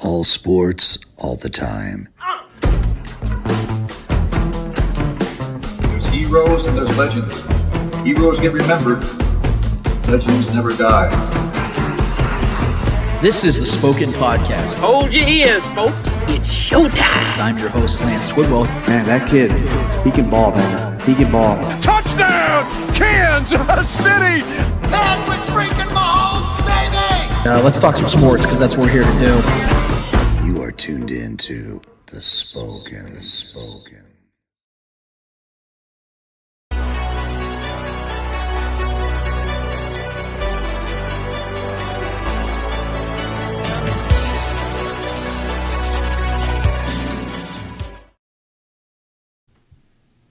All sports, all the time. There's heroes and there's legends. Heroes get remembered. Legends never die. This is the Spoken Podcast. Hold your ears, folks. It's showtime. I'm your host, Lance Twidwell. Man, that kid, he can ball, man. He can ball. Touchdown, Kansas City! Patrick freaking Mahomes, baby! Let's talk some sports, because that's what we're here to do. You are tuned in to The Spoken.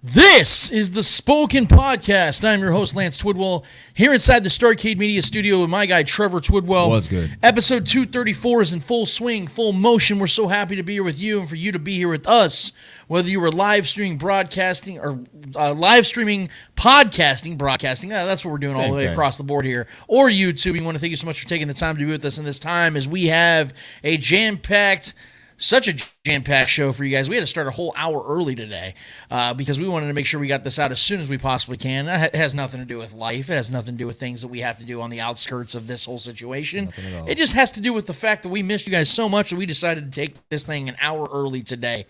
This is the Spoken Podcast. I'm your host, Lance Twidwell, here inside the Starcade Media Studio with my guy, Trevor Twidwell. Was good. Episode 234 is in full swing, full motion. We're so happy to be here with you and for you to be here with us, whether you were live streaming broadcasting or live streaming podcasting, broadcasting. That's what we're doing all the way across the board here. Or YouTube. We want to thank you so much for taking the time to be with us in this time as we have a such a jam-packed show for you guys. We had to start a whole hour early today because we wanted to make sure we got this out as soon as we possibly can. It has nothing to do with life. It has nothing to do with things that we have to do on the outskirts of this whole situation. It just has to do with the fact that we missed you guys so much that we decided to take this thing an hour early today.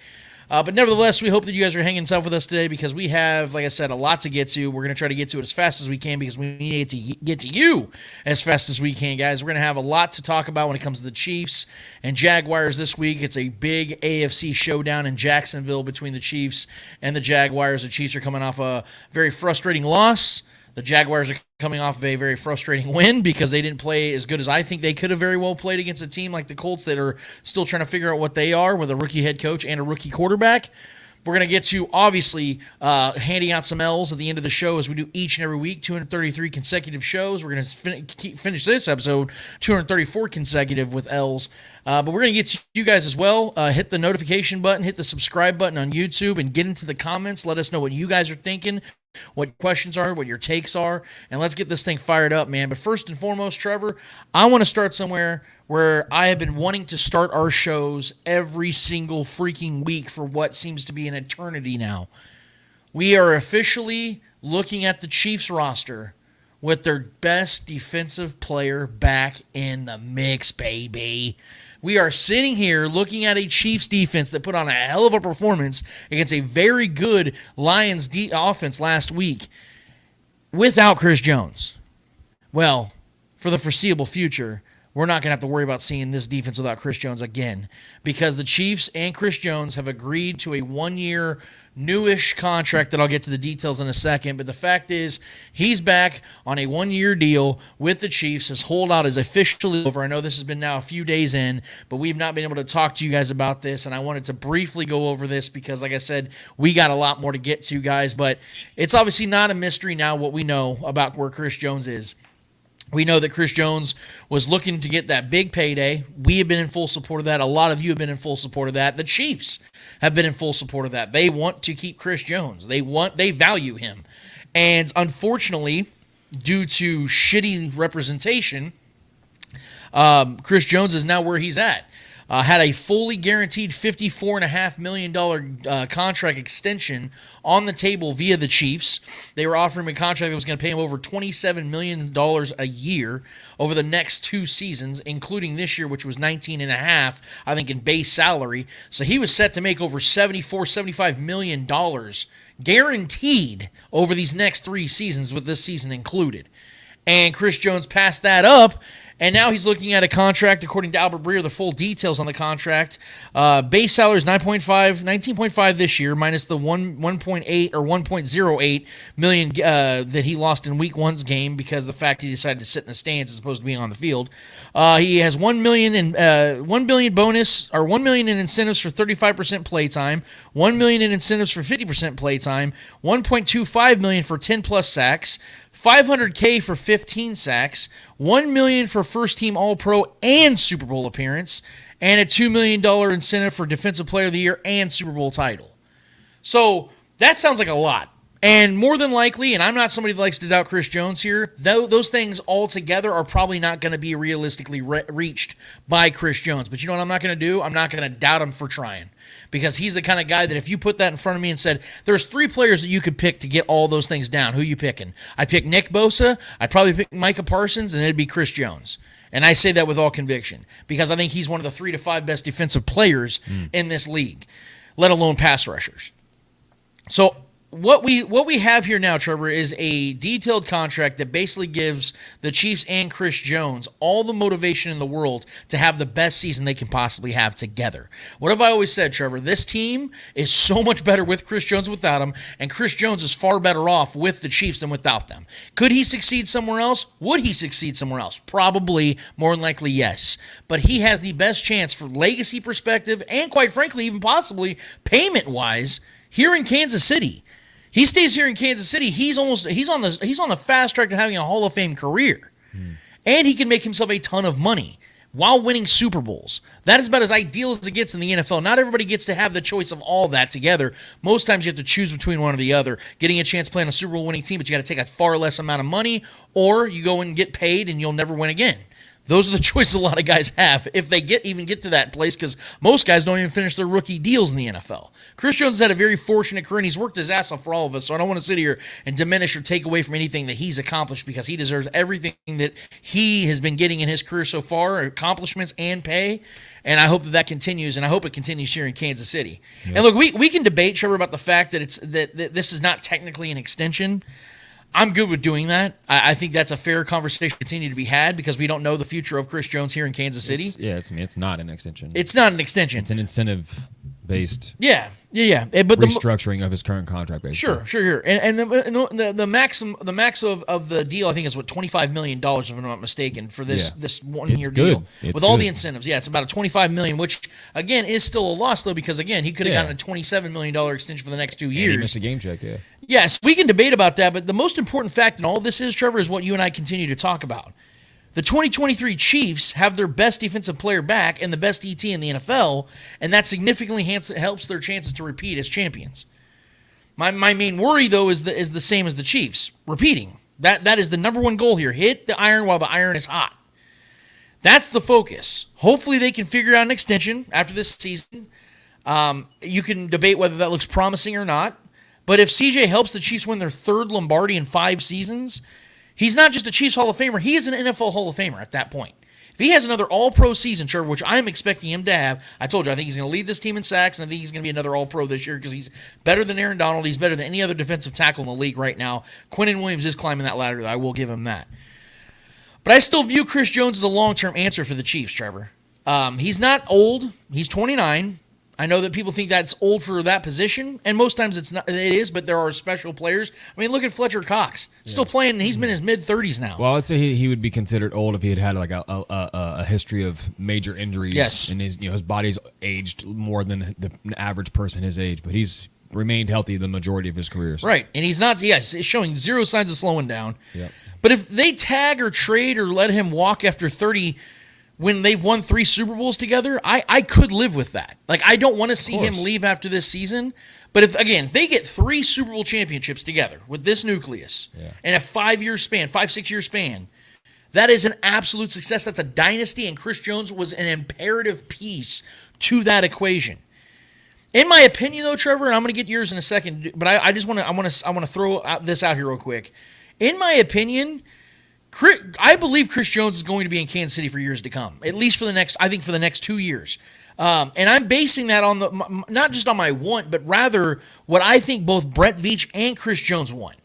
But nevertheless, we hope that you guys are hanging tough with us today because we have, like I said, a lot to get to. We're going to try to get to it as fast as we can because we need to get to you as fast as we can, guys. We're going to have a lot to talk about when it comes to the Chiefs and Jaguars this week. It's a big AFC showdown in Jacksonville between the Chiefs and the Jaguars. The Chiefs are coming off a very frustrating loss. The Jaguars are coming off of a very frustrating win because they didn't play as good as I think they could have very well played against a team like the Colts that are still trying to figure out what they are with a rookie head coach and a rookie quarterback. We're going to get to, obviously, handing out some L's at the end of the show as we do each and every week, 233 consecutive shows. We're going to finish this episode 234 consecutive with L's. But we're going to get to you guys as well. Hit the notification button, hit the subscribe button on YouTube, and get into the comments. Let us know what you guys are thinking, what your questions are, what your takes are, and let's get this thing fired up, man. But first and foremost, Trevor, I want to start somewhere where I have been wanting to start our shows every single freaking week for what seems to be an eternity now. We are officially looking at the Chiefs roster with their best defensive player back in the mix, baby. We are sitting here looking at a Chiefs defense that put on a hell of a performance against a very good Lions offense last week without Chris Jones. Well, for the foreseeable future, we're not going to have to worry about seeing this defense without Chris Jones again because the Chiefs and Chris Jones have agreed to a one-year newish contract that I'll get to the details in a second. But the fact is he's back on a one-year deal with the Chiefs. His holdout is officially over. I know this has been now a few days in, but we've not been able to talk to you guys about this, and I wanted to briefly go over this because, like I said, we got a lot more to get to, guys. But it's obviously not a mystery now what we know about where Chris Jones is. We know that Chris Jones was looking to get that big payday. We have been in full support of that. A lot of you have been in full support of that. The Chiefs have been in full support of that. They want to keep Chris Jones. They value him. And unfortunately, due to shitty representation, Chris Jones is now where he's at. Had a fully guaranteed $54.5 million contract extension on the table via the Chiefs. They were offering him a contract that was going to pay him over $27 million a year over the next 2 seasons, including this year, which was $19.5, I think, in base salary. So he was set to make over $75 million guaranteed over these next 3 seasons, with this season included. And Chris Jones passed that up. And now he's looking at a contract, according to Albert Breer, the full details on the contract. Base salary is 19.5 this year, minus the 1.8 or 1.08 million that he lost in Week 1's game because of the fact he decided to sit in the stands as opposed to being on the field. He has $1 billion bonus, or $1 million in incentives for 35% playtime, $1 million in incentives for 50% playtime, $1.25 million for 10+ sacks, $500K for 15 sacks, $1 million for first-team All-Pro and Super Bowl appearance, and a $2 million incentive for Defensive Player of the Year and Super Bowl title. So that sounds like a lot. And more than likely, and I'm not somebody that likes to doubt Chris Jones here, those things all together are probably not going to be realistically reached by Chris Jones. But you know what I'm not going to do? I'm not going to doubt him for trying. Because he's the kind of guy that if you put that in front of me and said, there's 3 players that you could pick to get all those things down, who you picking? I'd pick Nick Bosa, I'd probably pick Micah Parsons, and it'd be Chris Jones. And I say that with all conviction because I think he's one of the 3 to 5 best defensive players in this league, let alone pass rushers. So what we have here now, Trevor, is a detailed contract that basically gives the Chiefs and Chris Jones all the motivation in the world to have the best season they can possibly have together. What have I always said, Trevor? This team is so much better with Chris Jones without him, and Chris Jones is far better off with the Chiefs than without them. Could he succeed somewhere else? Would he succeed somewhere else? Probably, more than likely, yes. But he has the best chance for legacy perspective and, quite frankly, even possibly payment-wise here in Kansas City. He stays here in Kansas City. He's on the fast track to having a Hall of Fame career, and he can make himself a ton of money while winning Super Bowls. That is about as ideal as it gets in the NFL. Not everybody gets to have the choice of all that together. Most times you have to choose between one or the other. Getting a chance to play on a Super Bowl winning team, but you got to take a far less amount of money, or you go and get paid and you'll never win again. Those are the choices a lot of guys have if they even get to that place, because most guys don't even finish their rookie deals in the NFL. Chris Jones has had a very fortunate career, and he's worked his ass off for all of us, so I don't want to sit here and diminish or take away from anything that he's accomplished, because he deserves everything that he has been getting in his career so far, accomplishments and pay, and I hope that continues, and I hope it continues here in Kansas City. Yeah. And look, we can debate, Trevor, about the fact that that this is not technically an extension. I'm good with doing that. I think that's a fair conversation to continue to be had because we don't know the future of Chris Jones here in Kansas City. It's not an extension. It's not an extension. It's an incentive-based But restructuring of his current contract. Basically. Sure. And the max of the deal, I think, is $25 million, if I'm not mistaken, for this 1 year deal. With all the incentives. Yeah, it's about a $25 million, which, again, is still a loss, though, because, again, he could have gotten a $27 million extension for the next 2 years. He missed a game check, yeah. Yes, we can debate about that, but the most important fact in all of this is, Trevor, is what you and I continue to talk about. The 2023 Chiefs have their best defensive player back and the best ET in the NFL, and that significantly helps their chances to repeat as champions. My main worry, though, is the same as the Chiefs. Repeating. That is the number one goal here. Hit the iron while the iron is hot. That's the focus. Hopefully they can figure out an extension after this season. You can debate whether that looks promising or not. But if CJ helps the Chiefs win their 3rd Lombardi in 5 seasons, he's not just a Chiefs Hall of Famer. He is an NFL Hall of Famer at that point. If he has another All-Pro season, Trevor, which I'm expecting him to have, I told you, I think he's going to lead this team in sacks, and I think he's going to be another All-Pro this year because he's better than Aaron Donald. He's better than any other defensive tackle in the league right now. Quinnen Williams is climbing that ladder. I will give him that. But I still view Chris Jones as a long-term answer for the Chiefs, Trevor. He's not old. He's 29. I know that people think that's old for that position, and most times it's not. It is, but there are special players. I mean, look at Fletcher Cox, still playing. And he's been in his mid-30s now. Well, I'd say he would be considered old if he had like a history of major injuries. Yes, and his body's aged more than the average person his age, but he's remained healthy the majority of his career. Right, and he's not. Yes, showing zero signs of slowing down. Yep. But if they tag or trade or let him walk after 30. When they've won 3 Super Bowls together, I could live with that. Like, I don't want to see him leave after this season. But if they get 3 Super Bowl championships together with this nucleus in a 5-6-year span, that is an absolute success. That's a dynasty, and Chris Jones was an imperative piece to that equation. In my opinion, though, Trevor, and I'm going to get yours in a second, but I just want to throw this out here real quick. In my opinion, I believe Chris Jones is going to be in Kansas City for years to come, at least for the next 2 years. And I'm basing that on not just on my want, but rather what I think both Brett Veach and Chris Jones want.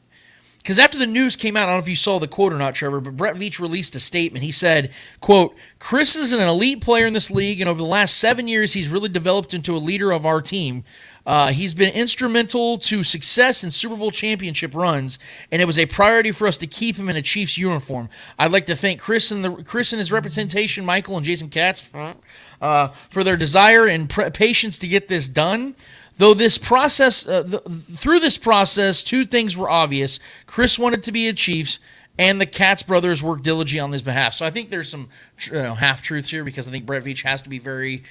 Because after the news came out, I don't know if you saw the quote or not, Trevor, but Brett Veach released a statement. He said, quote, "Chris is an elite player in this league, and over the last 7 years, he's really developed into a leader of our team. He's been instrumental to success in Super Bowl championship runs, and it was a priority for us to keep him in a Chiefs uniform. I'd like to thank Chris and his representation, Michael and Jason Katz, for their desire and patience to get this done. Though this process, through this process, 2 things were obvious. Chris wanted to be a Chiefs, and the Katz brothers work diligently on his behalf. So I think there's some half truths here, because I think Brett Veach has to be very,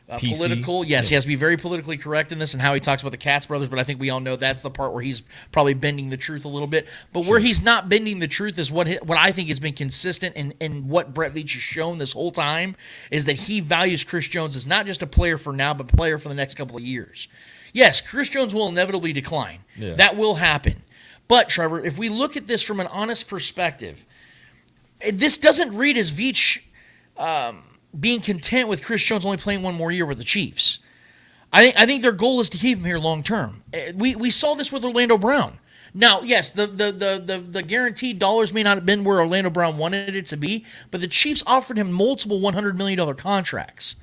political. Yes, he has to be very politically correct in this and how he talks about the Katz brothers. But I think we all know that's the part where he's probably bending the truth a little bit. But where he's not bending the truth is what I think has been consistent, and what Brett Veach has shown this whole time is that he values Chris Jones as not just a player for now, but a player for the next couple of years. Yes, Chris Jones will inevitably decline. Yeah. That will happen. But, Trevor, if we look at this from an honest perspective, this doesn't read as Veach being content with Chris Jones only playing one more year with the Chiefs. I think their goal is to keep him here long term. We saw this with Orlando Brown. Now, yes, the guaranteed dollars may not have been where Orlando Brown wanted it to be, but the Chiefs offered him multiple $100 million contracts.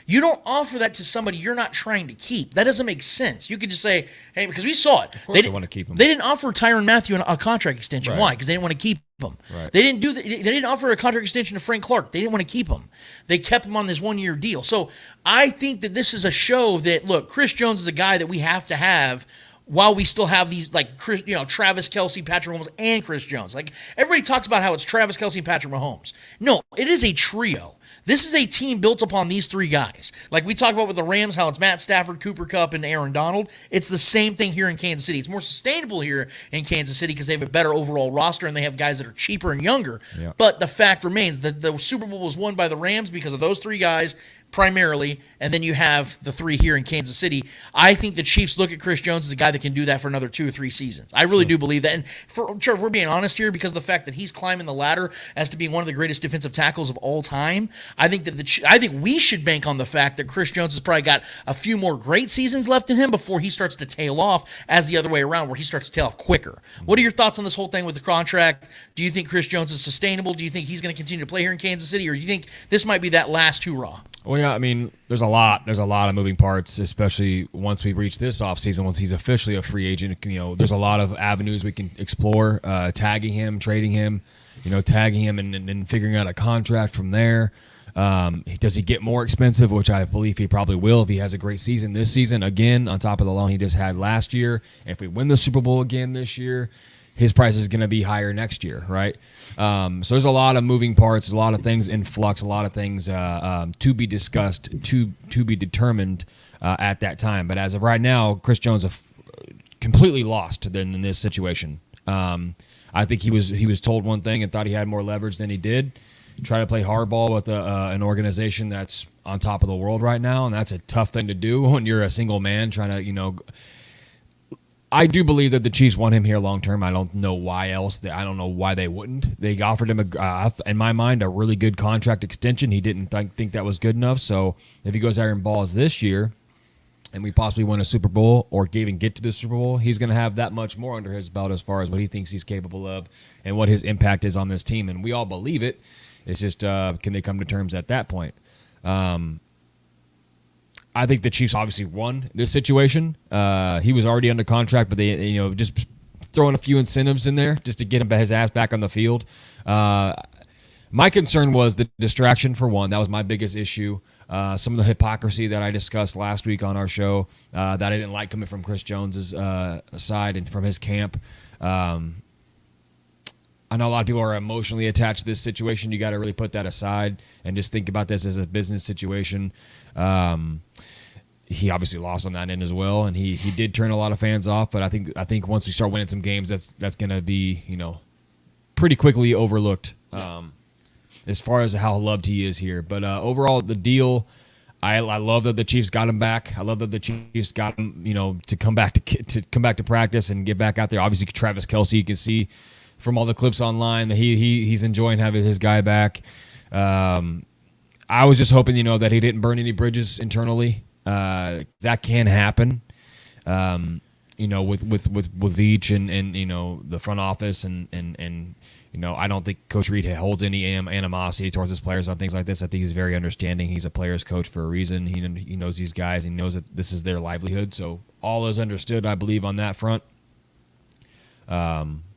You don't offer that to somebody you're not trying to keep. That doesn't make sense. You could just say, hey, because we saw it. Of course they want to keep him. They didn't offer Tyrann Mathieu a contract extension. Right. Why? Because they didn't want to keep him. Right. They didn't offer a contract extension to Frank Clark. They didn't want to keep him. They kept him on this 1-year deal. So I think that this is a show that, look, Chris Jones is a guy that we have to have while we still have these, like, Travis Kelce, Patrick Mahomes, and Chris Jones. Like, everybody talks about how it's Travis Kelce and Patrick Mahomes. No, it is a trio. This is a team built upon these three guys. Like we talked about with the Rams, how it's Matt Stafford, Cooper Kupp, and Aaron Donald. It's the same thing here in Kansas City. It's more sustainable here in Kansas City because they have a better overall roster and they have guys that are cheaper and younger. Yeah. But the fact remains that the Super Bowl was won by the Rams because of those three guys primarily, and then you have the three here in Kansas City. I think the Chiefs look at Chris Jones as a guy that can do that for another 2 or 3 seasons. I really do believe that. And if we're being honest here, because of the fact that he's climbing the ladder as to being one of the greatest defensive tackles of all time, I think we should bank on the fact that Chris Jones has probably got a few more great seasons left in him before he starts to tail off, as the other way around, where he starts to tail off quicker. What are your thoughts on this whole thing with the contract? Do you think Chris Jones is sustainable? Do you think he's going to continue to play here in Kansas City, or do you think this might be that last hurrah? Well, yeah, I mean, there's a lot of moving parts, especially once we reach this offseason, once he's officially a free agent. There's a lot of avenues we can explore, tagging him, trading him, tagging him and figuring out a contract from there. Does he get more expensive, which I believe he probably will if he has a great season this season, again, on top of the loan he just had last year. And if we win the Super Bowl again this year, his price is going to be higher next year, right? So there's a lot of moving parts, a lot of things in flux, a lot of things to be discussed, to be determined at that time. But as of right now, Chris Jones is completely lost in this situation. I think he was told one thing and thought he had more leverage than he did. Try to play hardball with an organization that's on top of the world right now, and that's a tough thing to do when you're a single man trying to, I do believe that the Chiefs want him here long term. I don't know why else. I don't know why they wouldn't. They offered him, in my mind, a really good contract extension. He didn't think that was good enough. So if he goes out and balls this year, and we possibly win a Super Bowl or even get to the Super Bowl, he's going to have that much more under his belt as far as what he thinks he's capable of and what his impact is on this team. And we all believe it. It's just, can they come to terms at that point? I think the Chiefs obviously won this situation. He was already under contract, but they, just throwing a few incentives in there just to get his ass back on the field. My concern was the distraction, for one. That was my biggest issue. Some of the hypocrisy that I discussed last week on our show that I didn't like coming from Chris Jones's side and from his camp. I know a lot of people are emotionally attached to this situation. You got to really put that aside and just think about this as a business situation. He obviously lost on that end as well, and he did turn a lot of fans off. But I think once we start winning some games, that's going to be pretty quickly overlooked as far as how loved he is here. But overall, the deal, I love that the Chiefs got him back. I love that the Chiefs got him to come back to practice and get back out there. Obviously, Travis Kelce, you can see from all the clips online that he's enjoying having his guy back. I was just hoping, that he didn't burn any bridges internally. That can happen, with Veach and the front office and I don't think Coach Reid holds any animosity towards his players on things like this. I think he's very understanding. He's a player's coach for a reason. He knows these guys. He knows that this is their livelihood. So all is understood, I believe, on that front.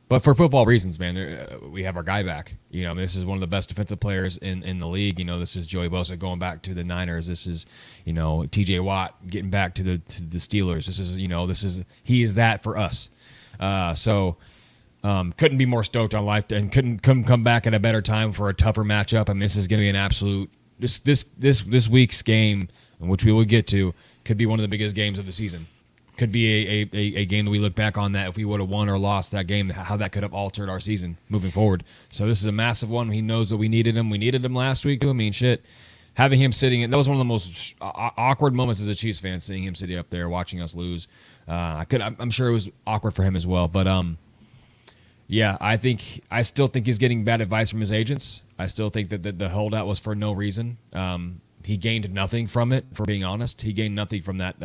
But for football reasons, man, we have our guy back. This is one of the best defensive players in the league. This is Joey Bosa going back to the Niners. This is, T.J. Watt getting back to the Steelers. This is he is that for us. So Couldn't be more stoked on life, and couldn't come back at a better time for a tougher matchup. I mean, this is going to be an absolute this week's game, which we will get to, could be one of the biggest games of the season. Could be a game that we look back on that if we would have won or lost that game, how that could have altered our season moving forward. So this is a massive one. He knows that we needed him. We needed him last week too. I mean, shit. Having him sitting, that was one of the most awkward moments as a Chiefs fan, seeing him sitting up there watching us lose. I'm sure it was awkward for him as well. But yeah, I still think he's getting bad advice from his agents. I still think that the holdout was for no reason. He gained nothing from it, for being honest. He gained nothing from that.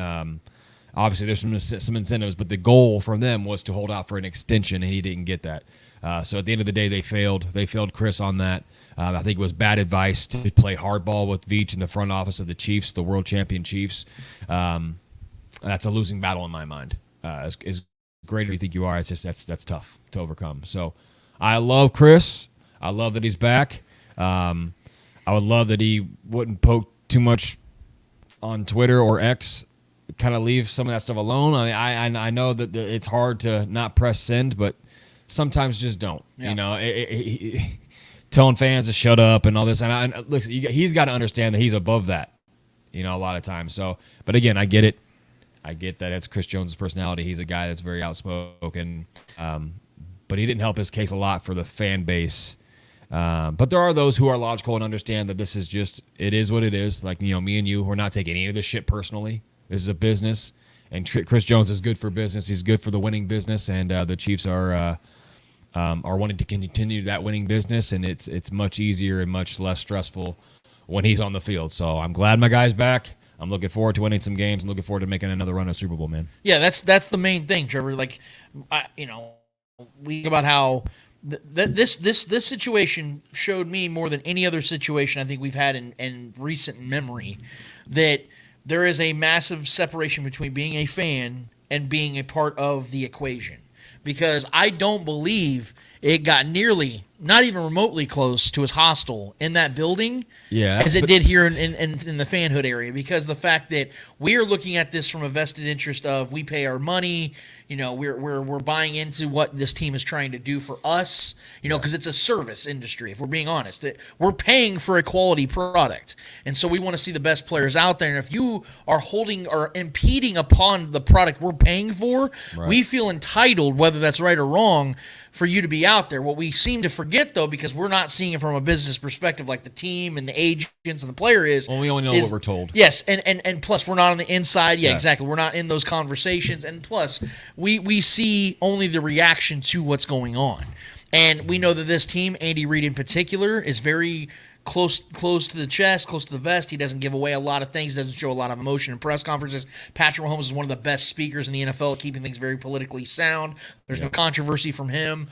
Obviously, there's some incentives, but the goal from them was to hold out for an extension, and he didn't get that. So at the end of the day, they failed. They failed Chris on that. I think it was bad advice to play hardball with Veach in the front office of the Chiefs, the world champion Chiefs. That's a losing battle in my mind. As great as you think you are, it's just that's tough to overcome. So I love Chris. I love that he's back. I would love that he wouldn't poke too much on Twitter or X. Kind of leave some of that stuff alone. I know that it's hard to not press send, but sometimes just don't. Yeah. You know, telling fans to shut up and all this. And look, he's got to understand that he's above that. You know, a lot of times. So, but again, I get it. I get that it's Chris Jones' personality. He's a guy that's very outspoken. But he didn't help his case a lot for the fan base. But there are those who are logical and understand that this is just, it is what it is. Like, you know, me and you, we're not taking any of this shit personally. This is a business, and Chris Jones is good for business. He's good for the winning business, and the Chiefs are wanting to continue that winning business, and it's much easier and much less stressful when he's on the field. So I'm glad my guy's back. I'm looking forward to winning some games. I'm looking forward to making another run at Super Bowl, man. Yeah, that's the main thing, Trevor. Like, we think about how this situation showed me more than any other situation I think we've had in recent memory that there is a massive separation between being a fan and being a part of the equation. Because I don't believe it got nearly, not even remotely close to as hostile in that building as it did here in the fanhood area. Because the fact that we are looking at this from a vested interest of we pay our money, you know, we're buying into what this team is trying to do for us, you know, because it's a service industry, if we're being honest. We're paying for a quality product. And so we want to see the best players out there. And if you are holding or impeding upon the product we're paying for, we feel entitled, whether that's right or wrong, for you to be out there. What we seem to forget, though, because we're not seeing it from a business perspective like the team and the agents and the player is. Well, we only know what we're told. Yes, and plus we're not on the inside. Yeah, exactly. We're not in those conversations. And plus, we see only the reaction to what's going on. And we know that this team, Andy Reid in particular, is very close to the chest, close to the vest. He doesn't give away a lot of things, doesn't show a lot of emotion in press conferences. Patrick Mahomes is one of the best speakers in the NFL, keeping things very politically sound. There's no controversy from him.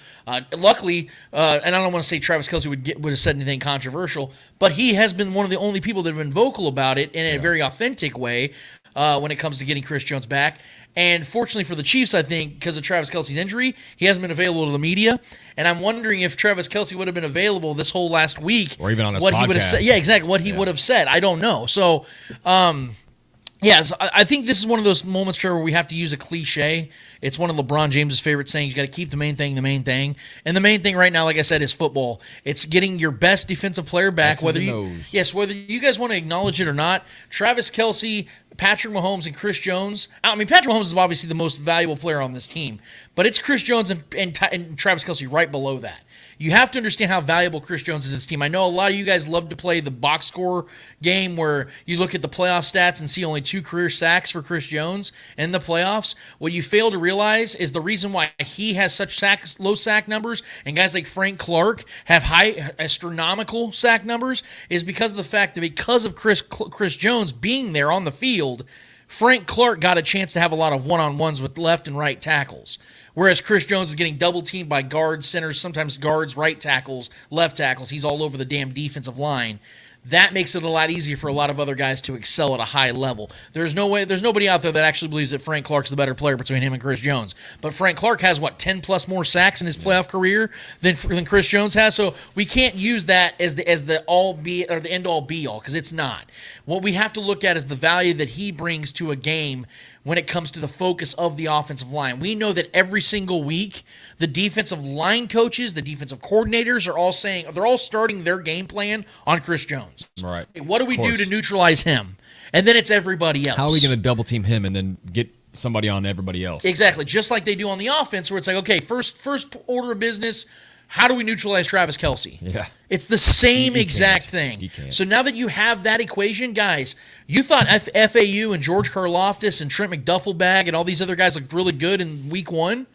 Luckily, and I don't want to say Travis Kelce would have said anything controversial, but he has been one of the only people that have been vocal about it in a very authentic way when it comes to getting Chris Jones back. And fortunately for the Chiefs, I think, because of Travis Kelce's injury, he hasn't been available to the media. And I'm wondering if Travis Kelce would have been available this whole last week. Or even on his what podcast. He would have said. Yeah, exactly. What he would have said. I don't know. So, so I think this is one of those moments, Trevor, where we have to use a cliche. It's one of LeBron James' favorite sayings. You got to keep the main thing the main thing. And the main thing right now, like I said, is football. It's getting your best defensive player back. Whether you guys want to acknowledge it or not, Travis Kelce, Patrick Mahomes, and Chris Jones. I mean, Patrick Mahomes is obviously the most valuable player on this team, but it's Chris Jones and Travis Kelce right below that. You have to understand how valuable Chris Jones is to this team. I know a lot of you guys love to play the box score game where you look at the playoff stats and see only 2 career sacks for Chris Jones in the playoffs. What you fail to realize is the reason why he has such low sack numbers and guys like Frank Clark have high astronomical sack numbers is because of the fact that because of Chris Jones being there on the field, Frank Clark got a chance to have a lot of one-on-ones with left and right tackles. Whereas Chris Jones is getting double-teamed by guards, centers, sometimes guards, right tackles, left tackles. He's all over the damn defensive line. That makes it a lot easier for a lot of other guys to excel at a high level. There's nobody out there that actually believes that Frank Clark's the better player between him and Chris Jones. But Frank Clark has, 10-plus more sacks in his playoff career than Chris Jones has. So we can't use that as the all-be or the end-all be-all because it's not. What we have to look at is the value that he brings to a game when it comes to the focus of the offensive line. We know that every single week, the defensive line coaches, the defensive coordinators are all saying, they're all starting their game plan on Chris Jones. Right. What do we do to neutralize him? And then it's everybody else. How are we going to double team him and then get somebody on everybody else? Exactly. Just like they do on the offense, where it's like, okay, first order of business, how do we neutralize Travis Kelce? Yeah. It's the same He exact can't. thing. He can't. So now that you have that equation, guys, you thought FAU and George Karlaftis and Trent McDuffelbag and all these other guys looked really good in week 1.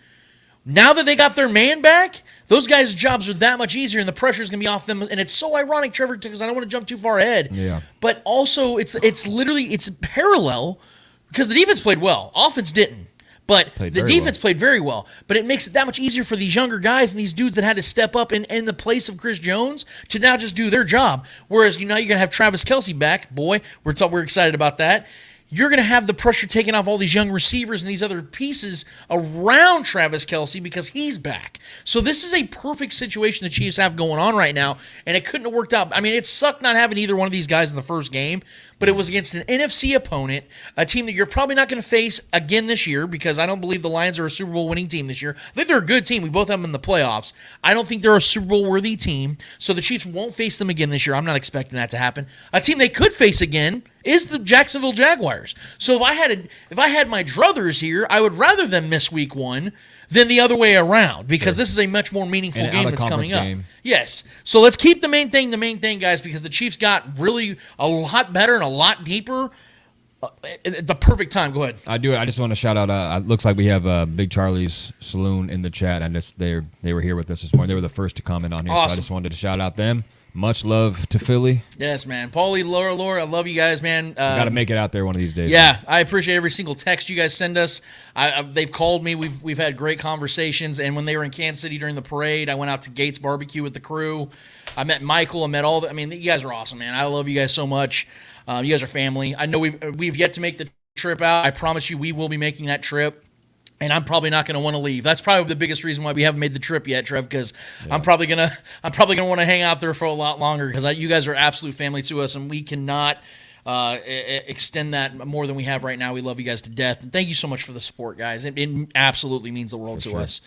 Now that they got their man back, those guys' jobs are that much easier, and the pressure is going to be off them. And it's so ironic, Trevor, because I don't want to jump too far ahead. Yeah. But also, it's parallel because the defense played well. Offense didn't. But the defense played very well. But it makes it that much easier for these younger guys and these dudes that had to step up in the place of Chris Jones to now just do their job. Whereas now you're going to have Travis Kelce back. Boy, we're excited about that. You're going to have the pressure taken off all these young receivers and these other pieces around Travis Kelce because he's back. So this is a perfect situation the Chiefs have going on right now, and it couldn't have worked out. I mean, it sucked not having either one of these guys in the first game, but it was against an NFC opponent, a team that you're probably not going to face again this year because I don't believe the Lions are a Super Bowl winning team this year. I think they're a good team. We both have them in the playoffs. I don't think they're a Super Bowl worthy team, so the Chiefs won't face them again this year. I'm not expecting that to happen. A team they could face again is the Jacksonville Jaguars. So if I had my druthers here, I would rather them miss week 1 than the other way around because this is a much more meaningful game that's coming up. Yes. So let's keep the main thing, guys, because the Chiefs got really a lot better and a lot deeper at the perfect time. Go ahead. I just want to shout out. It looks like we have Big Charlie's Saloon in the chat. And they were here with us this morning. They were the first to comment on here. Awesome. So I just wanted to shout out them. Much love to Philly. Yes, man. Paulie, Laura, I love you guys, man. Got to make it out there one of these days. Yeah, man. I appreciate every single text you guys send us. They've called me. We've had great conversations. And when they were in Kansas City during the parade, I went out to Gates Barbecue with the crew. I met Michael. I met you guys are awesome, man. I love you guys so much. You guys are family. I know we've yet to make the trip out. I promise you we will be making that trip. And I'm probably not going to want to leave. That's probably the biggest reason why we haven't made the trip yet, Trev. Because I'm probably gonna want to hang out there for a lot longer. Because you guys are absolute family to us, and we cannot extend that more than we have right now. We love you guys to death, and thank you so much for the support, guys. It absolutely means the world to us.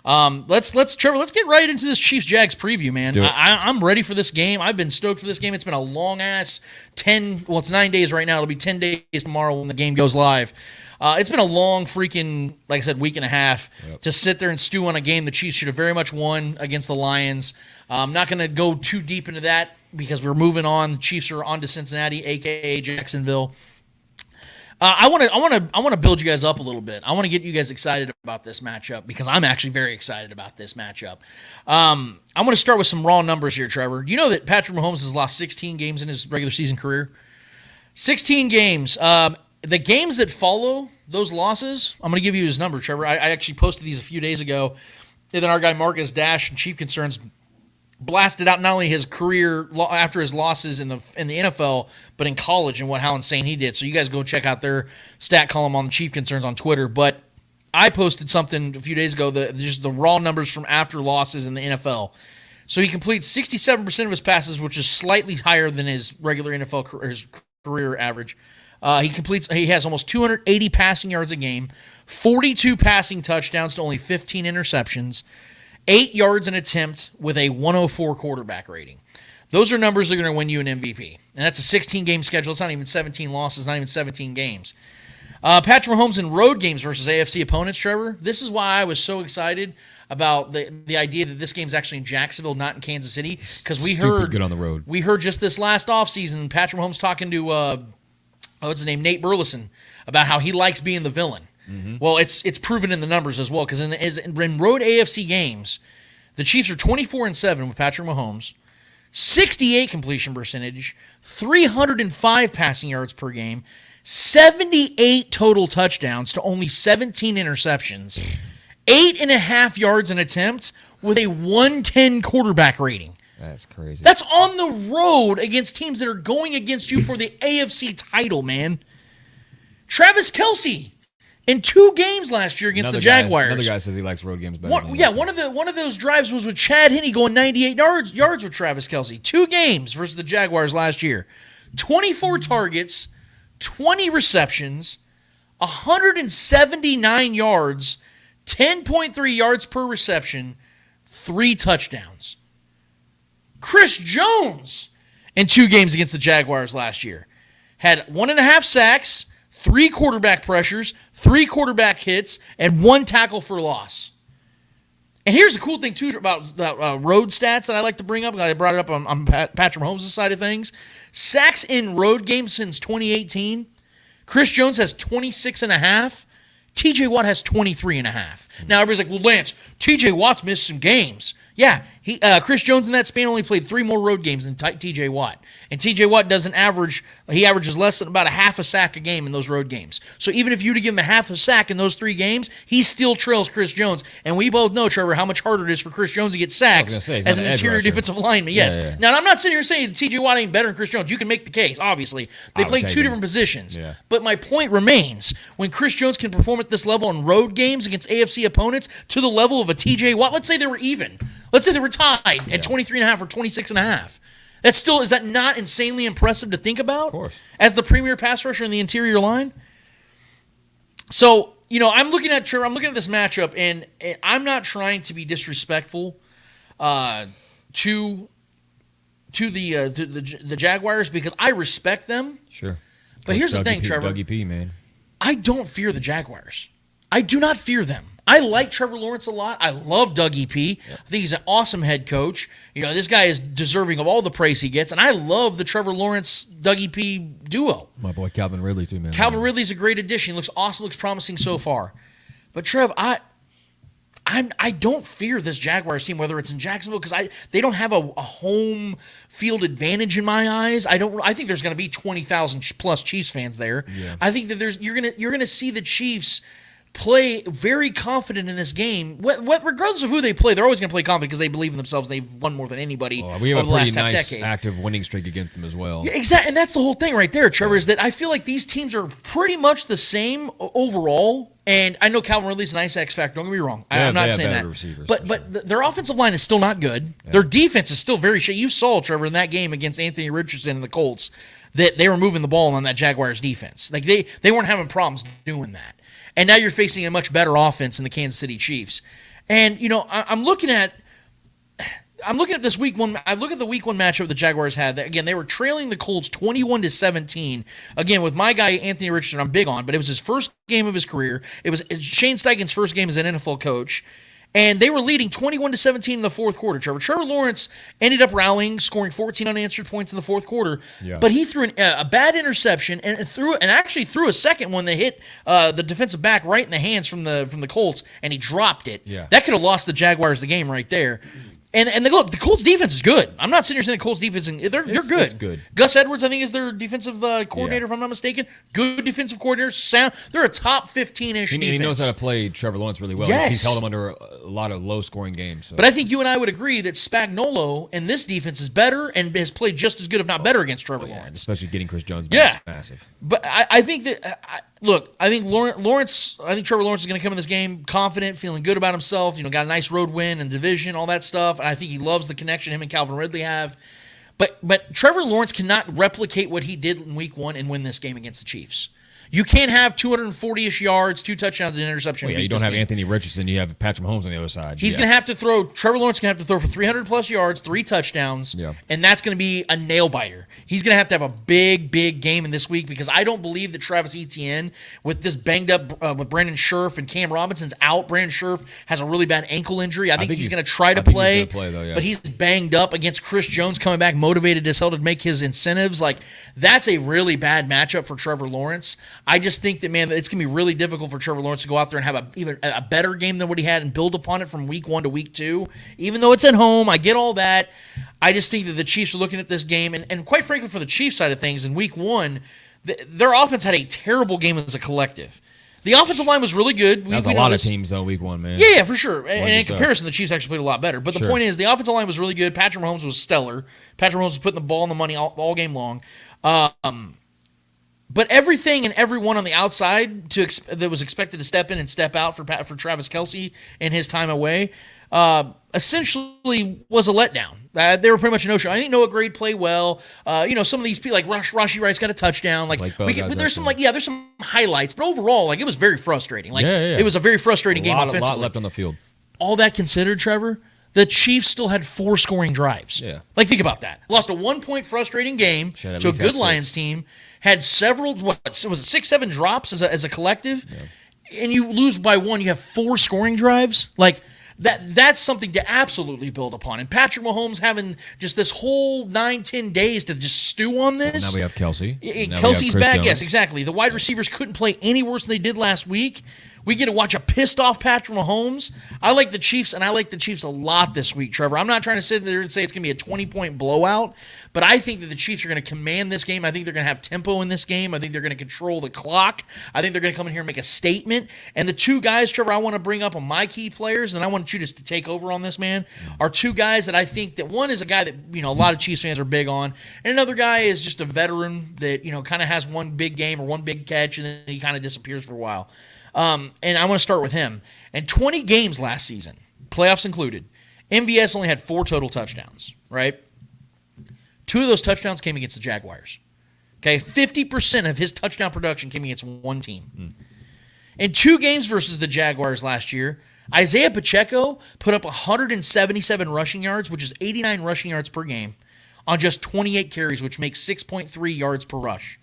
Trevor, let's get right into this Chiefs-Jags preview, man. I'm ready for this game. I've been stoked for this game. It's been a long-ass it's 9 days right now. It'll be 10 days tomorrow when the game goes live. It's been a long freaking, like I said, week and a half to sit there and stew on a game the Chiefs should have very much won against the Lions. I'm not going to go too deep into that because we're moving on. The Chiefs are on to Cincinnati, a.k.a. Jacksonville. I want to build you guys up a little bit. I want to get you guys excited about this matchup because I'm actually very excited about this matchup. I'm going to start with some raw numbers here, Trevor. You know that Patrick Mahomes has lost 16 games in his regular season career? 16 games. The games that follow those losses, I'm going to give you his number, Trevor. I actually posted these a few days ago. And then our guy Marcus Dash from Chief Concerns blasted out not only his career after his losses in the NFL, but in college and how insane he did. So you guys go check out their stat column on the Chief Concerns on Twitter. But I posted something a few days ago, just the raw numbers from after losses in the NFL. So he completes 67% of his passes, which is slightly higher than his regular NFL his career average. He has almost 280 passing yards a game, 42 passing touchdowns to only 15 interceptions, 8 yards an attempt with a 104 quarterback rating. Those are numbers that are going to win you an MVP. And that's a 16-game schedule. It's not even 17 losses, not even 17 games. Patrick Mahomes in road games versus AFC opponents, Trevor. This is why I was so excited about the idea that this game's actually in Jacksonville, not in Kansas City. Because we heard good on the road. We heard just this last offseason, Patrick Mahomes talking to what's his name, Nate Burleson, about how he likes being the villain. Mm-hmm. Well, it's proven in the numbers as well, because in road AFC games, the Chiefs are 24-7 with Patrick Mahomes, 68 completion percentage, 305 passing yards per game, 78 total touchdowns to only 17 interceptions, 8.5 yards an attempt with a 110 quarterback rating. That's crazy. That's on the road against teams that are going against you for the AFC title, man. Travis Kelce in 2 games last year against the Jaguars. Another guy says he likes road games better. One of those drives was with Chad Henne going 98 yards with Travis Kelce. 2 games versus the Jaguars last year. 24 targets, 20 receptions, 179 yards, 10.3 yards per reception, 3 touchdowns. Chris Jones in 2 games against the Jaguars last year had 1.5 sacks, 3 quarterback pressures, 3 quarterback hits, and 1 tackle for loss. And here's the cool thing, too, about road stats that I like to bring up. I brought it up on Patrick Mahomes' side of things. Sacks in road games since 2018. Chris Jones has 26.5. TJ Watt has 23.5. Now, everybody's like, well, Lance, TJ Watt's missed some games. Yeah, Chris Jones in that span only played 3 more road games than TJ Watt. And TJ Watt he averages less than about a half a sack a game in those road games. So even if you to give him a half a sack in those 3 games, he still trails Chris Jones. And we both know, Trevor, how much harder it is for Chris Jones to get sacks as an interior defensive lineman. Yes. Yeah. Now, I'm not sitting here saying that TJ Watt ain't better than Chris Jones. You can make the case, obviously. They play 2 different positions. Yeah. But my point remains, when Chris Jones can perform at this level in road games against AFC opponents to the level of a TJ Watt, let's say they were even. Let's say they were tied at 23.5 or 26.5. Is that not insanely impressive to think about? Of course. As the premier pass rusher in the interior line? So, I'm looking at this matchup, and I'm not trying to be disrespectful to the Jaguars because I respect them. Sure. But here's the thing, Trevor. Dougie P, man. I don't fear the Jaguars. I do not fear them. I like Trevor Lawrence a lot. I love Dougie P. I think he's an awesome head coach. This guy is deserving of all the praise he gets, and I love the Trevor Lawrence-Dougie P duo. My boy Calvin Ridley, too, man. Calvin Ridley's a great addition. He looks awesome, looks promising so far. But, Trev, I don't fear this Jaguars team, whether it's in Jacksonville, because they don't have a home field advantage in my eyes. I think there's going to be 20,000 plus Chiefs fans there. Yeah. I think that you're gonna see the Chiefs play very confident in this game. Regardless of who they play, they're always going to play confident because they believe in themselves. They've won more than anybody we have over the last a pretty nice decade. Active winning streak against them as well. Yeah, exactly, and that's the whole thing right there, Trevor, is that I feel like these teams are pretty much the same overall. And I know Calvin Ridley's a nice X factor. Don't get me wrong. I'm not saying that. But their offensive line is still not good. Yeah. Their defense is still very shit. You saw, Trevor, in that game against Anthony Richardson and the Colts that they were moving the ball on that Jaguars defense. Like they weren't having problems doing that. And now you're facing a much better offense in the Kansas City Chiefs. And, I'm looking at this week one. I look at the week 1 matchup the Jaguars had. Again, they were trailing the Colts 21-17. Again, with my guy Anthony Richardson, I'm big on, but it was his first game of his career. It was Shane Steichen's first game as an NFL coach. And they were leading 21-17 in the fourth quarter, Trevor. Trevor Lawrence ended up rallying, scoring 14 unanswered points in the fourth quarter. Yeah. But he threw a bad interception and actually threw a second one that hit the defensive back right in the hands from the Colts, and he dropped it. Yeah. That could have lost the Jaguars the game right there. And look, the Colts defense is good. I'm not sitting here saying the Colts defense they're good. It's good. Gus Edwards, I think, is their defensive coordinator, if I'm not mistaken. Good defensive coordinator. Sound. They're a top 15-ish defense. He knows how to play Trevor Lawrence really well. Yes. He's held him under a lot of low-scoring games. So. But I think you and I would agree that Spagnuolo and this defense is better and has played just as good, if not better, against Trevor Lawrence. Especially getting Chris Jones back is massive. But I think that I think Lawrence. I think Trevor Lawrence is going to come in this game confident, feeling good about himself. Got a nice road win and division, all that stuff. And I think he loves the connection him and Calvin Ridley have. But Trevor Lawrence cannot replicate what he did in week 1 and win this game against the Chiefs. You can't have 240-ish yards, 2 touchdowns, and an interception. You don't have Anthony Richardson. You have Patrick Mahomes on the other side. He's going to have to throw. Trevor Lawrence is going to have to throw for 300-plus yards, 3 touchdowns, and that's going to be a nail-biter. He's going to have a big, big game in this week because I don't believe that Travis Etienne, with this banged up with Brandon Scherf and Cam Robinson's out. Brandon Scherf has a really bad ankle injury. I think he's going to try to play, but he's banged up against Chris Jones coming back, motivated as hell to make his incentives. That's a really bad matchup for Trevor Lawrence. I just think that, man, it's going to be really difficult for Trevor Lawrence to go out there and have even a better game than what he had and build upon it from week 1 to week 2. Even though it's at home, I get all that. I just think that the Chiefs are looking at this game, and quite frankly, for the Chiefs side of things, in week 1, their offense had a terrible game as a collective. The offensive line was really good. That was a lot of teams, though, week 1, man. Yeah, for sure. And in comparison, the Chiefs actually played a lot better. But the point is, the offensive line was really good. Patrick Mahomes was stellar. Patrick Mahomes was putting the ball in the money all game long. But everything and everyone on the outside that was expected to step in and step out for Travis Kelce in his time away essentially was a letdown. They were pretty much a no-show. I think Noah Gray played well. Some of these people like Rashi Rice got a touchdown. There's some highlights, but overall, it was very frustrating. It was a very frustrating game offensively. A lot left on the field. All that considered, Trevor, the Chiefs still had 4 scoring drives. Yeah. Think about that. Lost a 1-point frustrating game to a good Lions team. Had several, was it 6-7 drops as a collective? Yeah. And you lose by 1, you have 4 scoring drives? That's something to absolutely build upon. And Patrick Mahomes having just this whole 9-10 days to just stew on this. Well, now we have Kelce. Kelsey's back. Yes, exactly. The wide receivers couldn't play any worse than they did last week. We get to watch a pissed off Patrick Mahomes. I like the Chiefs, and I like the Chiefs a lot this week, Trevor. I'm not trying to sit there and say it's going to be a 20-point blowout, but I think that the Chiefs are going to command this game. I think they're going to have tempo in this game. I think they're going to control the clock. I think they're going to come in here and make a statement. And the 2 guys, Trevor, I want to bring up on my key players, and I want you just to take over on this, man, are 2 guys that I think that one is a guy that, a lot of Chiefs fans are big on, and another guy is just a veteran that, kind of has one big game or one big catch, and then he kind of disappears for a while. And I want to start with him. In 20 games last season, playoffs included, MVS only had 4 total touchdowns, right? 2 of those touchdowns came against the Jaguars. Okay, 50% of his touchdown production came against one team. In 2 games versus the Jaguars last year, Isaiah Pacheco put up 177 rushing yards, which is 89 rushing yards per game, on just 28 carries, which makes 6.3 yards per rush.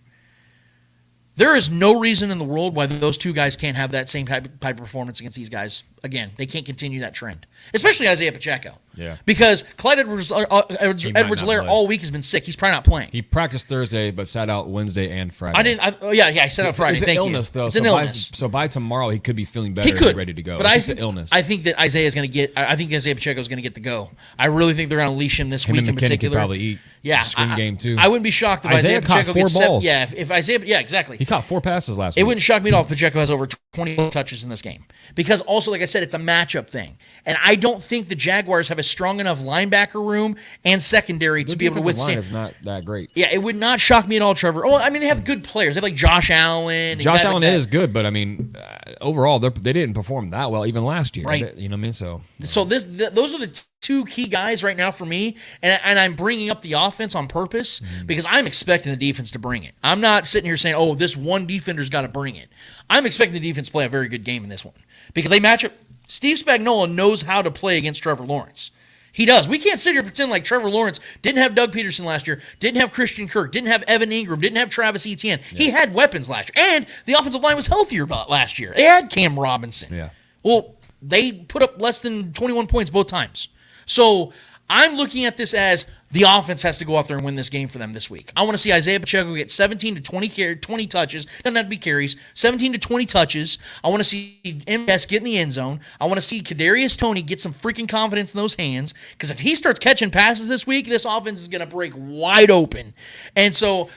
There is no reason in the world why those 2 guys can't have that same type of performance against these guys. Again, they can't continue that trend, especially Isaiah Pacheco. Yeah. Because Clyde Edwards-Helaire all week has been sick. He's probably not playing. He practiced Thursday, but sat out Wednesday and Friday. I sat out Friday. It's Thank an illness, you. though. It's an illness. So by tomorrow, he could be feeling better and ready to go. But it's just an illness. I think that Isaiah's going to get. I think Isaiah Pacheco is going to get the go. I really think they're going to leash him this week in particular. Could probably eat. Yeah, screen game too. I wouldn't be shocked if Isaiah Pacheco caught 4 balls. If Isaiah, exactly. He caught 4 passes last week. It wouldn't shock me at all if Pacheco has over 20 touches in this game. Because also, like I said, it's a matchup thing. And I don't think the Jaguars have a strong enough linebacker room and secondary to be able to withstand. The line is not that great. Yeah, it would not shock me at all, Trevor. Well, I mean, they have good players. They have Josh Allen. Josh Allen is good, but I mean, overall, they didn't perform that well even last year. Right. You know what I mean? So those are the 2 key guys right now for me, and I'm bringing up the offense on purpose because I'm expecting the defense to bring it. I'm not sitting here saying, oh, this one defender's got to bring it. I'm expecting the defense to play a very good game in this one because they match up. Steve Spagnuolo knows how to play against Trevor Lawrence. He does. We can't sit here and pretend like Trevor Lawrence didn't have Doug Peterson last year, didn't have Christian Kirk, didn't have Evan Ingram, didn't have Travis Etienne. Yeah. He had weapons last year, and the offensive line was healthier last year. They had Cam Robinson. Yeah. Well, they put up less than 21 points both times. So I'm looking at this as the offense has to go out there and win this game for them this week. I want to see Isaiah Pacheco get 17 to 20 touches. Doesn't have to be carries. 17 to 20 touches. I want to see MVS get in the end zone. I want to see Kadarius Toney get some freaking confidence in those hands because if he starts catching passes this week, this offense is going to break wide open. And so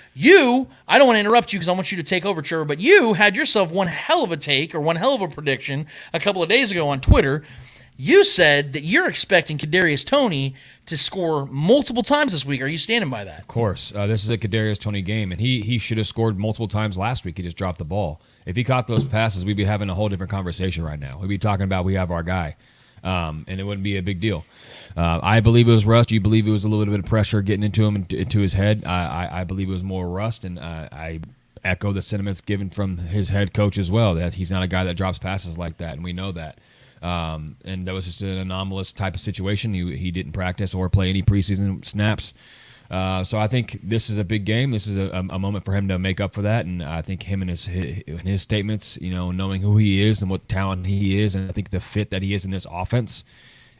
I don't want to interrupt you because I want you to take over, Trevor, but you had yourself one hell of a take or one hell of a prediction a couple of days ago on Twitter. You said that you're expecting Kadarius Toney to score multiple times this week. Are you standing by that? Of course. This is a Kadarius Toney game, and he should have scored multiple times last week. He just dropped the ball. If he caught those passes, we'd be having a whole different conversation right now. We'd be talking about we have our guy, and it wouldn't be a big deal. I believe it was rust. You believe it was a little bit of pressure getting into him, into his head. I believe it was more rust, and I echo the sentiments given from his head coach as well, that he's not a guy that drops passes like that, and we know that. And that was just an anomalous type of situation. He didn't practice or play any preseason snaps. So I think this is a big game. This is a moment for him to make up for that. And I think him and his statements, knowing who he is and what talent he is, and I think the fit that he is in this offense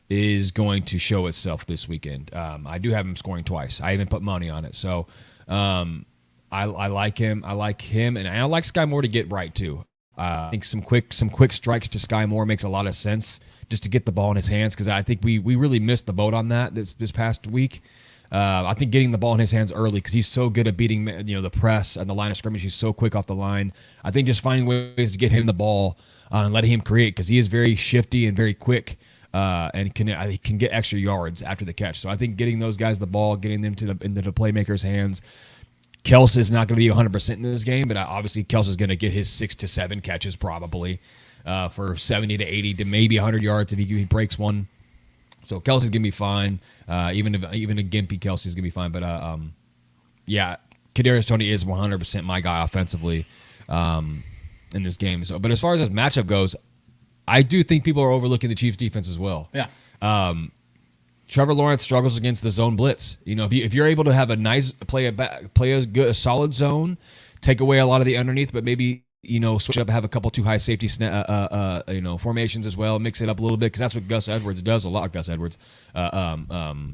is going to show itself this weekend. I do have him scoring twice. I even put money on it. So I like him. I like him, and I like Sky Moore to get right too. I think some quick strikes to Sky Moore makes a lot of sense just to get the ball in his hands because I think we really missed the boat on that this past week. I think getting the ball in his hands early because he's so good at beating the press and the line of scrimmage. He's so quick off the line. I think just finding ways to get him the ball and letting him create because he is very shifty and very quick and he can get extra yards after the catch. So I think getting those guys the ball, getting them into the playmakers' hands, Kels is not going to be 100% in this game, but obviously Kels is going to get his 6 to 7 catches probably for 70 to 80 to maybe 100 yards if he breaks one. So Kelsey's going to be fine. Even a gimpy Kelsey's going to be fine. But, yeah, Kadarius Toney is 100% my guy offensively in this game. So, but as far as this matchup goes, I do think people are overlooking the Chiefs' defense as well. Yeah. Trevor Lawrence struggles against the zone blitz. If you're able to have a nice play a solid zone, take away a lot of the underneath, but maybe switch it up, have a couple too high safety formations as well, mix it up a little bit because that's what Gus Edwards does a lot. Gus Edwards, the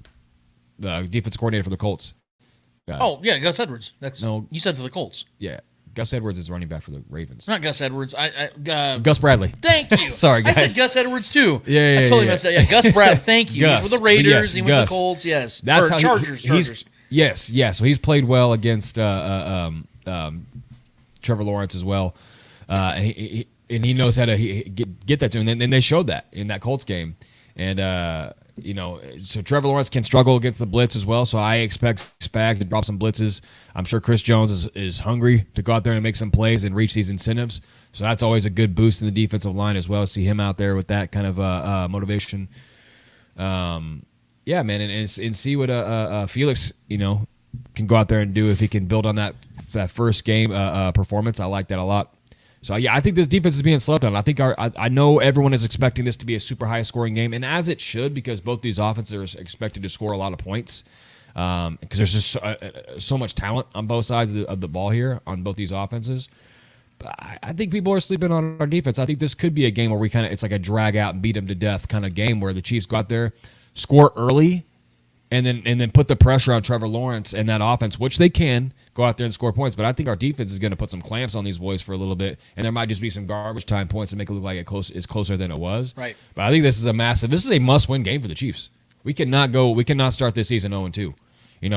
defensive coordinator for the Colts. Gus Edwards. You said for the Colts. Yeah. Gus Edwards is running back for the Ravens. Not Gus Edwards. Gus Bradley. Thank you. Sorry, guys. I said Gus Edwards too. Yeah, I totally messed up. Yeah, Gus Bradley. Thank you. Gus. He's with the Raiders. Yes, he went to Gus. the Colts. Yes. That's how Chargers. Yes. So he's played well against Trevor Lawrence as well, and he knows how to get that to him. And they showed that in that Colts game, and. So Trevor Lawrence can struggle against the blitz as well. So I expect Spag to drop some blitzes. I'm sure Chris Jones is hungry to go out there and make some plays and reach these incentives. So that's always a good boost in the defensive line as well. See him out there with that kind of motivation. Yeah, man, and see what Felix can go out there and do if he can build on that first game performance. I like that a lot. So, yeah, I think this defense is being slept on. I think I know everyone is expecting this to be a super high-scoring game, and as it should because both these offenses are expected to score a lot of points because there's just so much talent on both sides of the ball here on both these offenses. But I think people are sleeping on our defense. I think this could be a game where it's like a drag-out and beat them to death kind of game where the Chiefs go out there, score early, and then put the pressure on Trevor Lawrence and that offense, which they can go out there and score points. But I think our defense is going to put some clamps on these boys for a little bit, and there might just be some garbage time points to make it look like it's closer than it was. Right. But I think this is a must-win game for the Chiefs. We cannot start this season 0-2.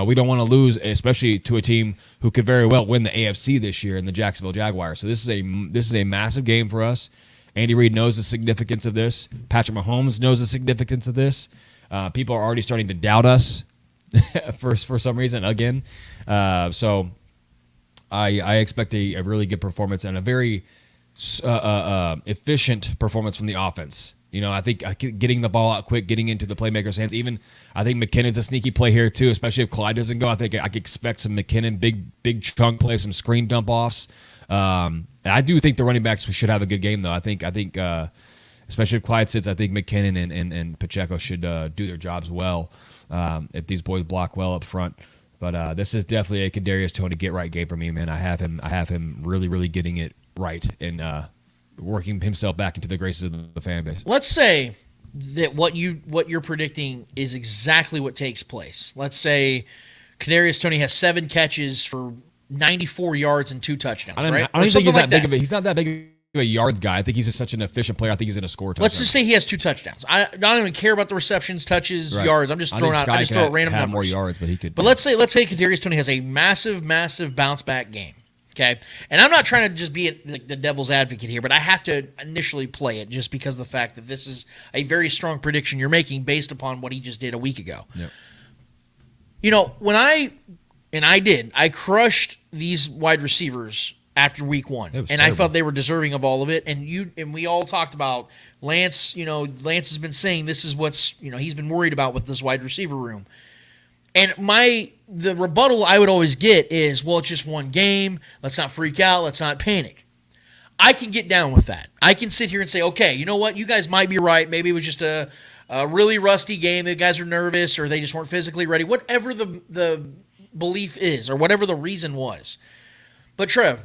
We don't want to lose, especially to a team who could very well win the AFC this year in the Jacksonville Jaguars. So this is a massive game for us. Andy Reid knows the significance of this. Patrick Mahomes knows the significance of this. People are already starting to doubt us for some reason again. So I expect a really good performance and a very efficient performance from the offense. I think getting the ball out quick, getting into the playmakers' hands. Even I think McKinnon's a sneaky play here too, especially if Clyde doesn't go. I think I could expect some McKinnon big chunk play, some screen dump offs. I do think the running backs should have a good game though. I think especially if Clyde sits, I think McKinnon and Pacheco should do their jobs well if these boys block well up front. But this is definitely a Kadarius Toney get-right game for me, man. I have him really, really getting it right and working himself back into the graces of the fan base. Let's say that what you're predicting is exactly what takes place. Let's say Kadarius Toney has 7 catches for 94 yards and 2 touchdowns, right? I don't think he's not that big of a yards guy. I think he's just such an efficient player. I think he's going to score touchdowns. Let's just say he has 2 touchdowns. I don't even care about the receptions, touches, yards. I'm just throwing random numbers. More yards, but he could. But let's say Kadarius Toney has a massive bounce back game. Okay, and I'm not trying to just be the devil's advocate here, but I have to initially play it just because of the fact that this is a very strong prediction you're making based upon what he just did a week ago. Yep. When I crushed these wide receivers after week 1, and terrible. I felt they were deserving of all of it. And we all talked about Lance. Lance has been saying this is what's he's been worried about with this wide receiver room. And the rebuttal I would always get is, well, it's just one game. Let's not freak out. Let's not panic. I can get down with that. I can sit here and say, okay, you know what? You guys might be right. Maybe it was just a really rusty game. The guys are nervous or they just weren't physically ready. Whatever the belief is or whatever the reason was. But Trev,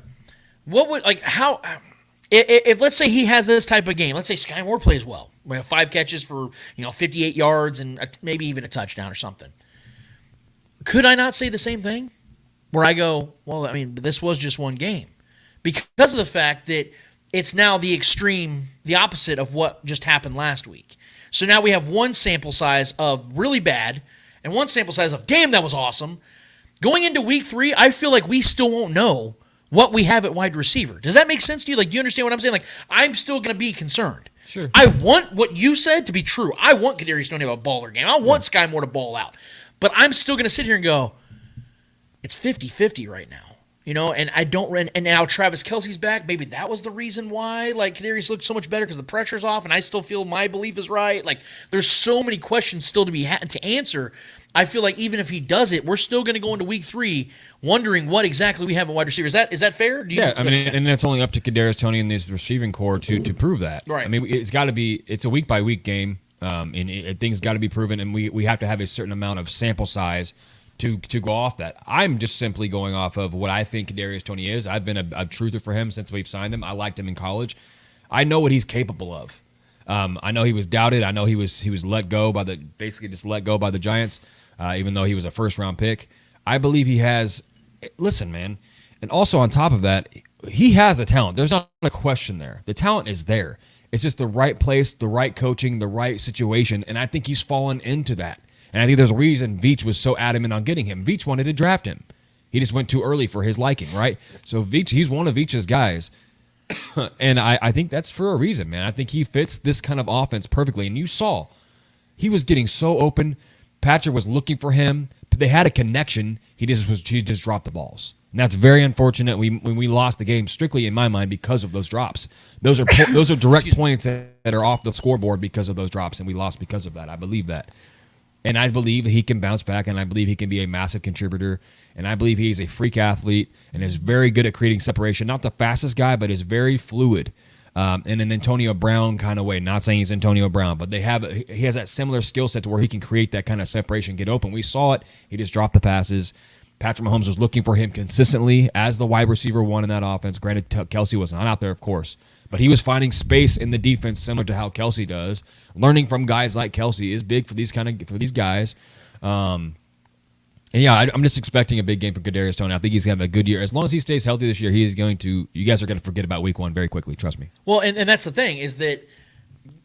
if let's say he has this type of game, let's say Sky Moore plays well. We have 5 catches for 58 yards and maybe even a touchdown or something. Could I not say the same thing? Where I go, well, I mean, this was just one game. Because of the fact that it's now the extreme, the opposite of what just happened last week. So now we have one sample size of really bad and one sample size of, damn, that was awesome. Going into week 3, I feel like we still won't know what we have at wide receiver. Does that make sense to you? Do you understand what I'm saying? I'm still going to be concerned. Sure. I want what you said to be true. I want Kadarius Toney to have a baller game. I want Sky Moore to ball out. But I'm still going to sit here and go, it's 50-50 right now. And I don't – and now Travis Kelce's back. Maybe that was the reason why, Kadarius looked so much better because the pressure's off, and I still feel my belief is right. There's so many questions still to answer. I feel like even if he does it, we're still going to go into week 3 wondering what exactly we have at wide receiver. Is that fair? And that's only up to Kadarius Toney and this receiving core to prove that. Right. It's a week-by-week game, and things got to be proven, and we have to have a certain amount of sample size to go off that. I'm just simply going off of what I think Kadarius Toney is. I've been a truther for him since we've signed him. I liked him in college. I know what he's capable of. I know he was doubted. I know he was let go by the Giants, even though he was a first-round pick. I believe he has – listen, man, and also on top of that, he has the talent. There's not a question there. The talent is there. It's just the right place, the right coaching, the right situation, and I think he's fallen into that. And I think there's a reason Veach was so adamant on getting him. Veach wanted to draft him. He just went too early for his liking, right? So Veach, he's one of Veach's guys. And I think that's for a reason, man. I think he fits this kind of offense perfectly. And you saw, he was getting so open. Patrick was looking for him. They had a connection. He just dropped the balls. And that's very unfortunate when we lost the game, strictly in my mind, because of those drops. Those are direct points that are off the scoreboard because of those drops, and we lost because of that. I believe that. And I believe he can bounce back, and I believe he can be a massive contributor. And I believe he's a freak athlete and is very good at creating separation. Not the fastest guy, but is very fluid in an Antonio Brown kind of way. Not saying he's Antonio Brown, but he has that similar skill set to where he can create that kind of separation, get open. We saw it. He just dropped the passes. Patrick Mahomes was looking for him consistently as the wide receiver one in that offense. Granted, Kelce was not out there, of course. But he was finding space in the defense similar to how Kelce does. Learning from guys like Kelce is big for these guys. I'm just expecting a big game for Kadarius Toney. I think he's going to have a good year. As long as he stays healthy this year, you guys are going to forget about week 1 very quickly, trust me. Well, and that's the thing, is that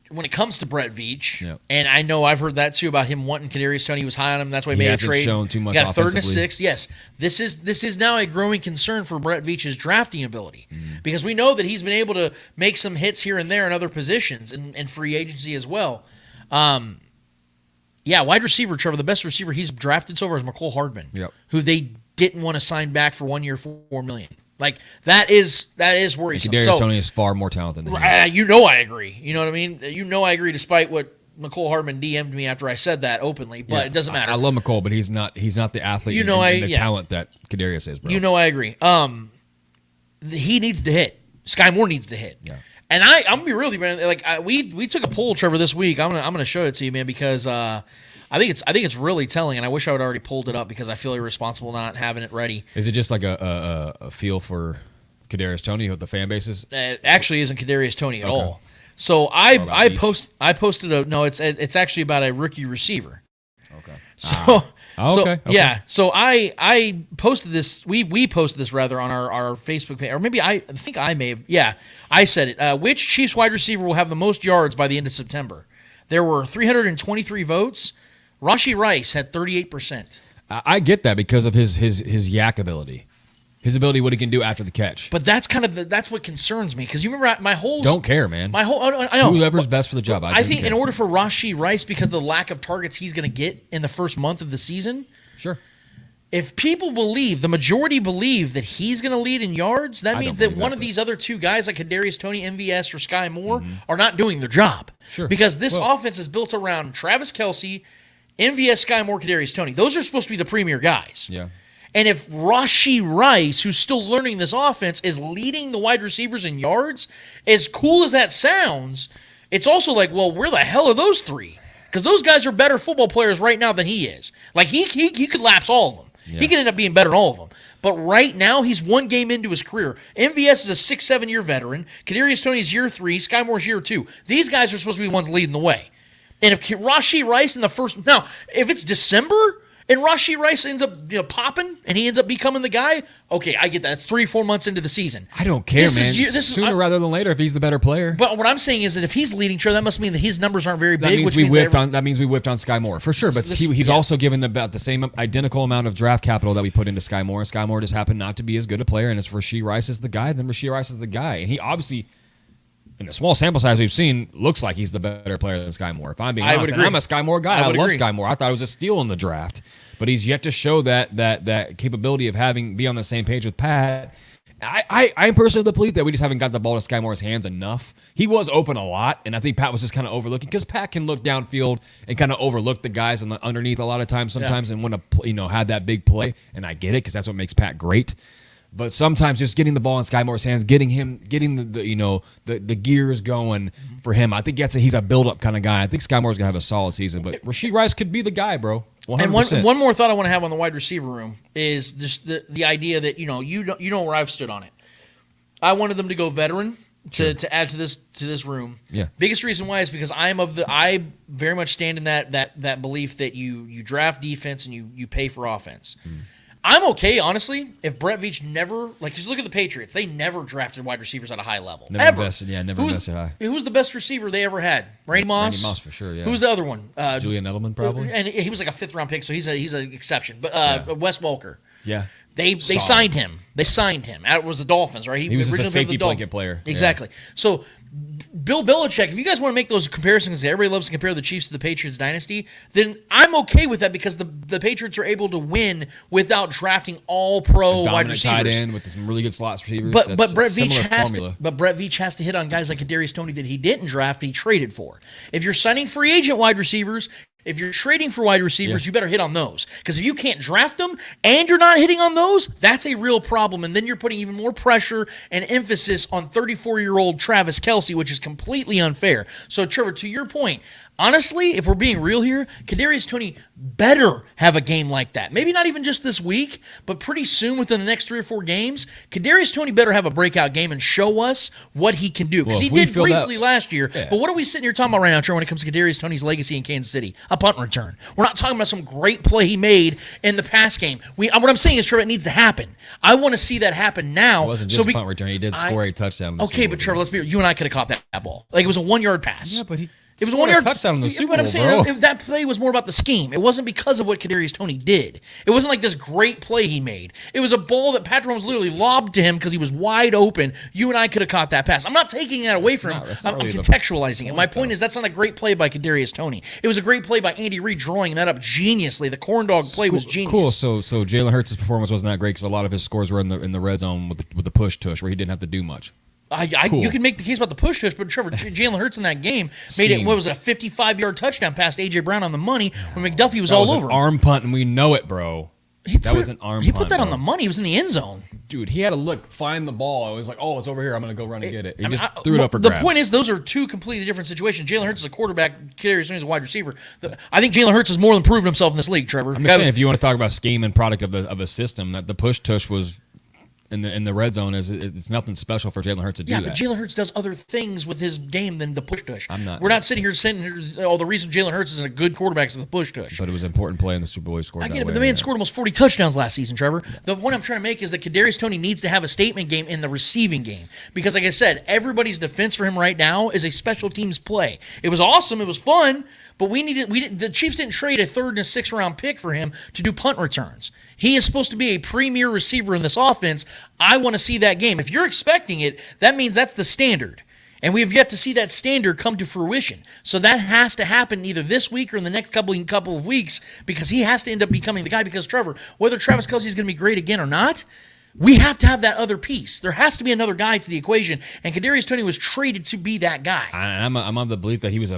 when it comes to Brett Veach, yep. And I know I've heard that too about him wanting Kadarius Toney. He was high on him. That's why he made a trade. Shown too much got a 3rd and a offensively. 6th. Yes, this is now a growing concern for Brett Veach's drafting ability because we know that he's been able to make some hits here and there in other positions and free agency as well. Wide receiver, Trevor, the best receiver he's drafted so far is McCole Hardman, yep. who they didn't want to sign back for 1 year, $4 million. That is worrisome. Kadarius Toney is far more talented than him. I agree. You know what I mean? I agree despite what McCole Hardman DM'd me after I said that openly, but it doesn't matter. I love McCole, but he's not the athlete and the talent that Kadarius is, bro. I agree. He needs to hit. Sky Moore needs to hit. Yeah. And I'm gonna be real with you, man. We took a poll, Trevor, this week. I'm gonna show it to you, man, because I think it's really telling, and I wish I would already pulled it up because I feel irresponsible not having it ready. Is it just like a feel for Kadarius Toney, what the fan base is? It actually isn't Kadarius Toney at all. So I posted it's actually about a rookie receiver. Okay. Okay. Yeah. So I posted this. We posted this rather on our Facebook page, or maybe I think I may have. Yeah, I said it. Which Chiefs wide receiver will have the most yards by the end of September? There were 323 votes. Rashee Rice had 38%. I get that because of his yak ability. His ability, what he can do after the catch. But that's that's what concerns me because you remember my whole don't care, man. I know whoever's best for the job. I think in order for Rashee Rice, because of the lack of targets he's going to get in the first month of the season, sure. If people the majority believe that he's going to lead in yards, that means that one of these other two guys like Kadarius Toney, MVS, or Sky Moore are not doing their job. Sure. Because this offense is built around Travis Kelce, MVS, Sky Moore, Kadarius Toney. Those are supposed to be the premier guys. Yeah. And if Rashee Rice, who's still learning this offense, is leading the wide receivers in yards, as cool as that sounds, it's also like, well, where the hell are those three? Because those guys are better football players right now than he is. Like, he could lapse all of them. Yeah. He could end up being better than all of them. But right now, he's one game into his career. MVS is a 6-7 year veteran. Kadarius Toney is year 3. Sky Moore's year 2. These guys are supposed to be the ones leading the way. And if Rashee Rice in the first... Now, if it's December... and Rashee Rice ends up popping, and he ends up becoming the guy, okay, I get that. It's 3-4 months into the season. I don't care, man. Sooner rather than later if he's the better player. But what I'm saying is that if he's leading, that must mean that his numbers aren't very big. That means we whipped on Sky Moore, for sure. But he's also given about the same identical amount of draft capital that we put into Sky Moore. Sky Moore just happened not to be as good a player, and if Rashee Rice is the guy, then Rashee Rice is the guy. And he obviously... in the small sample size we've seen, looks like he's the better player than Sky Moore. If I'm being I honest, would agree. I'm a Sky Moore guy. I love agree. Sky Moore. I thought it was a steal in the draft, but he's yet to show that capability of be on the same page with Pat. I personally believe that we just haven't got the ball to Sky Moore's hands enough. He was open a lot, and I think Pat was just kind of overlooking because Pat can look downfield and kind of overlook the guys underneath a lot of times sometimes and want to had that big play, and I get it because that's what makes Pat great. But sometimes just getting the ball in Sky Moore's hands, getting the gears going for him. I think he's a build-up kind of guy. I think Sky Moore's gonna have a solid season, but Rashee Rice could be the guy, bro. 100%. And one more thought I want to have on the wide receiver room is just the idea that you know where I've stood on it. I wanted them to go veteran to add to this room. Yeah. Biggest reason why is because I very much stand in that belief that you draft defense and you pay for offense. I'm okay, honestly, if Brett Veach never, because look at the Patriots. They never drafted wide receivers at a high level. Never invested high. Who was the best receiver they ever had? Randy Moss? Randy Moss, for sure, yeah. Who was the other one? Julian Edelman, probably? And he was like a fifth-round pick, so he's an exception. But Wes Welker. Yeah. They signed him. They signed him. It was the Dolphins, right? He was just a originally safety the Dolphins. blanket player. Exactly. Yeah. So Bill Belichick, if you guys want to make those comparisons, everybody loves to compare the Chiefs to the Patriots dynasty, then I'm okay with that because the Patriots are able to win without drafting all pro wide receivers. Tight end with some really good slot receivers. But That's Brett a similar Veach has to hit on guys like Kadarius Toney that he didn't draft, he traded for. If you're signing free agent wide receivers, if you're trading for wide receivers, you better hit on those. Because if you can't draft them and you're not hitting on those, that's a real problem. And then you're putting even more pressure and emphasis on 34-year-old Travis Kelce, which is completely unfair. So, Trevor, to your point, honestly, if we're being real here, Kadarius Toney better have a game like that. Maybe not even just this week, but pretty soon within the next 3 or 4 games, Kadarius Toney better have a breakout game and show us what he can do. Because he did briefly last year. Yeah. But what are we sitting here talking about right now, Trevor, when it comes to Kadarius Toney's legacy in Kansas City? A punt return. We're not talking about some great play he made in the pass game. What I'm saying is, Trevor, it needs to happen. I want to see that happen now. It wasn't just a punt return. He did score a touchdown. Okay, but Trevor, let's be real. You and I could have caught that ball. Like, it was a 1-yard pass. Yeah, but it was a 1-yard touchdown in the Super Bowl, But I'm saying that play was more about the scheme. It wasn't because of what Kadarius Toney did. It wasn't like this great play he made. It was a ball that Patrick Mahomes literally lobbed to him because he was wide open. You and I could have caught that pass. I'm not taking that away from him. I'm contextualizing it. My point is that's not a great play by Kadarius Toney. It was a great play by Andy Reid drawing that up geniusly. The corn dog play was genius. Cool. So Jalen Hurts' performance wasn't that great because a lot of his scores were in the red zone with the push tush where he didn't have to do much. Cool. You can make the case about the push tush, but Trevor, Jalen Hurts in that game made it. What was it? A 55-yard touchdown past A.J. Brown on the money when McDuffie was all over him. Arm punt, and we know it, bro. That was an arm punt. He put that on the money. He was in the end zone. Dude, he had to find the ball. It was like, oh, it's over here. I'm going to go run and get it. He just threw it up for grabs. The point is, those are two completely different situations. Jalen Hurts is a quarterback. Kadarius Toney is a wide receiver. I think Jalen Hurts has more than proven himself in this league, Trevor. I'm just saying, if you want to talk about scheme and product of a system, that the push tush was in the red zone it's nothing special for Jalen Hurts to do that. Yeah, but Jalen Hurts does other things with his game than the push tush. We're not sitting here saying, the reason Jalen Hurts is a good quarterback is the push tush. But it was an important play in the Super Bowl. He scored I get it, but the man scored almost 40 touchdowns last season, Trevor. The point I'm trying to make is that Kadarius Toney needs to have a statement game in the receiving game. Because, like I said, everybody's defense for him right now is a special teams play. It was awesome. It was fun. But the Chiefs didn't trade a 3rd and a 6th round pick for him to do punt returns. He is supposed to be a premier receiver in this offense. I want to see that game. If you're expecting it, that means that's the standard. And we have yet to see that standard come to fruition. So that has to happen either this week or in the next couple of weeks because he has to end up becoming the guy. Because, Trevor, whether Travis Kelce is going to be great again or not, we have to have that other piece. There has to be another guy to the equation. And Kadarius Toney was traded to be that guy. I'm of the belief that he was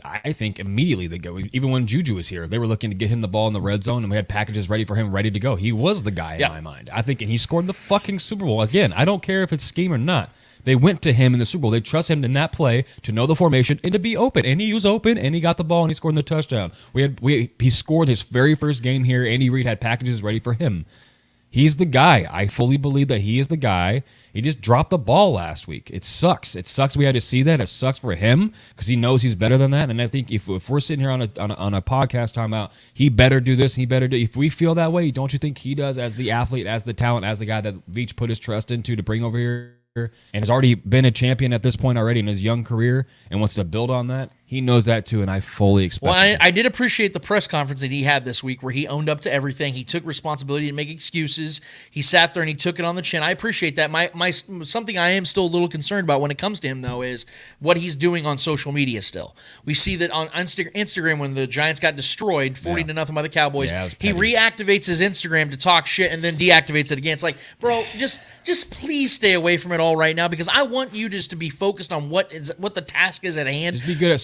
I think immediately they go. Even when Juju was here, they were looking to get him the ball in the red zone, and we had packages ready for him, ready to go. He was the guy in my mind. I think, and he scored the fucking Super Bowl again. I don't care if it's scheme or not. They went to him in the Super Bowl. They trust him in that play to know the formation and to be open. And he was open, and he got the ball, and he scored in the touchdown. He scored his very first game here. Andy Reid had packages ready for him. He's the guy. I fully believe that he is the guy. He just dropped the ball last week. It sucks. It sucks we had to see that. It sucks for him because he knows he's better than that. And I think if we're sitting here on a podcast talking about he better do this, he better do. If we feel that way, don't you think he does as the athlete, as the talent, as the guy that Veach put his trust into to bring over here and has already been a champion at this point already in his young career and wants to build on that? He knows that too, and I fully expect. Well, I did appreciate the press conference that he had this week where he owned up to everything. He took responsibility to make excuses. He sat there and he took it on the chin. I appreciate that. My something I am still a little concerned about when it comes to him, though, is what he's doing on social media still. We see that on Instagram when the Giants got destroyed 40-0 by the Cowboys, he reactivates his Instagram to talk shit and then deactivates it again. It's like, bro, just please stay away from it all right now, because I want you just to be focused on what the task is at hand. Just be good at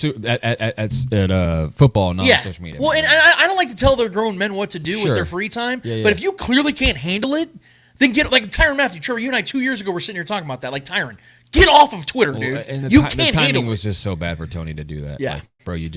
football, not social media. Well, and I don't like to tell the grown men what to do with their free time, but if you clearly can't handle it, then get, like Tyrann Mathieu. Trevor, you and I 2 years ago were sitting here talking about that. Like, Tyrann, get off of Twitter, dude. And you can't the timing handle it. was just so bad for Tony to do that. Yeah. Like, bro, you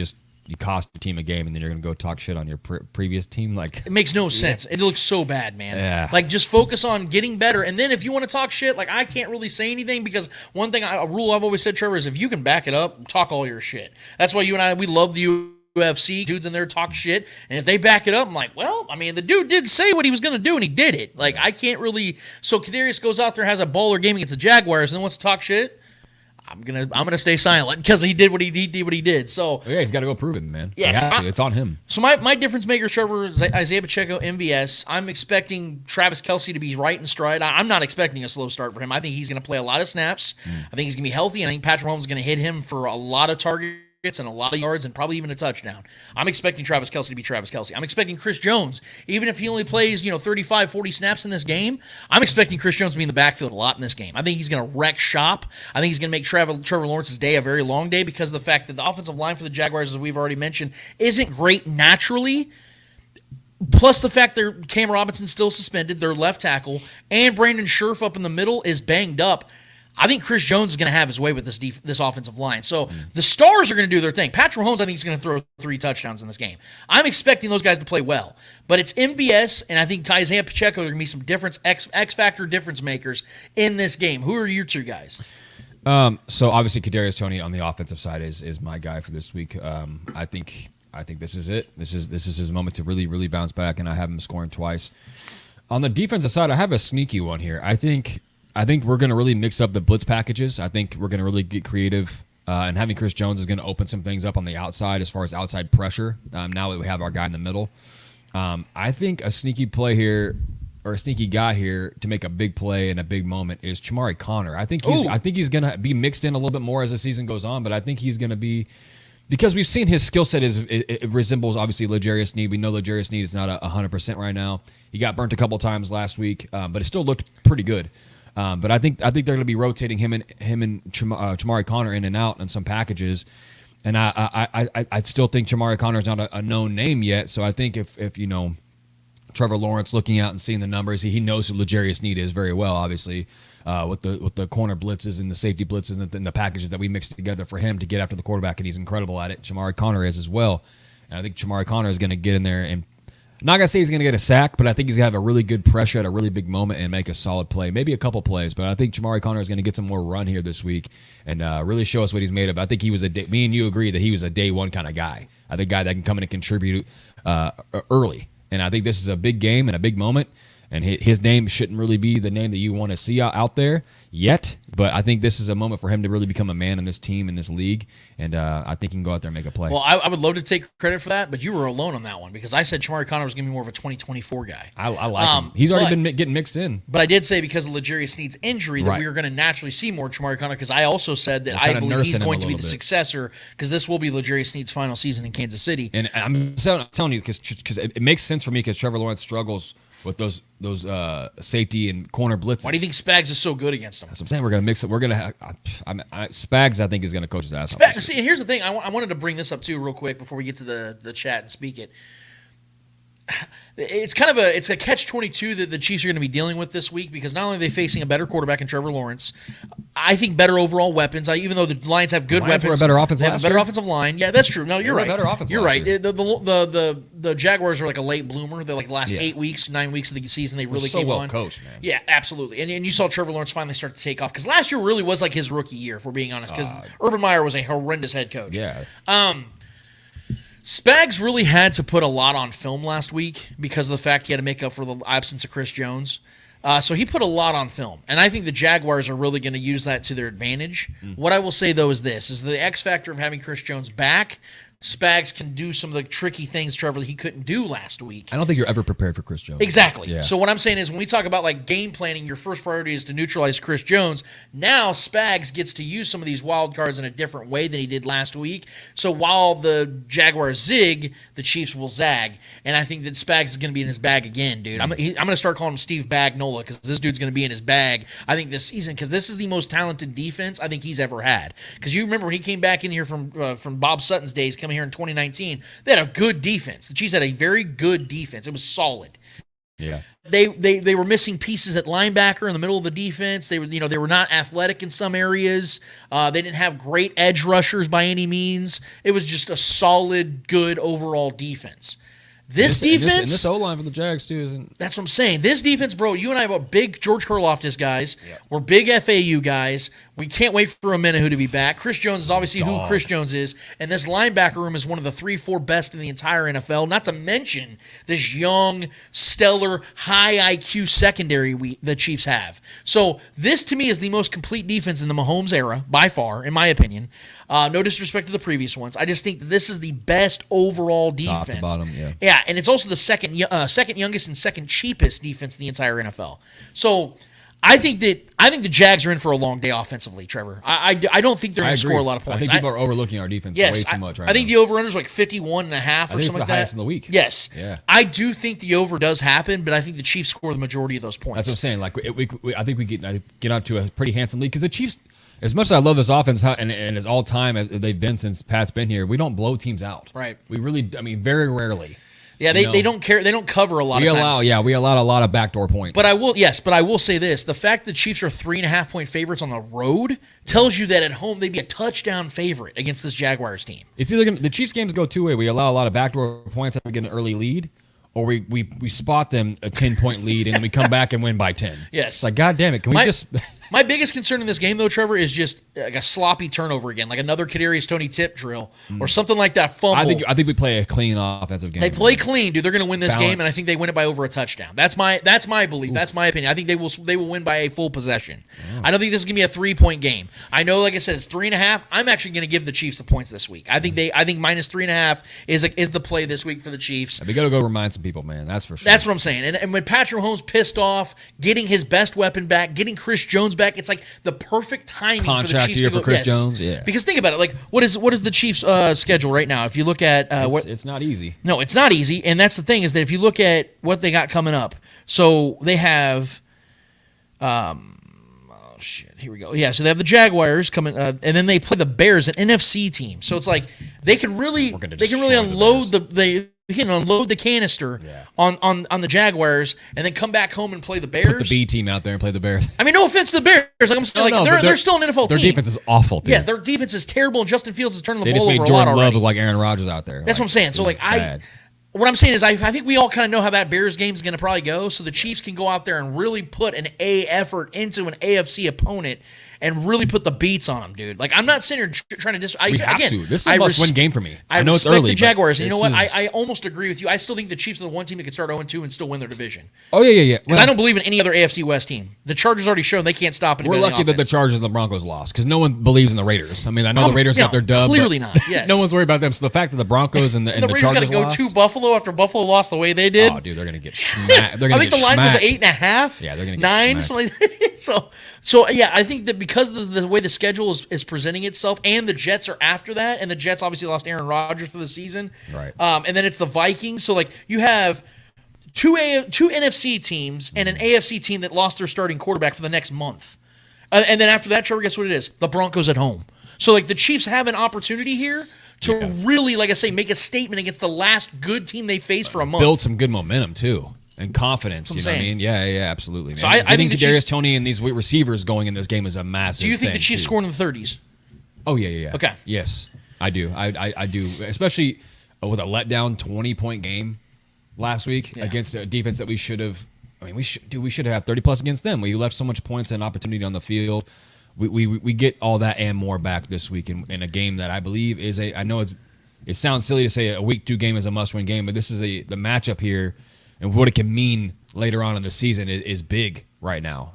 cost your team a game, and then you're going to go talk shit on your previous team. Like, it makes no sense. It looks so bad, man. Yeah. Like, just focus on getting better. And then if you want to talk shit, like, I can't really say anything, because one thing, a rule I've always said, Trevor, is if you can back it up, talk all your shit. That's why you and I, we love the UFC. Dudes in there talk shit. And if they back it up, I'm like, well, I mean, the dude did say what he was going to do, and he did it. Like, I can't really. So Kadarius goes out there, has a baller game against the Jaguars, and then wants to talk shit. I'm gonna stay silent because he did what he did. So he's got to go prove it, man. Yes, it's on him. So my difference maker, Trevor, is Isaiah Pacheco, MVS. I'm expecting Travis Kelce to be right in stride. I'm not expecting a slow start for him. I think he's going to play a lot of snaps. I think he's going to be healthy. I think Patrick Mahomes is going to hit him for a lot of targets and a lot of yards and probably even a touchdown. I'm expecting Travis Kelce to be Travis Kelce. I'm expecting Chris Jones, even if he only plays 35, 40 snaps in this game, I'm expecting Chris Jones to be in the backfield a lot in this game. I think he's going to wreck shop. I think he's going to make Trevor Lawrence's day a very long day, because of the fact that the offensive line for the Jaguars, as we've already mentioned, isn't great naturally. Plus the fact that Cam Robinson's still suspended, their left tackle, and Brandon Scherf up in the middle is banged up. I think Chris Jones is going to have his way with this offensive line. So the stars are going to do their thing. Patrick Mahomes, I think, is going to throw 3 touchdowns in this game. I'm expecting those guys to play well. But it's MVS, and I think Isaiah Pacheco are going to be some difference, X-factor difference makers in this game. Who are your 2 guys? So obviously Kadarius Toney on the offensive side is my guy for this week. I think this is it. This is his moment to really, really bounce back, and I have him scoring twice. On the defensive side, I have a sneaky one here. I think we're going to really mix up the blitz packages. I think we're going to really get creative, and having Chris Jones is going to open some things up on the outside as far as outside pressure. Now that we have our guy in the middle, I think a sneaky play here, or a sneaky guy here to make a big play in a big moment, is Chamari Connor. I think he's going to be mixed in a little bit more as the season goes on, but I think he's going to be, because we've seen his skill set it resembles obviously L'Jarius Sneed. We know L'Jarius Sneed is not 100% right now. He got burnt a couple times last week, but it still looked pretty good. But I think they're going to be rotating him and Chamari Connor in and out on some packages, and I still think Chamari Connor is not a known name yet. So I think if Trevor Lawrence looking out and seeing the numbers, he knows who L'Jarius Sneed is very well, obviously, with the corner blitzes and the safety blitzes and the packages that we mixed together for him to get after the quarterback, and he's incredible at it. Chamari Connor is as well, and I think Chamari Connor is going to get in there and. I'm not going to say he's going to get a sack, but I think he's going to have a really good pressure at a really big moment and make a solid play. Maybe a couple plays, but I think Chamari Connor is going to get some more run here this week and really show us what he's made of. I think he was me and you agree that he was a day one kind of guy. I think a guy that can come in and contribute early. And I think this is a big game and a big moment, and his name shouldn't really be the name that you want to see out there yet, but I think this is a moment for him to really become a man in this team, in this league, and I think he can go out there and make a play. Well, I would love to take credit for that, but you were alone on that one, because I said Chamari Connor was going to be more of a 2024 guy. I like him. He's already been getting mixed in. But I did say because of L'Jarius Sneed's injury that we were going to naturally see more Chamari Connor, because I also said that I believe he's going to be the successor, because this will be L'Jarius Sneed's final season in Kansas City. And I'm telling you, because it makes sense for me, because Trevor Lawrence struggles with those safety and corner blitzes. Why do you think Spags is so good against them? That's what I'm saying. We're going to mix it. We're going to have Spags, I think, is going to coach his ass off. See, and here's the thing. I wanted to bring this up, too, real quick before we get to the chat and speak it. It's kind of a catch-22 that the Chiefs are going to be dealing with this week, because not only are they facing a better quarterback in Trevor Lawrence, I think better overall weapons. Even though the Lions have good weapons, were a better offense they have a better offensive line. Yeah, that's true. No, you're right. Better offense. You're right. The Jaguars are like a late bloomer. They're like the last 8 weeks, 9 weeks of the season they really came on. Coached, man. Yeah, absolutely. And you saw Trevor Lawrence finally start to take off, because last year really was like his rookie year, if we're being honest, because Urban Meyer was a horrendous head coach. Yeah. Spags really had to put a lot on film last week because of the fact he had to make up for the absence of Chris Jones. So he put a lot on film, and I think the Jaguars are really going to use that to their advantage. What I will say, though, is this, is the X factor of having Chris Jones back. Spags can do some of the tricky things, Trevor, that he couldn't do last week. I don't think you're ever prepared for Chris Jones. Exactly. Yeah. So what I'm saying is when we talk about like game planning, your first priority is to neutralize Chris Jones. Now Spags gets to use some of these wild cards in a different way than he did last week. So while the Jaguars zig, the Chiefs will zag. And I think that Spags is going to be in his bag again, dude. I'm going to start calling him Steve Bagnola because this dude's going to be in his bag, I think, this season, because this is the most talented defense I think he's ever had. Because you remember when he came back in here from Bob Sutton's days, coming here in 2019, they had a good defense. The Chiefs had a very good defense. It was solid. Yeah. They were missing pieces at linebacker in the middle of the defense. They were not athletic in some areas. They didn't have great edge rushers by any means. It was just a solid, good overall defense. This defense, and this O-line for the Jags too, isn't? That's what I'm saying. This defense, bro. You and I were big George Karlaftis guys. Yep. We're big FAU guys. We can't wait for Amenahu to be back. Chris Jones is obviously who Chris Jones is, and this linebacker room is one of the 3-4 best in the entire NFL. Not to mention this young, stellar, high IQ secondary the Chiefs have. So this, to me, is the most complete defense in the Mahomes era by far, in my opinion. No disrespect to the previous ones. I just think that this is the best overall defense. Top to bottom, yeah. Yeah, and it's also the second youngest and second cheapest defense in the entire NFL. So I think the Jags are in for a long day offensively, Trevor. I don't think they're going to score a lot of points. I think people are overlooking our defense way too much right now. I think the over-under is like 51.5 or something like that. It's the highest in the week. Yes. Yeah. I do think the over does happen, but I think the Chiefs score the majority of those points. That's what I'm saying. Like I think we get out to a pretty handsome lead because the Chiefs, as much as I love this offense and as all time as they've been since Pat's been here, we don't blow teams out. Right. We really, very rarely. Yeah, they don't care. They don't cover a lot of times. We allow a lot of backdoor points. But I will say this: the fact that the Chiefs are 3.5 point favorites on the road tells you that at home they'd be a touchdown favorite against this Jaguars team. It's either the Chiefs games go two way. We allow a lot of backdoor points after we get an early lead, or we spot them a 10-point lead and then we come back and win by 10. Yes. It's like, God damn it, can we just? My biggest concern in this game, though, Trevor, is just like a sloppy turnover again, like another Kadarius Toney tip drill or something like that. Fumble. I think we play a clean offensive game. They play clean, dude. They're going to win this game, and I think they win it by over a touchdown. That's my belief. Ooh. That's my opinion. I think they will win by a full possession. Oh. I don't think this is going to be a 3-point game. I know, like I said, it's 3.5. I'm actually going to give the Chiefs the points this week. I think minus 3.5 is the play this week for the Chiefs. We got to go remind some people, man. That's for sure. That's what I'm saying. And when Patrick Mahomes pissed off, getting his best weapon back, getting Chris Jones back, it's like the perfect timing for the Chiefs to go. For Chris Jones, yeah. Because think about it, like what is the Chiefs' schedule right now? If you look at it's not easy. No, it's not easy, and that's the thing is that if you look at what they got coming up, so they have, here we go. Yeah, so they have the Jaguars coming, and then they play the Bears, an NFC team. So it's like they can really unload unload the canister on the Jaguars and then come back home and play the Bears. Put the B team out there and play the Bears. I mean, no offense to the Bears. Like I'm saying, they're still an NFL team. Their defense is awful, dude. Yeah, their defense is terrible, and Justin Fields is turning the ball over a lot already. They just made Jordan Love look like Aaron Rodgers out there. That's what I'm saying. So, what I'm saying is I think we all kind of know how that Bears game is going to probably go, so the Chiefs can go out there and really put an A effort into an AFC opponent and really put the beats on them, dude. Like, I'm not sitting here trying to we have to. This is a must-win game for me. I know it's early, the Jaguars, and you know what? I almost agree with you. I still think the Chiefs are the one team that can start 0-2 and still win their division. Oh, yeah. Because I don't believe in any other AFC West team. The Chargers already shown they can't stop anybody. We're lucky that the Chargers and the Broncos lost because no one believes in the Raiders. I mean, I know the Raiders got their dub. Clearly not, yes. No one's worried about them. So the fact that the Broncos and the Raiders Chargers got to go lost, to Buffalo after Buffalo lost the way they did. Oh, dude, they're going to get smacked. I think the line was 8.5. Yeah, they're going to get 9, something like that. So yeah, I think that because of the way the schedule is presenting itself, and the Jets are after that, and the Jets obviously lost Aaron Rodgers for the season, right? And then it's the Vikings. So like you have two NFC teams and an AFC team that lost their starting quarterback for the next month, and then after that, Trevor, guess what it is? The Broncos at home. So like the Chiefs have an opportunity here to really, like I say, make a statement against the last good team they faced for a month. Build some good momentum too. And confidence, you know what I mean? Yeah, absolutely. Man. So I think Kadarius Toney and these receivers going in this game is a massive thing. Do you think the Chiefs scored in the 30s? Oh, yeah. Okay. Yes, I do. I do. Especially with a letdown 20-point game last week against a defense that we should have. I mean, we should have 30+ against them. We left so much points and opportunity on the field. We get all that and more back this week in a game that I believe is I know it sounds silly to say a week 2 game is a must-win game, but this is the matchup here. And what it can mean later on in the season is big. right now.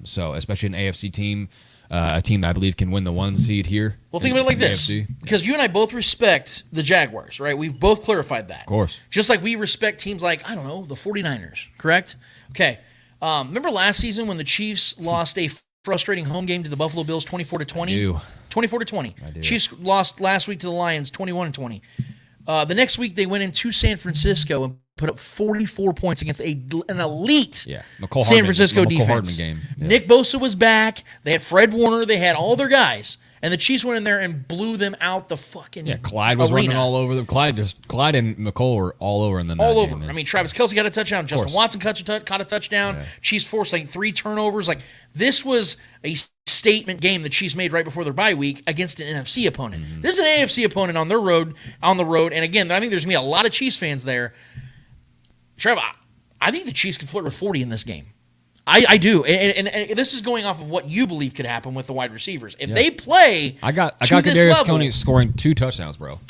So especially an AFC team, a team that I believe can win the 1 seed here. Well, think of it like this, AFC. because you and I both respect the Jaguars, right? We've both clarified that. Of course. Just like we respect teams like, I don't know, the 49ers, correct? Okay. Remember last season when the Chiefs lost a frustrating home game to the Buffalo Bills 24-20? 24-20. I do. Chiefs lost last week to the Lions 21-20. The next week they went into San Francisco and put up 44 points against an elite San Francisco defense. Game. Yeah. Nick Bosa was back. They had Fred Warner. They had all their guys. And the Chiefs went in there and blew them out the fucking Clyde was arena. running all over them. Clyde and McCole were all over in the all night over. game, I mean, Travis Kelce got a touchdown. Justin Watson caught a touchdown. Yeah. Chiefs forced like 3 turnovers. Like, this was a statement game the Chiefs made right before their bye week against an NFC opponent. Mm-hmm. This is an AFC opponent on the road. And again, I think there's gonna be a lot of Chiefs fans there. Trevor, I think the Chiefs can flirt with 40 in this game. I do, and this is going off of what you believe could happen with the wide receivers. If they play, I got this Kadarius level, Toney scoring 2 touchdowns, bro.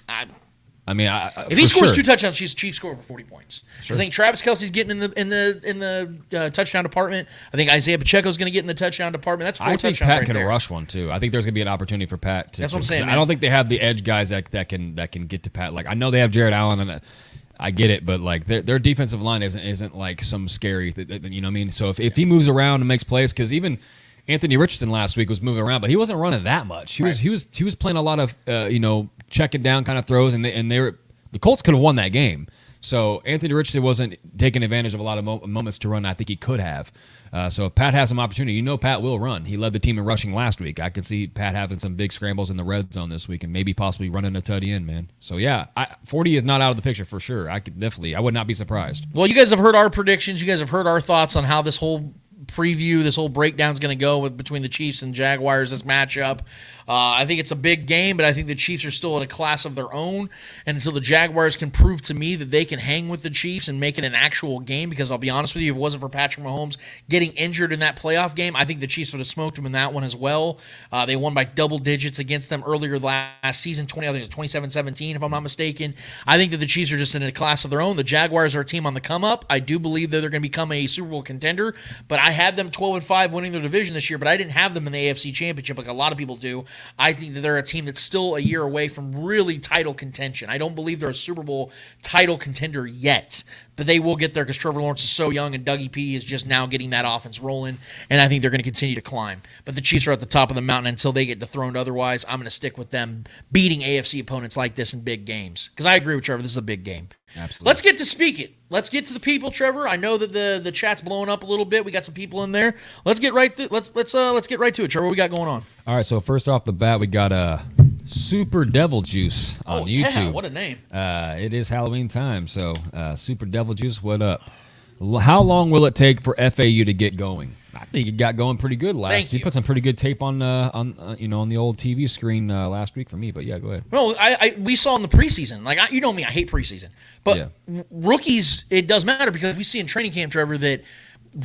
If he scores 2 touchdowns, Chiefs score over 40 points. Because I think Travis Kelce's getting in the touchdown department. I think Isaiah Pacheco's going to get in the touchdown department. That's 4 I touchdowns think Pat right can there. rush one too. I think there's going to be an opportunity for Pat. That's what I'm saying, man. I don't think they have the edge guys that can get to Pat. Like, I know they have Jared Allen, and I get it, but like their defensive line isn't like some scary. You know what I mean? So if he moves around and makes plays, because even Anthony Richardson last week was moving around, but he wasn't running that much. He was playing a lot of checking down kind of throws, and the Colts could have won that game. So Anthony Richardson wasn't taking advantage of a lot of moments to run. I think he could have. So if Pat has some opportunity, Pat will run. He led the team in rushing last week. I could see Pat having some big scrambles in the red zone this week and maybe possibly running a tutty in, man. So yeah, 40 is not out of the picture for sure. I would not be surprised. Well, you guys have heard our predictions. You guys have heard our thoughts on how this whole preview, this whole breakdown is going to go between the Chiefs and Jaguars, this matchup. I think it's a big game, but I think the Chiefs are still in a class of their own. And until the Jaguars can prove to me that they can hang with the Chiefs and make it an actual game, because I'll be honest with you, if it wasn't for Patrick Mahomes getting injured in that playoff game, I think the Chiefs would have smoked them in that one as well. They won by double digits against them earlier last season, I think it was 27-17, if I'm not mistaken. I think that the Chiefs are just in a class of their own. The Jaguars are a team on the come up. I do believe that they're going to become a Super Bowl contender, but I had them 12-5 winning their division this year, but I didn't have them in the AFC Championship like a lot of people do. I think that they're a team that's still a year away from really title contention. I don't believe they're a Super Bowl title contender yet, but they will get there because Trevor Lawrence is so young and Dougie P is just now getting that offense rolling, and I think they're going to continue to climb. But the Chiefs are at the top of the mountain until they get dethroned. Otherwise, I'm going to stick with them beating AFC opponents like this in big games, because I agree with Trevor. This is a big game. Absolutely. Let's get to speak it. Let's get to the people, Trevor. I know that the chat's blowing up a little bit. We got some people in there. Let's get right to let's get right to it, Trevor. What we got going on? All right, so first off the bat, we got Super Devil Juice on YouTube. Yeah, what a name. It is Halloween time, so Super Devil Juice, what up? How long will it take for FAU to get going? I think it got going pretty good last. He put some pretty good tape on the old TV screen last week for me. But yeah, go ahead. Well, we saw in the preseason. Like, you know me, I hate preseason. But rookies, it does matter, because we see in training camp, Trevor, that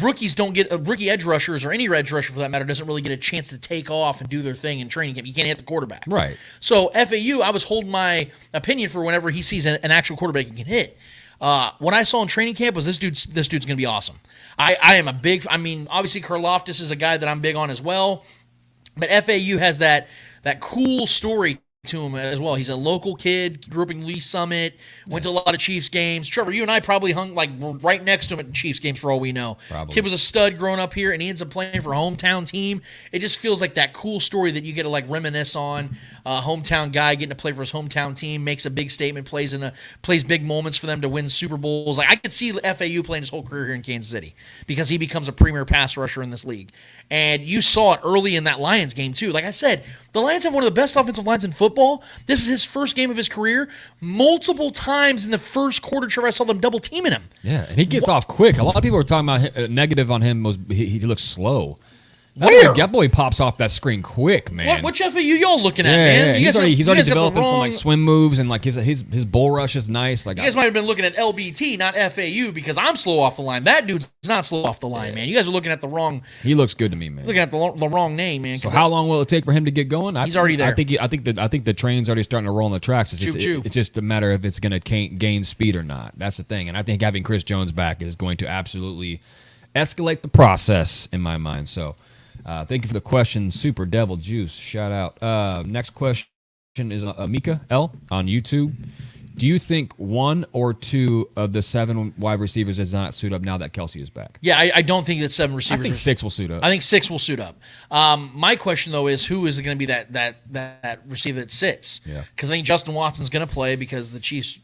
rookies don't get rookie edge rushers, or any edge rusher for that matter, doesn't really get a chance to take off and do their thing in training camp. You can't hit the quarterback. Right. So FAU, I was holding my opinion for whenever he sees an actual quarterback he can hit. What I saw in training camp was this dude's going to be awesome. I am a big, obviously Karlaftis is a guy that I'm big on as well, but FAU has that cool story to him as well. He's a local kid, grew up in Lee Summit, went to a lot of Chiefs games. Trevor, you and I probably hung like right next to him at Chiefs games for all we know. Probably. Kid was a stud growing up here, and he ends up playing for a hometown team. It just feels like that cool story that you get to like reminisce on. Hometown guy getting to play for his hometown team, makes a big statement, plays big moments for them to win Super Bowls. Like, I could see FAU playing his whole career here in Kansas City, because he becomes a premier pass rusher in this league. And you saw it early in that Lions game too. Like I said, the Lions have one of the best offensive lines in football. This is his first game of his career. Multiple times in the first quarter, Trevor, I saw them double teaming him. Yeah, and he gets off quick. A lot of people were talking about negative on him. He looks slow. Where? That boy pops off that screen quick, man. Which FAU y'all looking at, man? Yeah. He's already developing some like wrong... swim moves, and like his bull rush is nice. Like, you guys might have been looking at LBT, not FAU, because I'm slow off the line. That dude's not slow off the line, man. You guys are looking at the wrong. He looks good to me, man. Looking at the wrong name, man. So how long will it take for him to get going? He's already there. I think the train's already starting to roll on the tracks. It's just a matter of it's going to gain speed or not. That's the thing, and I think having Chris Jones back is going to absolutely escalate the process in my mind. So thank you for the question, Super Devil Juice. Shout out. Next question is Mika L on YouTube. Do you think one or two of the 7 wide receivers does not suit up now that Kelsey is back? Yeah, I don't think that 7 receivers. I think 6 will suit up. I think 6 will suit up. My question though is, who is going to be that receiver that sits? Yeah. Because I think Justin Watson's going to play because the Chiefs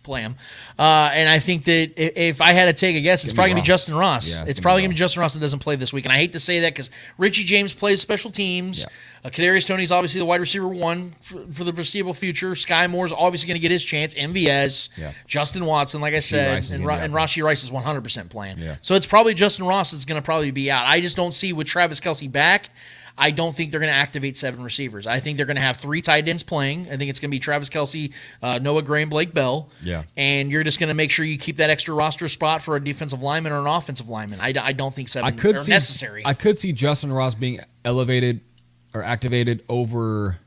play him. And I think that if I had to take a guess, it's probably going to be Justin Ross. Yeah, it's probably going to be Justin Ross that doesn't play this week. And I hate to say that because Richie James plays special teams. Yeah. Kadarius Toney's obviously the wide receiver 1 for the foreseeable future. Sky Moore's obviously going to get his chance. MVS. Yeah. Justin Watson, like I said. And Rashee Rice is 100% playing. Yeah. So it's probably Justin Ross that's going to probably be out. I just don't see with Travis Kelce back, I don't think they're going to activate 7 receivers. I think they're going to have 3 tight ends playing. I think it's going to be Travis Kelce, Noah Gray, and Blake Bell. Yeah. And you're just going to make sure you keep that extra roster spot for a defensive lineman or an offensive lineman. I don't think 7 are necessary. I could see Justin Ross being elevated or activated over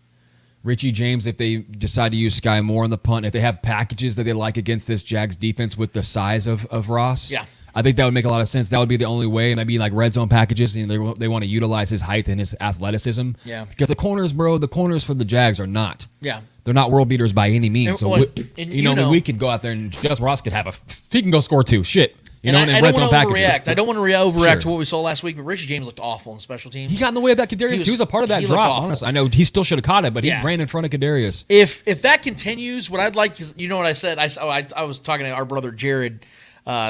Richie James if they decide to use Sky Moore on the punt. If they have packages that they like against this Jags defense with the size of Ross. Yeah. I think that would make a lot of sense. That would be the only way. Maybe like red zone packages. They want to utilize his height and his athleticism. Yeah. Because the corners for the Jags are not. Yeah. They're not world beaters by any means. We could go out there and Justin Ross could he can go score 2. Shit. I don't want to overreact. I don't want to overreact to what we saw last week, but Richie James looked awful in special teams. He got in the way of that Kadarius. He was a part of that drop. Honestly, I know he still should have caught it, but he ran in front of Kadarius. If that continues, what I'd like is, you know what I said? I was talking to our brother Jared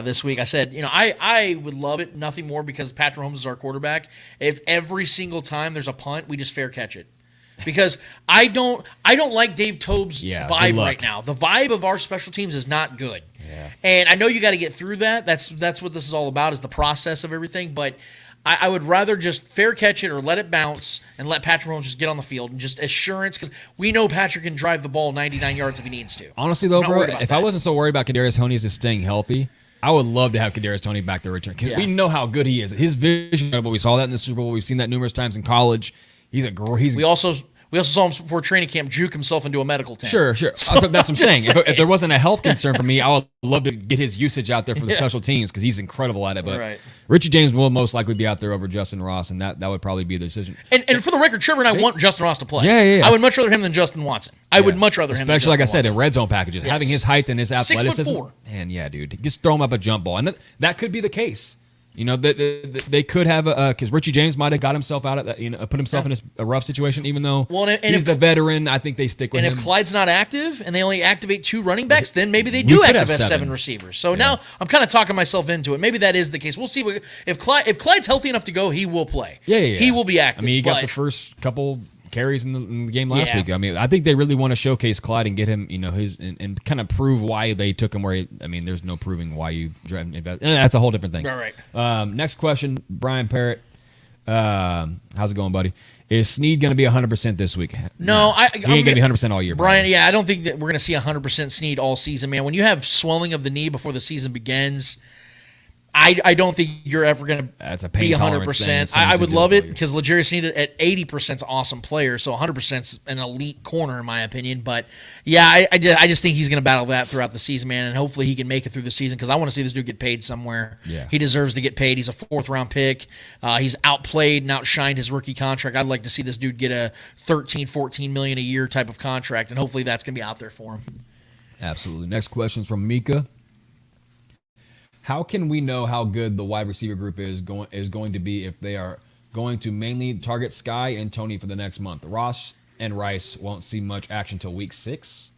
this week. I said, I would love it, nothing more, because Patrick Mahomes is our quarterback. If every single time there's a punt, we just fair catch it. Because I don't like Dave Tobe's vibe right now. The vibe of our special teams is not good. Yeah. And I know you got to get through that. That's what this is all about, is the process of everything. But I would rather just fair catch it or let it bounce and let Patrick Mahomes just get on the field and just assurance, because we know Patrick can drive the ball 99 yards if he needs to. Honestly, though, bro, if I wasn't so worried about Kadarius Toney just staying healthy, I would love to have Kadarius Toney back to return, because we know how good he is. His vision, we saw that in the Super Bowl. We've seen that numerous times in college. We also saw him before training camp juke himself into a medical tent. Sure. So, that's what I'm saying. If there wasn't a health concern for me, I would love to get his usage out there for the special teams, because he's incredible at it. But Richie James will most likely be out there over Justin Ross, and that would probably be the decision. And for the record, Trevor and I want Justin Ross to play. Yeah. I would much rather him than Justin Watson. I would much rather him than Justin Especially, like I said, Watson. in red zone packages. Yes. Having his height and his athleticism. 6'4". Man, yeah, dude. Just throw him up a jump ball. And that could be the case. They could have because Richie James might have got himself out of that, put himself in a rough situation, even though he's the veteran. I think they stick with him. And if Clyde's not active and they only activate 2 running backs, then maybe they do activate 7 receivers. So now I'm kind of talking myself into it. Maybe that is the case. We'll see. If Clyde's healthy enough to go, he will play. Yeah. He will be active. I mean, he got the first couple carries in the game last week. I mean, I think they really want to showcase Clyde and get him, and kind of prove why they took him where there's no proving why you drive him. That's a whole different thing. Right. Next question, Brian Parrott. How's it going, buddy? Is Snead going to be 100% this week? No, he ain't going to be 100% all year, Brian. I don't think that we're going to see 100% Snead all season, man. When you have swelling of the knee before the season begins, I don't think you're ever going to be 100%. I would love it, because L'Jarius Sneed at 80% is an awesome player, so 100% is an elite corner in my opinion. But yeah, I just think he's going to battle that throughout the season, man, and hopefully he can make it through the season, because I want to see this dude get paid somewhere. Yeah. He deserves to get paid. He's a 4th-round pick. He's outplayed and outshined his rookie contract. I'd like to see this dude get a $13-14 million a year type of contract, and hopefully that's going to be out there for him. Absolutely. Next question is from Mika. How can we know how good the wide receiver group is going to be if they are going to mainly target Sky and Toney for the next month? Ross and Rice won't see much action till week 6.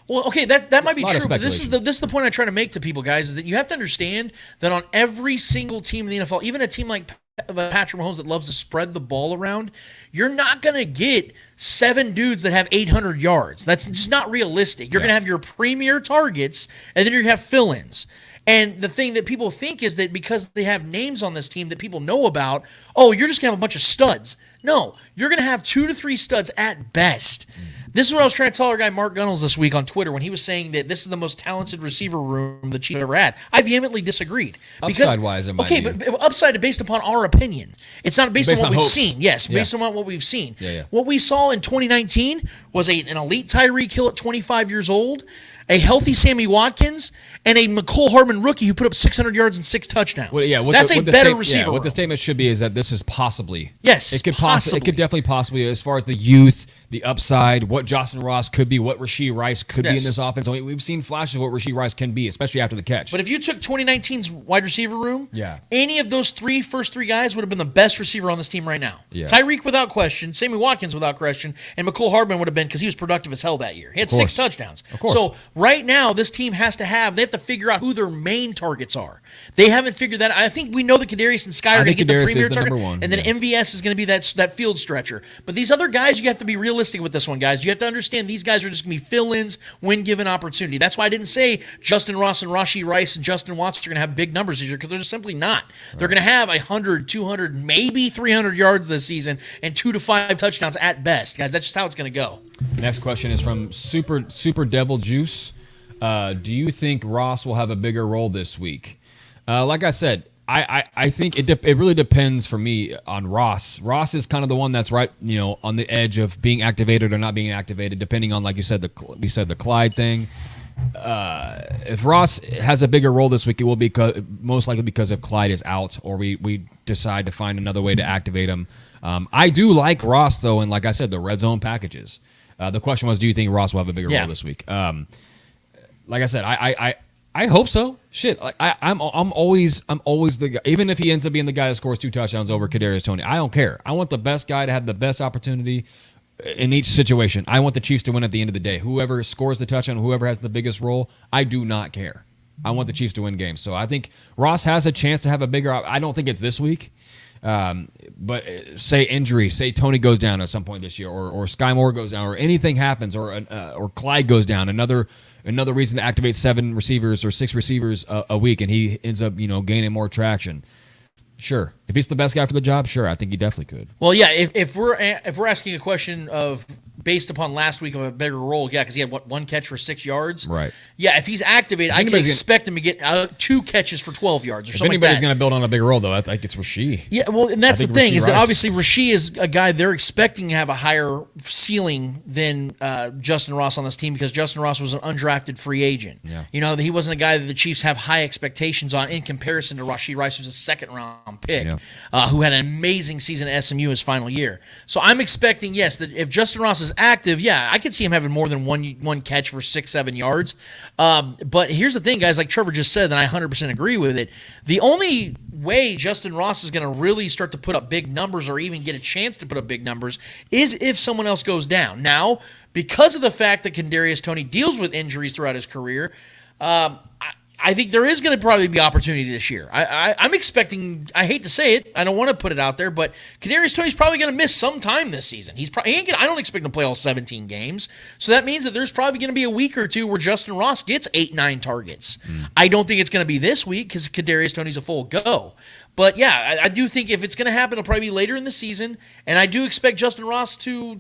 Well, okay, that might be true, but this is the point I try to make to people, guys, is that you have to understand that on every single team in the NFL, even a team like Patrick Mahomes that loves to spread the ball around, you're not going to get 7 dudes that have 800 yards. That's just not realistic. You're going to have your premier targets, and then you're going to have fill-ins. And the thing that people think is that because they have names on this team that people know about, you're just going to have a bunch of studs. No, you're going to have 2 to 3 studs at best. This is what I was trying to tell our guy Mark Gunnels this week on Twitter when he was saying that this is the most talented receiver room the Chiefs ever had. I vehemently disagreed. Upside-wise, it might be. but upside based upon our opinion. It's not based on what we've hopes. seen. Yes, Yeah. based on what we've seen. Yeah. What we saw in 2019 was an elite Tyreek Hill at 25 years old, a healthy Sammy Watkins, and a McCole Hardman rookie who put up 600 yards and 6 touchdowns. That's a better receiver. What the statement should be is that this is possibly. Yes, it could possibly. It could definitely possibly, as far as the youth, the upside, what Justin Ross could be, what Rashee Rice could be in this offense. I mean, we've seen flashes of what Rashee Rice can be, especially after the catch. But if you took 2019's wide receiver room, Yeah. any of those first three guys would have been the best receiver on this team right now. Yeah. Tyreek without question, Sammy Watkins without question, and McCole Hardman would have been because he was productive as hell that year. He had 6 touchdowns. Of course. So right now, this team they have to figure out who their main targets are. They haven't figured that out. I think we know that Kadarius and Sky are going to get the Kadarius premier is the target, number one, and then MVS is going to be that field stretcher. But these other guys, you have to be realistic with this one, guys. You have to understand these guys are just going to be fill-ins when given opportunity. That's why I didn't say Justin Ross and Rashee Rice and Justin Watson are going to have big numbers this year because they're just simply not. Right. They're going to have 100, 200, maybe 300 yards this season and 2 to 5 touchdowns at best. Guys, that's just how it's going to go. Next question is from Super Devil Juice. Do you think Ross will have a bigger role this week? Like I said, I think it really depends for me on Ross. Ross is kind of the one that's right, on the edge of being activated or not being activated, depending on, like you said, the Clyde thing. If Ross has a bigger role this week, it will be most likely because if Clyde is out or we decide to find another way to activate him. I do like Ross, though, and like I said, the red zone packages. The question was, do you think Ross will have a bigger role this week? Like I said, I hope so. Shit, like I'm always the guy. Even if he ends up being the guy that scores 2 touchdowns over Kadarius Toney, I don't care. I want the best guy to have the best opportunity in each situation. I want the Chiefs to win at the end of the day. Whoever scores the touchdown, whoever has the biggest role, I do not care. I want the Chiefs to win games. So I think Ross has a chance to have a bigger. I don't think it's this week. But say injury, say Tony goes down at some point this year, or Sky Moore goes down, or anything happens, or Clyde goes down, another reason to activate 7 receivers or 6 receivers a week, and he ends up gaining more traction. Sure, if he's the best guy for the job, sure, I think he definitely could. Well, yeah, if we're asking a question of based upon last week of a bigger role, yeah, because he had 1 catch for 6 yards, right? Yeah, if he's activated, I can expect him to get 2 catches for 12 yards or something like that. If anybody's going to build on a bigger role, though, I think it's Rashee. Yeah, well, and that's the thing is that obviously Rashee is a guy they're expecting to have a higher ceiling than Justin Ross on this team because Justin Ross was an undrafted free agent. Yeah. He wasn't a guy that the Chiefs have high expectations on in comparison to Rashee Rice, who's a second-round pick, who had an amazing season at SMU his final year. So I'm expecting, yes, that if Justin Ross is active, yeah, I could see him having more than one catch for 6-7 yards. But here's the thing, guys, like Trevor just said, and I 100% agree with it. The only way Justin Ross is going to really start to put up big numbers or even get a chance to put up big numbers is if someone else goes down. Now, because of the fact that Kadarius Toney deals with injuries throughout his career, I think there is going to probably be opportunity this year. I'm expecting. I hate to say it. I don't want to put it out there, but Kadarius Toney's probably going to miss some time this season. I don't expect him to play all 17 games. So that means that there's probably going to be a week or two where Justin Ross gets 8-9 targets. I don't think it's going to be this week because Kadarius Toney's a full go. But yeah, I do think if it's going to happen, it'll probably be later in the season, and I do expect Justin Ross to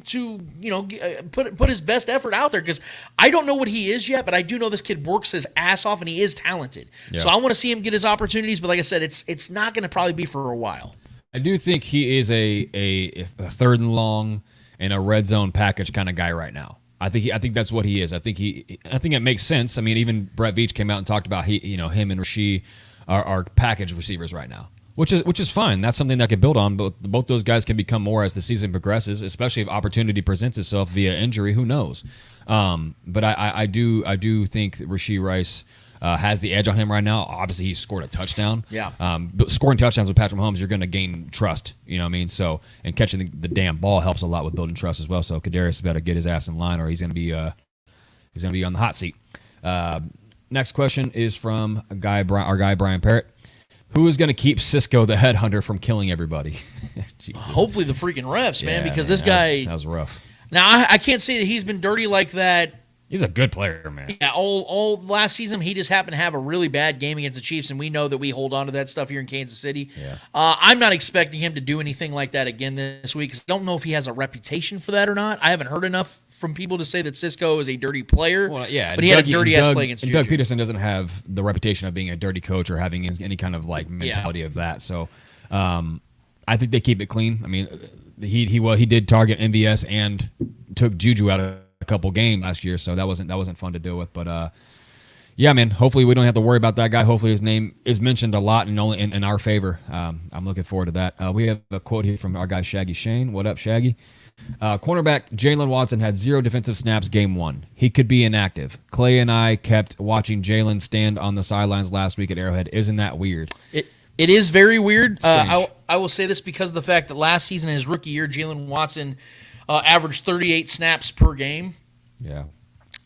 put his best effort out there because I don't know what he is yet, but I do know this kid works his ass off and he is talented. Yeah. So I want to see him get his opportunities, but like I said, it's not going to probably be for a while. I do think he is a third and long and a red zone package kind of guy right now. I think that's what he is. I think it makes sense. I mean, even Brett Veach came out and talked about him and Rashee are package receivers right now. Which is fine. That's something that can build on. But both those guys can become more as the season progresses, especially if opportunity presents itself via injury. Who knows? But I do think that Rashee Rice has the edge on him right now. Obviously, he's scored a touchdown. Yeah. But scoring touchdowns with Patrick Mahomes, you're going to gain trust. You know what I mean? So, and catching the damn ball helps a lot with building trust as well. So Kadarius better get his ass in line, or he's going to be on the hot seat. Next question is from our guy Brian Parrott. Who is going to keep Cisco the headhunter from killing everybody? Hopefully the freaking refs, man, because this guy... That was rough. Now, I can't say that he's been dirty like that. He's a good player, man. Yeah, all last season, he just happened to have a really bad game against the Chiefs, and we know that we hold on to that stuff here in Kansas City. Yeah. I'm not expecting him to do anything like that again this week. I don't know if he has a reputation for that or not. I haven't heard enough from people to say that Cisco is a dirty player. Well, yeah, but he had a dirty ass play against Juju. Doug Peterson doesn't have the reputation of being a dirty coach or having any kind of like mentality of that. So, I think they keep it clean. I mean, he did target MVS and took Juju out of a couple games last year, so that wasn't fun to deal with. But yeah, man. Hopefully, we don't have to worry about that guy. Hopefully, his name is mentioned a lot and only in our favor. I'm looking forward to that. We have a quote here from our guy Shaggy Shane. What up, Shaggy? Cornerback Jalen Watson had 0 defensive snaps game 1. He could be inactive. Clay and I kept watching Jalen stand on the sidelines last week at Arrowhead. Isn't that weird? It is very weird. I will say this because of the fact that last season, in his rookie year, Jalen Watson averaged 38 snaps per game. Yeah.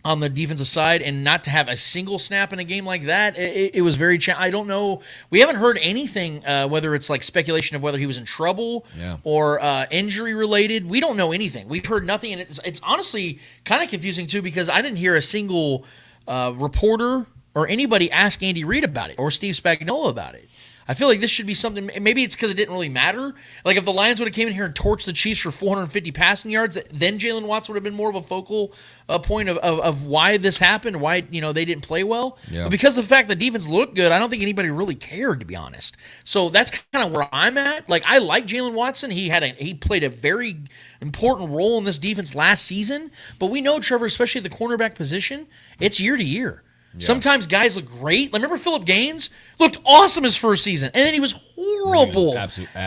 On the defensive side, and not to have a single snap in a game like that, it was very I don't know. We haven't heard anything, whether it's like speculation of whether he was in trouble or injury related. We don't know anything. We've heard nothing, and it's honestly kind of confusing too, because I didn't hear a single reporter or anybody ask Andy Reid about it or Steve Spagnuolo about it. I feel like this should be something. Maybe it's because it didn't really matter. Like if the Lions would have came in here and torched the Chiefs for 450 passing yards, then Jalen Watson would have been more of a focal point of why this happened, why they didn't play well. Yeah. But because of the fact the defense looked good, I don't think anybody really cared, to be honest. So that's kind of where I'm at. Like I like Jalen Watson. He played a very important role in this defense last season. But we know, Trevor, especially at the cornerback position, it's year to year. Yeah. Sometimes guys look great. Like, remember Phillip Gaines looked awesome his first season, and then he was horrible.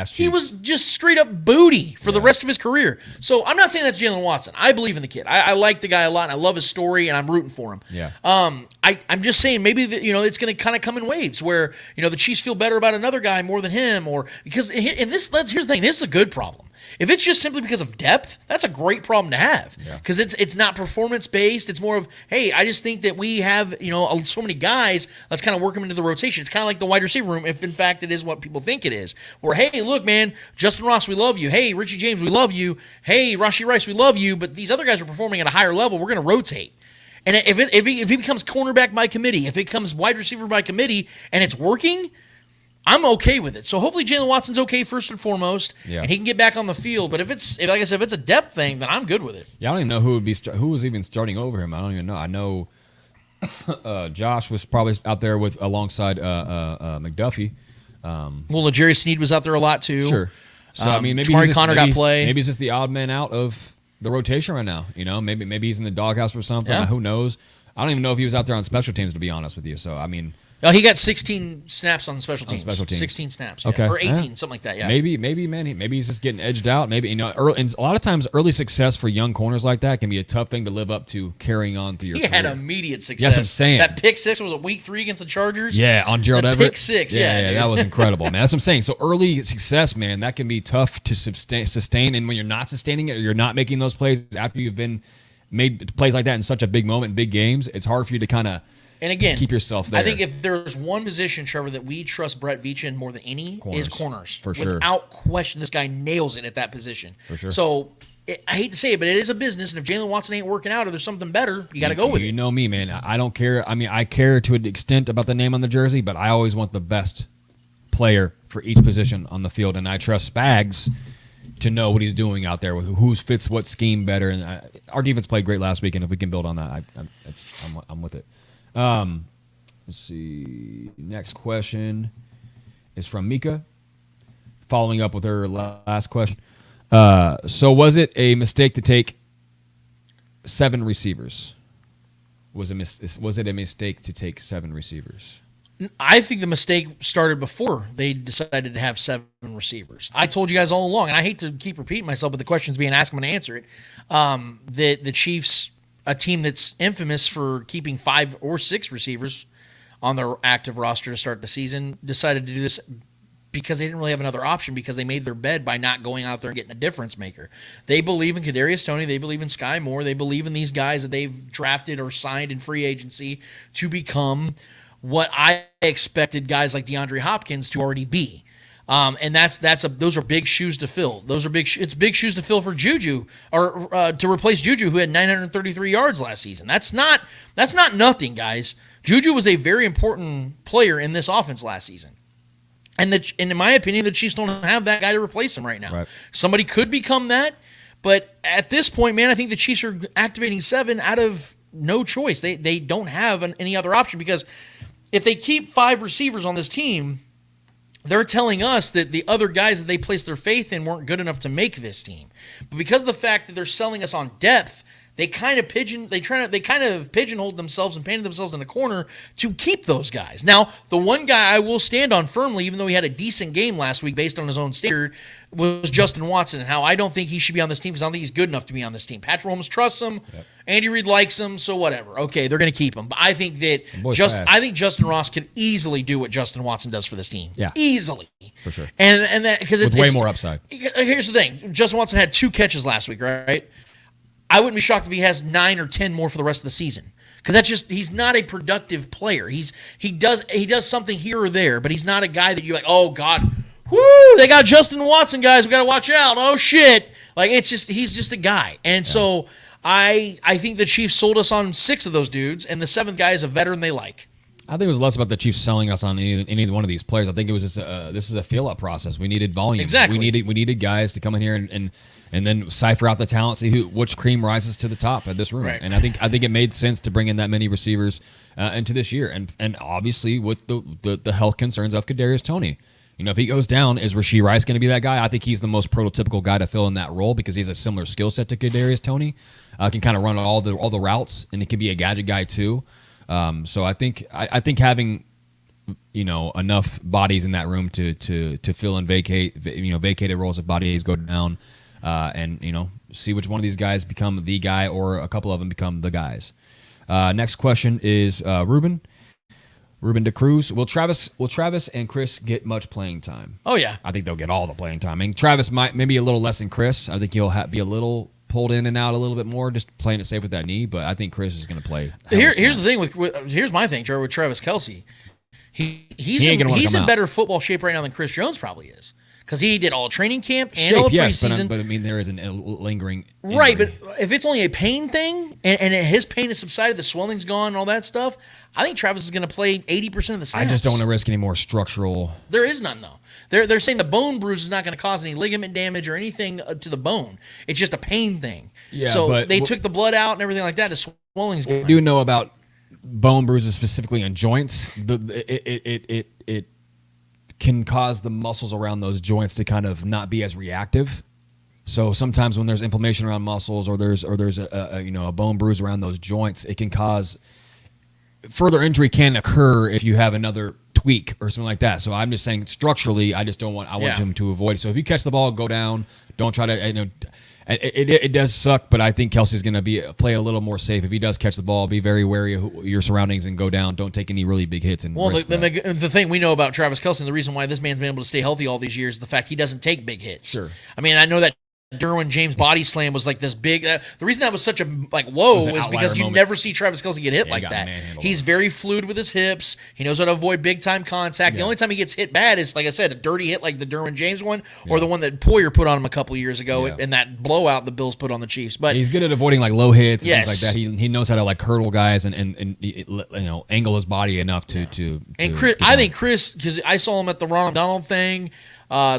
He was just straight up booty for the rest of his career. So I'm not saying that's Jalen Watson. I believe in the kid. I like the guy a lot, and I love his story, and I'm rooting for him. Yeah. I'm just saying maybe it's going to kind of come in waves where the Chiefs feel better about another guy more than him, or because here's the thing. This is a good problem. If it's just simply because of depth, that's a great problem to have because it's not performance based. It's more of, hey, I just think that we have so many guys. Let's kind of work them into the rotation. It's kind of like the wide receiver room, if in fact it is what people think it is. Where, hey, look, man, Justin Ross, we love you. Hey, Richie James, we love you. Hey, Rashee Rice, we love you. But these other guys are performing at a higher level. We're going to rotate. And if he becomes cornerback by committee, if it becomes wide receiver by committee, and it's working, I'm okay with it. So hopefully Jalen Watson's okay first and foremost, and he can get back on the field. But if like I said, if it's a depth thing, then I'm good with it. Yeah, I don't even know who was even starting over him. I don't even know. I know Josh was probably out there alongside McDuffie. Well, L'Jarius Sneed was out there a lot too. Sure. So I mean, maybe Connor got play. Maybe it's just the odd man out of the rotation right now. Maybe he's in the doghouse or something. Yeah. Who knows? I don't even know if he was out there on special teams, to be honest with you. So I mean. He got 16 snaps on special teams. 16 snaps. Okay. Or 18, something like that. Yeah. Maybe, man. Maybe he's just getting edged out. Maybe and a lot of times early success for young corners like that can be a tough thing to live up to carrying on through your career. He had immediate success. That's what I'm saying. That pick six was a week 3 against the Chargers. Yeah, on Gerald Everett. Pick six. Yeah, that was incredible, man. That's what I'm saying. So early success, man, that can be tough to sustain. And when you're not sustaining it or you're not making those plays after you've been made plays like that in such a big moment, big games, it's hard for you to kind of. And again, keep yourself there. I think if there's one position, Trevor, that we trust Brett Veach in more than any is corners. For sure. Without question, this guy nails it at that position. For sure. So I hate to say it, but it is a business, and if Jalen Watson ain't working out or there's something better, you got to go with it. You know me, man. I don't care. I mean, I care to an extent about the name on the jersey, but I always want the best player for each position on the field, and I trust Spags to know what he's doing out there, with who fits what scheme better. And our defense played great last week, and if we can build on that, I'm with it. Let's see. Next question is from Mika, following up with her last question. So was it a mistake to take 7 receivers? Was it a mistake to take 7 receivers? I think the mistake started before they decided to have 7 receivers. I told you guys all along, and I hate to keep repeating myself, but the question's being asked, I'm going to answer it. The Chiefs, a team that's infamous for keeping 5 or 6 receivers on their active roster to start the season, decided to do this because they didn't really have another option, because they made their bed by not going out there and getting a difference maker. They believe in Kadarius Toney. They believe in Sky Moore. They believe in these guys that they've drafted or signed in free agency to become what I expected guys like DeAndre Hopkins to already be. And those are big shoes to fill. It's big shoes to fill for Juju, or to replace Juju, who had 933 yards last season. That's not nothing, guys. Juju was a very important player in this offense last season. And in my opinion, the Chiefs don't have that guy to replace him right now. Right. Somebody could become that, But at this point, man, I think the Chiefs are activating 7 out of no choice. They don't have any other option, because if they keep 5 receivers on this team, they're telling us that the other guys that they placed their faith in weren't good enough to make this team. But because of the fact that they're selling us on depth, they kind of pigeonholed themselves and painted themselves in a corner to keep those guys. Now, the one guy I will stand on firmly, even though he had a decent game last week based on his own standard, was Justin Watson, and how I don't think he should be on this team, because I don't think he's good enough to be on this team. Patrick Mahomes trusts him. Yep. Andy Reid likes him, so whatever. Okay, they're going to keep him. But I think that Justin Ross could easily do what Justin Watson does for this team. Yeah, easily, for sure. And that, because it's way more upside. Here's the thing: Justin Watson had 2 catches last week, right? I wouldn't be shocked if he has 9 or 10 more for the rest of the season, because he's not a productive player. He does something here or there, but he's not a guy that you're like, oh God, whoo, they got Justin Watson, guys, we got to watch out. Oh shit, like he's just a guy, and so I think the Chiefs sold us on 6 of those dudes, and the 7th guy is a veteran they like. I think it was less about the Chiefs selling us on any one of these players. I think it was just this is a feel-up process. We needed volume. Exactly. We needed guys to come in here and then cipher out the talent, see which cream rises to the top of this room. Right. And I think it made sense to bring in that many receivers into this year. And obviously with the health concerns of Kadarius Toney. You know, if he goes down, is Rashee Rice going to be that guy? I think he's the most prototypical guy to fill in that role, because he has a similar skill set to Kadarius Toney. Can kind of run all the routes, and it can be a gadget guy too. So I think having enough bodies in that room to fill and vacated roles of bodies go down. And see which one of these guys become the guy, or a couple of them become the guys. Next question is Ruben DeCruz. Will Travis and Chris get much playing time? Oh yeah, I think they'll get all the playing time. I mean, Travis might maybe a little less than Chris. I think he'll be a little pulled in and out a little bit more, just playing it safe with that knee. But I think Chris is going to play. Here's the thing here's my thing, Trevor, with Travis Kelce. He's in better football shape right now than Chris Jones probably is. Because he did all training camp and all preseason. But I mean, there is a lingering injury. Right, but if it's only a pain thing, and his pain has subsided, the swelling's gone, and all that stuff, I think Travis is going to play 80% of the snaps. I just don't want to risk any more structural. There is none, though. They're saying the bone bruise is not going to cause any ligament damage or anything to the bone. It's just a pain thing. Yeah, so but they took the blood out and everything like that. The swelling's gone. We do know about bone bruises specifically on joints. It can cause the muscles around those joints to kind of not be as reactive. So sometimes when there's inflammation around muscles, or there's a bone bruise around those joints, it can cause further injury. Can occur if you have another tweak or something like that. So I'm just saying structurally, I want him to avoid it. So if you catch the ball, go down. Don't try to It does suck, but I think Kelsey's going to play a little more safe. If he does catch the ball, be very wary of your surroundings and go down. Don't take any really big hits. The thing we know about Travis Kelce, and the reason why this man's been able to stay healthy all these years, is the fact he doesn't take big hits. Sure. I mean, I know that Derwin James body slam was like this big. The reason that was such a whoa is because you never see Travis Kelce get hit like that. He's very fluid with his hips. He knows how to avoid big time contact. The only time he gets hit bad is, like I said, a dirty hit like the Derwin James one, or the one that Poyer put on him a couple years ago, and that blowout the Bills put on the Chiefs. But he's good at avoiding like low hits and things like that. He knows how to like hurdle guys and angle his body enough to. Chris, I think Chris, because I saw him at the Ronald Donald thing.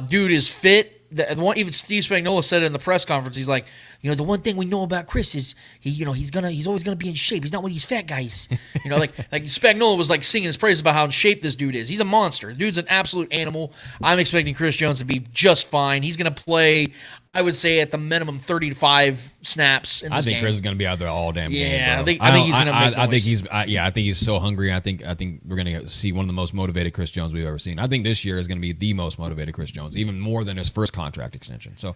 Dude is fit. The one, even Steve Spagnuolo said it in the press conference. He's like, the one thing we know about Chris is he's always gonna be in shape. He's not one of these fat guys. Like Spagnuolo was like singing his praise about how in shape this dude is. He's a monster. The dude's an absolute animal. I'm expecting Chris Jones to be just fine. He's gonna play, I would say, at the minimum 35 snaps in this game. I think Chris is going to be out there all damn game. Yeah, I think he's going to make noise. I think he's so hungry. I think we're going to see one of the most motivated Chris Jones we've ever seen. I think this year is going to be the most motivated Chris Jones, even more than his first contract extension. So,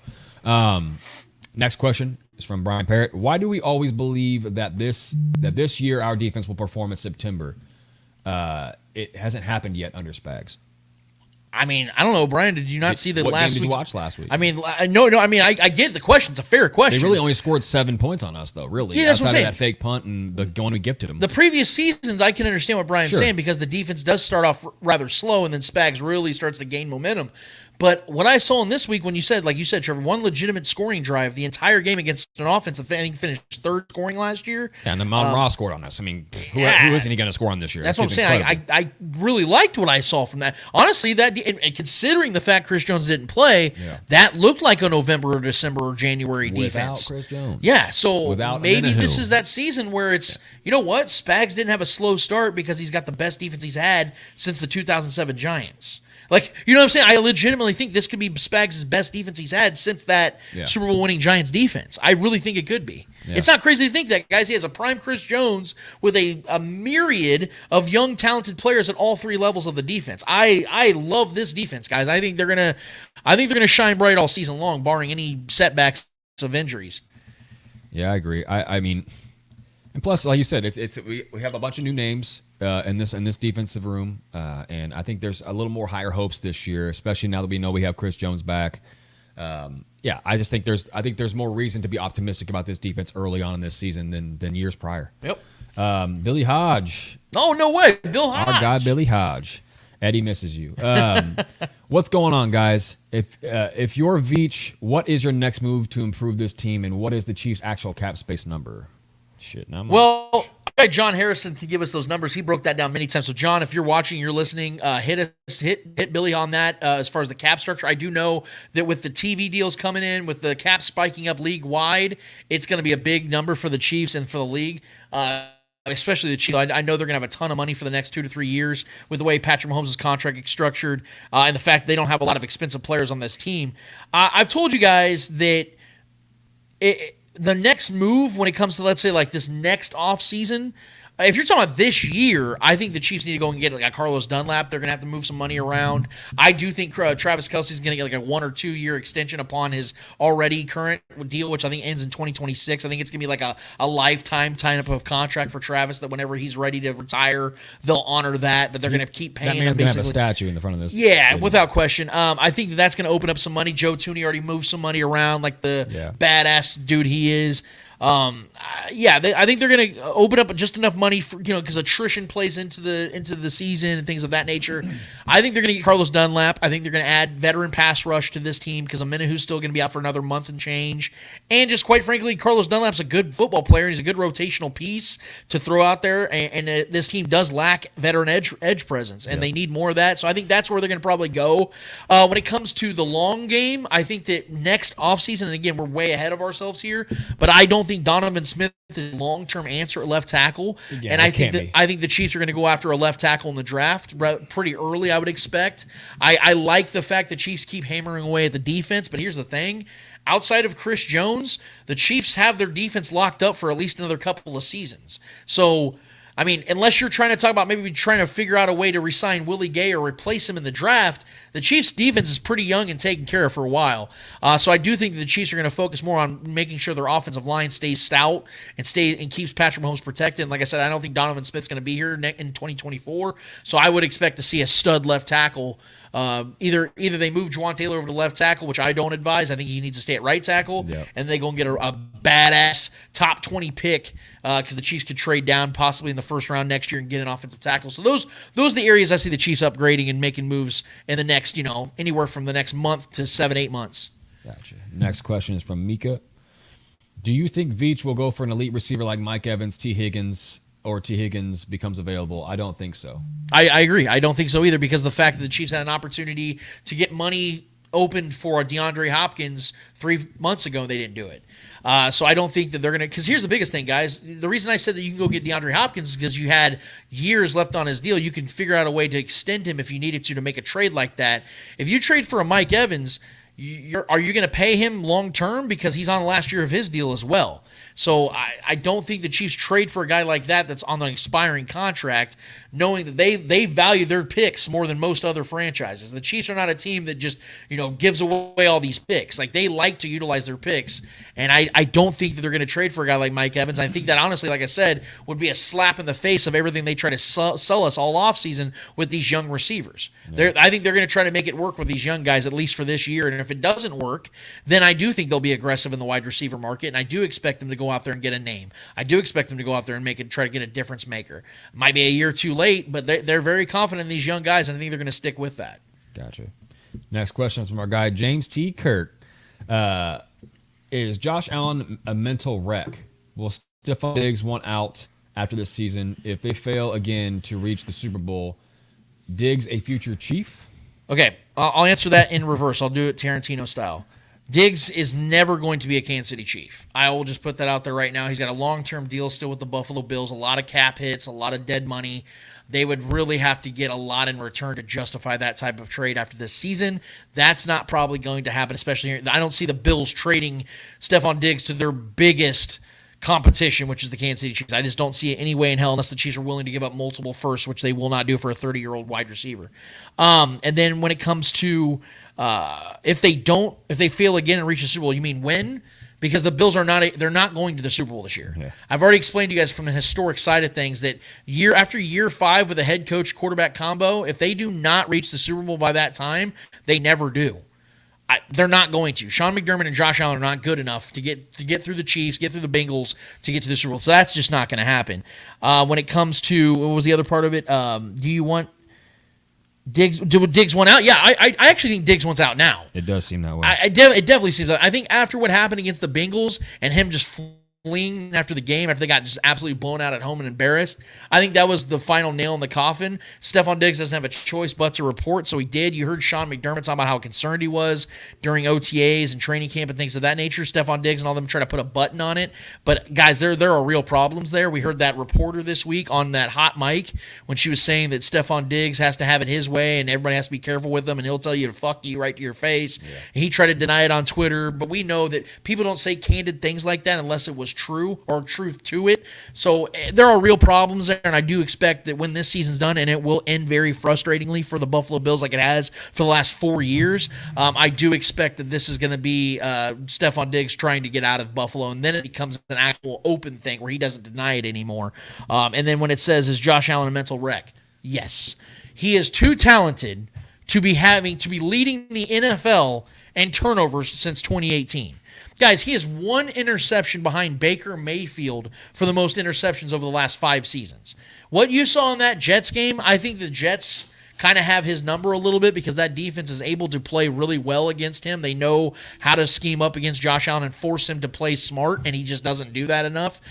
next question is from Brian Parrott. Why do we always believe that this year our defense will perform in September? It hasn't happened yet under Spags. I mean, I don't know, Brian. Did you not see the last week? What game did you watch last week? I mean, no. I mean, I get the question. It's a fair question. They really only scored 7 points on us, though. Really, yeah, that's what I'm saying. Outside of that fake punt and the one we gifted them. The previous seasons, I can understand what Brian's saying, because the defense does start off rather slow, and then Spags really starts to gain momentum. But what I saw in this week, when you said, like you said, Trevor, one legitimate scoring drive the entire game against an offense that I think finished third scoring last year. Yeah, and then Mon Ross scored on us. I mean, who isn't he going to score on this year? That's what I'm saying. I really liked what I saw from that. Honestly, and considering the fact Chris Jones didn't play, that looked like a November or December or January defense. Without Chris Jones. Yeah, so Without maybe Menahu. this is that season where it's, you know what, Spags didn't have a slow start because he's got the best defense he's had since the 2007 Giants. Like, you know what I'm saying? I legitimately think this could be Spags' best defense he's had since that Super Bowl winning Giants defense. I really think it could be. Yeah. It's not crazy to think that, guys. He has a prime Chris Jones with a myriad of young, talented players at all three levels of the defense. I love this defense, guys. I think they're gonna shine bright all season long, barring any setbacks of injuries. Yeah, I agree. I mean, and plus, like you said, we have a bunch of new names in this defensive room, and I think there's a little more higher hopes this year, especially now that we know we have Chris Jones back. I just think there's more reason to be optimistic about this defense early on in this season than years prior. Yep. Billy Hodge. Oh, no way, Bill Hodge. Our guy Billy Hodge. Eddie misses you. What's going on, guys? If you're Veach, what is your next move to improve this team, and what is the Chiefs' actual cap space number? Shit, now well, I got John Harrison to give us those numbers. He broke that down many times. So, John, if you're watching, you're listening, hit Billy on that as far as the cap structure. I do know that with the TV deals coming in, with the cap spiking up league wide, it's going to be a big number for the Chiefs and for the league. Especially the Chiefs. I know they're going to have a ton of money for the next 2 to 3 years with the way Patrick Mahomes' contract is structured and the fact they don't have a lot of expensive players on this team. I've told you guys that the next move when it comes to, let's say, like this next offseason, if you're talking about this year, I think the Chiefs need to go and get like a Carlos Dunlap. They're going to have to move some money around. I do think Travis Kelce is going to get like a 1 or 2 year extension upon his already current deal, which I think ends in 2026. I think it's going to be like a lifetime tie-up of contract for Travis that whenever he's ready to retire, they'll honor that, but they're going to keep paying him. That man's going to have a statue in the front of this. Yeah, without question. I think that's going to open up some money. Joe Tooney already moved some money around like the badass dude he is. I think they're going to open up just enough money for, because attrition plays into the season and things of that nature. I think they're going to get Carlos Dunlap. I think they're going to add veteran pass rush to this team because Menahu's still going to be out for another month and change. And just quite frankly, Carlos Dunlap's a good football player and he's a good rotational piece to throw out there. And this team does lack veteran edge presence, and they need more of that. So I think that's where they're going to probably go. When it comes to the long game, I think that next offseason, and again, we're way ahead of ourselves here, but I don't think Donovan Smith is a long-term answer at left tackle. Yeah, and I think the Chiefs are going to go after a left tackle in the draft pretty early, I would expect. I like the fact that Chiefs keep hammering away at the defense, but here's the thing. Outside of Chris Jones, the Chiefs have their defense locked up for at least another couple of seasons. So, I mean, unless you're trying to talk about maybe trying to figure out a way to re-sign Willie Gay or replace him in the draft, the Chiefs' defense is pretty young and taken care of for a while. So I do think that the Chiefs are going to focus more on making sure their offensive line stays stout and keeps Patrick Mahomes protected. And like I said, I don't think Donovan Smith's going to be here in 2024. So I would expect to see a stud left tackle. Either they move Juwan Taylor over to left tackle, which I don't advise. I think he needs to stay at right tackle, and they go and get a badass top 20 pick because the Chiefs could trade down possibly in the first round next year and get an offensive tackle. So those are the areas I see the Chiefs upgrading and making moves in the next, anywhere from the next month to 7-8 months. Gotcha. Next question is from Mika. Do you think Veach will go for an elite receiver like Mike Evans, T. Higgins becomes available? I don't think so. I agree. I don't think so either because of the fact that the Chiefs had an opportunity to get money opened for a DeAndre Hopkins 3 months ago, and they didn't do it. So I don't think that they're going to – because here's the biggest thing, guys. The reason I said that you can go get DeAndre Hopkins is because you had years left on his deal. You can figure out a way to extend him if you needed to make a trade like that. If you trade for a Mike Evans – are you going to pay him long term because he's on the last year of his deal as well? So I don't think the Chiefs trade for a guy like that that's on an expiring contract, knowing that they value their picks more than most other franchises. The Chiefs are not a team that just gives away all these picks. Like they like to utilize their picks, and I don't think that they're going to trade for a guy like Mike Evans. I think that honestly, like I said, would be a slap in the face of everything they try to sell us all offseason with these young receivers. Yeah. I think they're going to try to make it work with these young guys at least for this year, and if it doesn't work, then I do think they'll be aggressive in the wide receiver market, and I do expect them to go out there and get a name. I do expect them to go out there and try to get a difference maker. Might be a year too late, but they're very confident in these young guys, and I think they're going to stick with that. Gotcha. Next question is from our guy James T. Kirk. Is Josh Allen a mental wreck? Will Stephon Diggs want out after this season if they fail again to reach the Super Bowl? Diggs a future Chief? Okay, I'll answer that in reverse. I'll do it Tarantino style. Diggs is never going to be a Kansas City Chief. I will just put that out there right now. He's got a long-term deal still with the Buffalo Bills, a lot of cap hits, a lot of dead money. They would really have to get a lot in return to justify that type of trade after this season. That's not probably going to happen, especially here. I don't see the Bills trading Stephon Diggs to their biggest competition, which is the Kansas City Chiefs. I just don't see it any way in hell unless the Chiefs are willing to give up multiple firsts, which they will not do for a 30-year-old wide receiver. And then when it comes to if they fail again and reach the Super Bowl, you mean when? Because the Bills they're not going to the Super Bowl this year. Yeah. I've already explained to you guys from the historic side of things that year after year 5 with a head coach quarterback combo, if they do not reach the Super Bowl by that time, they never do. They're not going to. Sean McDermott and Josh Allen are not good enough to get through the Chiefs, get through the Bengals, to get to the Super Bowl. So that's just not going to happen. When it comes to, what was the other part of it? Do you want Diggs? Do Diggs want out? Yeah, I actually think Diggs wants out now. It does seem that way. It definitely seems that. I think after what happened against the Bengals and him just fleeing after the game, after they got just absolutely blown out at home and embarrassed, I think that was the final nail in the coffin. Stephon Diggs doesn't have a choice but to report, so he did. You heard Sean McDermott talk about how concerned he was during OTAs and training camp and things of that nature. Stephon Diggs and all them try to put a button on it. But, guys, there are real problems there. We heard that reporter this week on that hot mic when she was saying that Stephon Diggs has to have it his way and everybody has to be careful with him and he'll tell you to fuck you right to your face. Yeah. And he tried to deny it on Twitter, but we know that people don't say candid things like that unless it was true or truth to it. So there are real problems there, and I do expect that when this season's done, and it will end very frustratingly for the Buffalo Bills like it has for the last 4 years, I do expect that this is going to be Stephon Diggs trying to get out of Buffalo, and then it becomes an actual open thing where he doesn't deny it anymore. And then when it says, is Josh Allen a mental wreck? Yes. He is too talented to be leading the NFL in turnovers since 2018. Guys, he has one interception behind Baker Mayfield for the most interceptions over the last 5 seasons. What you saw in that Jets game, I think the Jets kind of have his number a little bit because that defense is able to play really well against him. They know how to scheme up against Josh Allen and force him to play smart, and he just doesn't do that enough.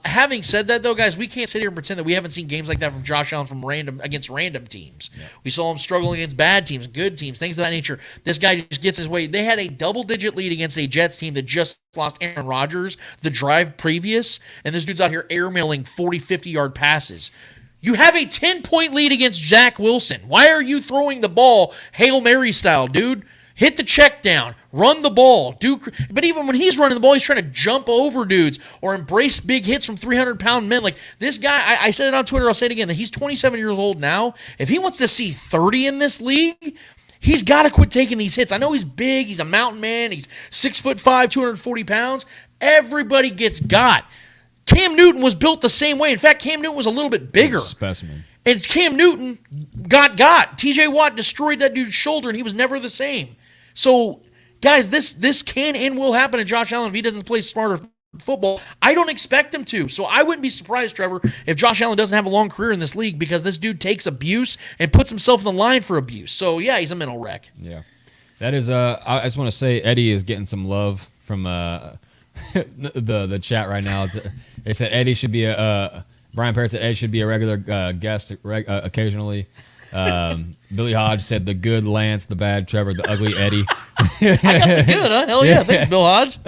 Having said that, though, guys, we can't sit here and pretend that we haven't seen games like that from Josh Allen against random teams. Yeah. We saw him struggling against bad teams, good teams, things of that nature. This guy just gets his way. They had a double-digit lead against a Jets team that just lost Aaron Rodgers the drive previous, and this dude's out here airmailing 40, 50-yard passes. You have a 10-point lead against Zach Wilson. Why are you throwing the ball Hail Mary style, dude? Hit the check down. Run the ball. But even when he's running the ball, he's trying to jump over dudes or embrace big hits from 300-pound men. Like this guy, I said it on Twitter, I'll say it again, that he's 27 years old now. If he wants to see 30 in this league, he's got to quit taking these hits. I know he's big. He's a mountain man. He's 6'5", 240 pounds. Everybody gets got. Cam Newton was built the same way. In fact, Cam Newton was a little bit bigger. Specimen. And Cam Newton got. TJ Watt destroyed that dude's shoulder, and he was never the same. So, guys, this can and will happen to Josh Allen if he doesn't play smarter football. I don't expect him to. So I wouldn't be surprised, Trevor, if Josh Allen doesn't have a long career in this league because this dude takes abuse and puts himself in the line for abuse. So, yeah, he's a mental wreck. Yeah. That is, I just want to say Eddie is getting some love from the chat right now. They said Eddie should be Brian Parrott said Eddie should be a regular guest occasionally. Billy Hodge said the good Lance, the bad Trevor, the ugly Eddie. I got the good, huh? Hell yeah. Thanks, Bill Hodge.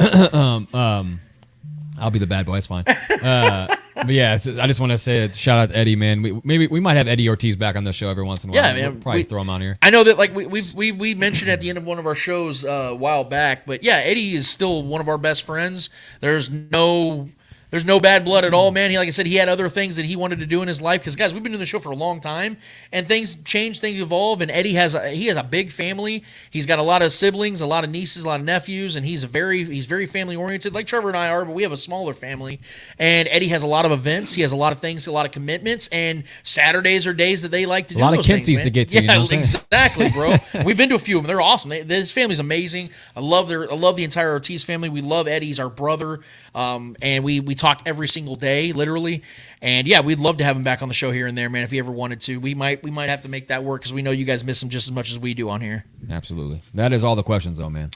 I'll be the bad boy. It's fine. But yeah, I just want to say a shout out to Eddie, man. We might have Eddie Ortiz back on the show every once in a while. Yeah, man. We'll probably throw him on here. I know that like we mentioned at the end of one of our shows a while back, but yeah, Eddie is still one of our best friends. There's no bad blood at all, man. Like I said, he had other things that he wanted to do in his life. Because, guys, we've been doing the show for a long time, and things change, things evolve. And Eddie has a big family. He's got a lot of siblings, a lot of nieces, a lot of nephews, and he's very family oriented, like Trevor and I are. But we have a smaller family. And Eddie has a lot of events. He has a lot of things, a lot of commitments. And Saturdays are days that they like to do. A lot of things, kintsies to get to. Yeah, you know exactly, bro. We've been to a few of them. They're awesome. His family's amazing. I love the entire Ortiz family. We love Eddie. He's our brother. And we talk every single day, literally. And yeah, we'd love to have him back on the show here and there, man. If he ever wanted to, we might have to make that work because we know you guys miss him just as much as we do on here. Absolutely. That is all the questions, though, man.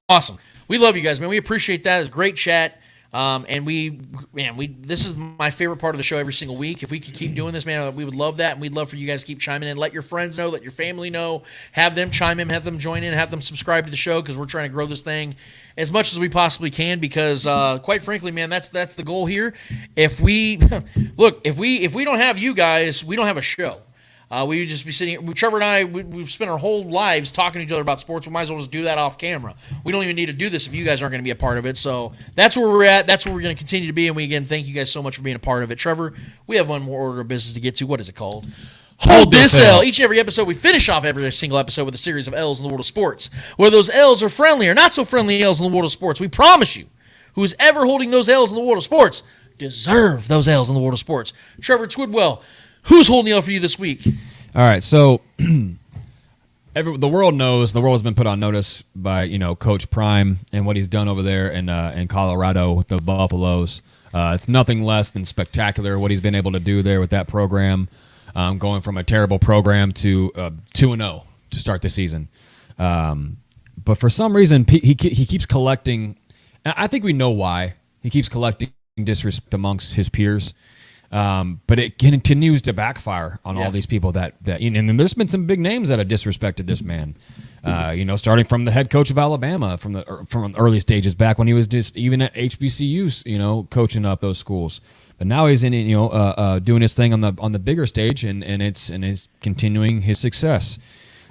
Awesome. We love you guys, man. We appreciate that. It's a great chat. And this is my favorite part of the show every single week. If we could keep doing this, man, we would love that. And we'd love for you guys to keep chiming in. Let your friends know, let your family know, have them chime in, have them join in, have them subscribe to the show because we're trying to grow this thing as much as we possibly can because, quite frankly, man, that's the goal here. If we don't have you guys, we don't have a show. We would just be sitting here. Trevor and I, we've spent our whole lives talking to each other about sports. We might as well just do that off camera. We don't even need to do this if you guys aren't going to be a part of it. So that's where we're at. That's where we're going to continue to be. And we, again, thank you guys so much for being a part of it. Trevor, we have one more order of business to get to. What is it called? Hold this L. Each and every episode, we finish off every single episode with a series of L's in the world of sports. Whether those L's are friendly or not so friendly L's in the world of sports, we promise you, who is ever holding those L's in the world of sports, deserve those L's in the world of sports. Trevor Twidwell, who's holding the L for you this week? All right, so the world knows, the world has been put on notice by Coach Prime and what he's done over there in Colorado with the Buffaloes. It's nothing less than spectacular what he's been able to do there with that program, going from a terrible program to 2-0 to start the season. But for some reason, he keeps collecting. And I think we know why he keeps collecting disrespect amongst his peers. But it continues to backfire on all these people that and there's been some big names that have disrespected this man. Starting from the head coach of Alabama from the early stages back when he was just even at HBCUs, coaching up those schools. But now he's in doing his thing on the bigger stage and is continuing his success.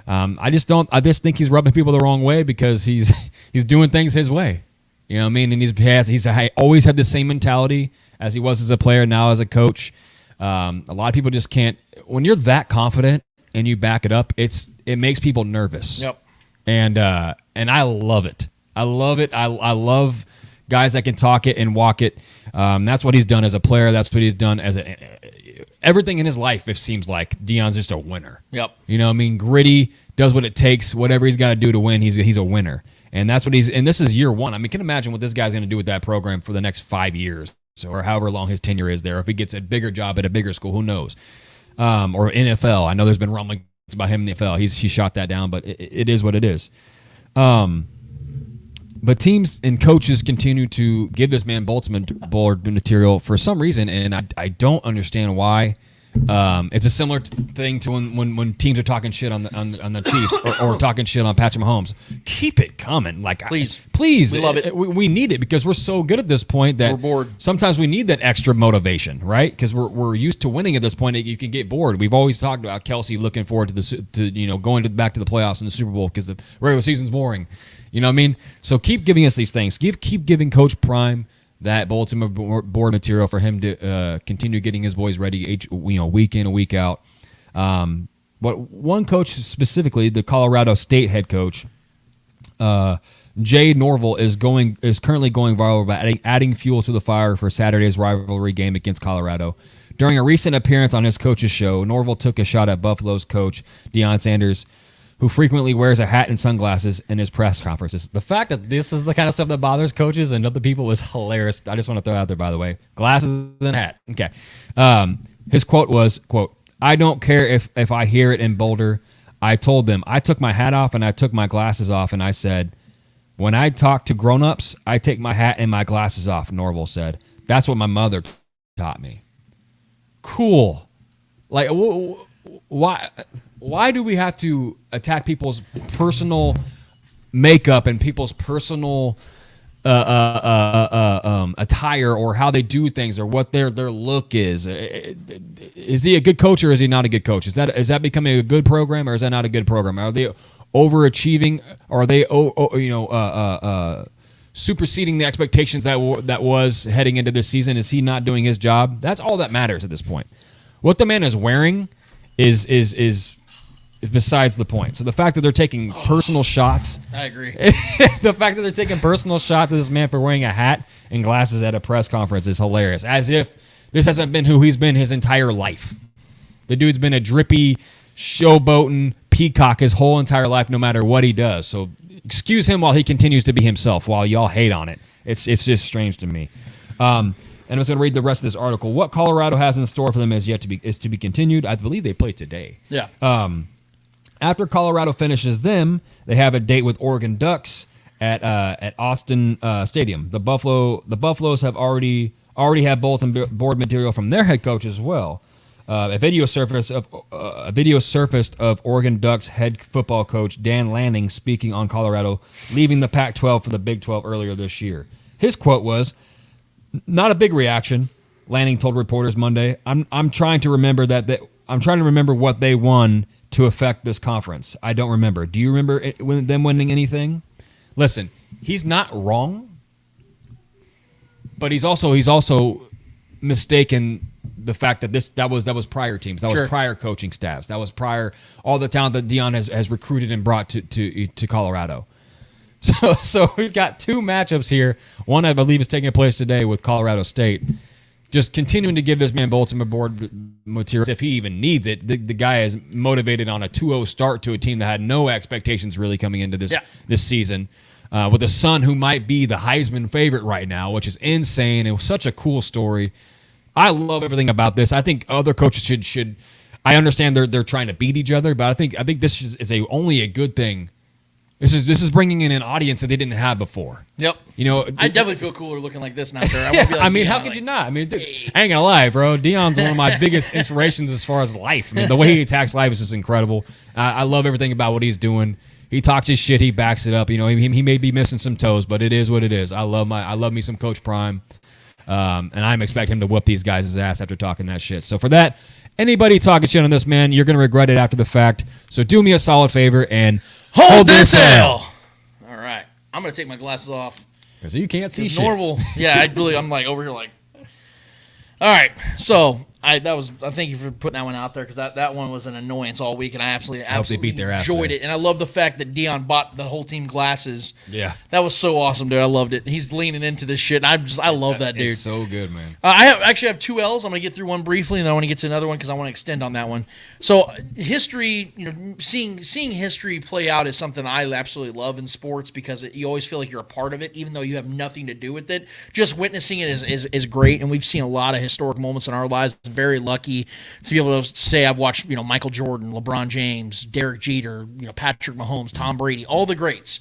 I just think he's rubbing people the wrong way because he's doing things his way. You know what I mean? And he's always had the same mentality as he was as a player, now as a coach. A lot of people just can't. When you're that confident and you back it up, it makes people nervous. Yep. And I love it. I love it. I love guys that can talk it and walk it. That's what he's done as a player. That's what he's done as everything in his life. It seems like Deion's just a winner. Yep. Gritty, does what it takes. Whatever he's got to do to win, he's a winner. And that's what and this is year one. I mean, can you imagine what this guy's going to do with that program for the next 5 years? Or however long his tenure is there. If he gets a bigger job at a bigger school, who knows? Or NFL. I know there's been rumblings about him in the NFL. He shot that down, but it is what it is. But teams and coaches continue to give this man bulletin board material for some reason, and I don't understand why. It's a similar thing to when teams are talking shit on the Chiefs or talking shit on Patrick Mahomes. Keep it coming, please. We love it. We need it because we're so good at this point that we're bored. Sometimes we need that extra motivation, right? Because we're used to winning at this point. You can get bored. We've always talked about Kelsey looking forward to going back to the playoffs and the Super Bowl because the regular season's boring. You know what I mean? So keep giving us these things. Keep giving Coach Prime that bulletin board material for him to continue getting his boys ready, week in and week out. But one coach specifically, the Colorado State head coach, Jay Norville, is currently going viral by adding fuel to the fire for Saturday's rivalry game against Colorado. During a recent appearance on his coach's show, Norville took a shot at Buffalo's coach Deion Sanders, who frequently wears a hat and sunglasses in his press conferences. The fact that this is the kind of stuff that bothers coaches and other people is hilarious. I just want to throw it out there, by the way. Glasses and hat. Okay. His quote was, quote, "I don't care if I hear it in Boulder. I told them, I took my hat off and I took my glasses off, and I said, when I talk to grown-ups, I take my hat and my glasses off," Norville said. "That's what my mother taught me." Cool. Like, why do we have to attack people's personal makeup and people's personal attire or how they do things or what their look is? Is he a good coach or is he not a good coach? Is that becoming a good program or is that not a good program? Are they overachieving? Or are they superseding the expectations that was heading into this season? Is he not doing his job? That's all that matters at this point. What the man is wearing is besides the point. So the fact that they're taking personal shots. I agree. The fact that they're taking personal shots at this man for wearing a hat and glasses at a press conference is hilarious. As if this hasn't been who he's been his entire life. The dude's been a drippy, showboating peacock his whole entire life, no matter what he does. So excuse him while he continues to be himself, while y'all hate on it. It's just strange to me. And I'm just going to read the rest of this article. What Colorado has in store for them is to be continued. I believe they play today. Yeah. After Colorado finishes them, they have a date with Oregon Ducks at Austin Stadium. The Buffaloes have already have bulletin board material from their head coach as well. A video surfaced of Oregon Ducks head football coach Dan Lanning speaking on Colorado leaving the Pac-12 for the Big 12 earlier this year. His quote was, "Not a big reaction," Lanning told reporters Monday. I'm trying to remember I'm trying to remember what they won to affect this conference. I don't remember. Do you remember them winning anything? Listen, he's not wrong, but he's also mistaken the fact that that was prior teams, that was prior coaching staffs, that was prior all the talent that Deion has recruited and brought to Colorado. So we've got two matchups here. One I believe is taking place today with Colorado State. Just continuing to give this man bulletin board material if he even needs it. The guy is motivated on a 2-0 start to a team that had no expectations really coming into this season. With a son who might be the Heisman favorite right now, which is insane. It was such a cool story. I love everything about this. I think other coaches should. I understand they're trying to beat each other, but I think this is only a good thing. This is bringing in an audience that they didn't have before. Yep. I definitely feel cooler looking like this now, Trevor. I won't be like I mean, Deion, how could you not? I mean, I ain't gonna lie, bro. Deion's one of my biggest inspirations as far as life. I mean, the way he attacks life is just incredible. I love everything about what he's doing. He talks his shit. He backs it up. He may be missing some toes, but it is what it is. I love me some Coach Prime, and I'm expecting him to whoop these guys' ass after talking that shit. So for that, anybody talking shit on this man, you're gonna regret it after the fact. So do me a solid favor and hold this L. All right, I'm gonna take my glasses off because you can't see shit. Normal. Yeah, I'm like over here like. All right, so I thank you for putting that one out there because that one was an annoyance all week, and I absolutely beat their ass enjoyed there. it, and I love the fact that Deion bought the whole team glasses. Yeah, that was so awesome, dude. I loved it. He's leaning into this shit. And I love that dude. It's so good, man. I actually have two L's. I'm gonna get through one briefly, and then I want to get to another one because I want to extend on that one. So history, seeing history play out is something I absolutely love in sports because you always feel like you're a part of it, even though you have nothing to do with it. Just witnessing it is great, and we've seen a lot of historic moments in our lives. I'm very lucky to be able to say I've watched Michael Jordan, LeBron James, Derek Jeter, Patrick Mahomes, Tom Brady, all the greats.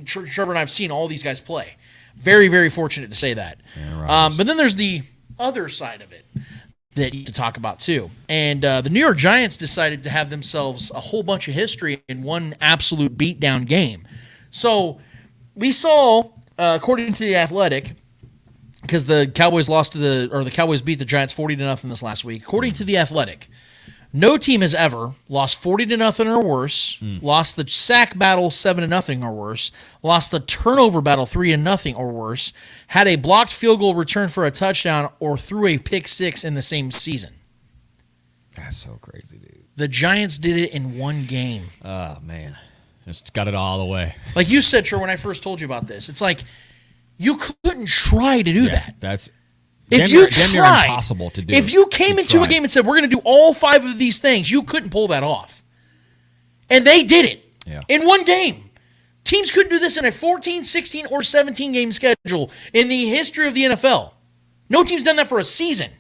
Trevor and I have seen all these guys play. Very, very fortunate to say that. Yeah, right. But then there's the other side of it that you have to talk about too. And the New York Giants decided to have themselves a whole bunch of history in one absolute beatdown game. So we saw, according to The Athletic, because the Cowboys the Cowboys beat the Giants 40-0 this last week. According to The Athletic, no team has ever lost 40-0 or worse, lost the sack battle 7-0 or worse, lost the turnover battle 3-0 or worse, had a blocked field goal return for a touchdown, or threw a pick six in the same season. That's so crazy, dude. The Giants did it in one game. Oh, man. Just got it all the way. Like you said, Troy, when I first told you about this, it's like you couldn't try to do that. That's if you tried, impossible to do. If you came into a game and said, we're going to do all five of these things, you couldn't pull that off. And they did it in one game. Teams couldn't do this in a 14, 16, or 17-game schedule in the history of the NFL. No team's done that for a season.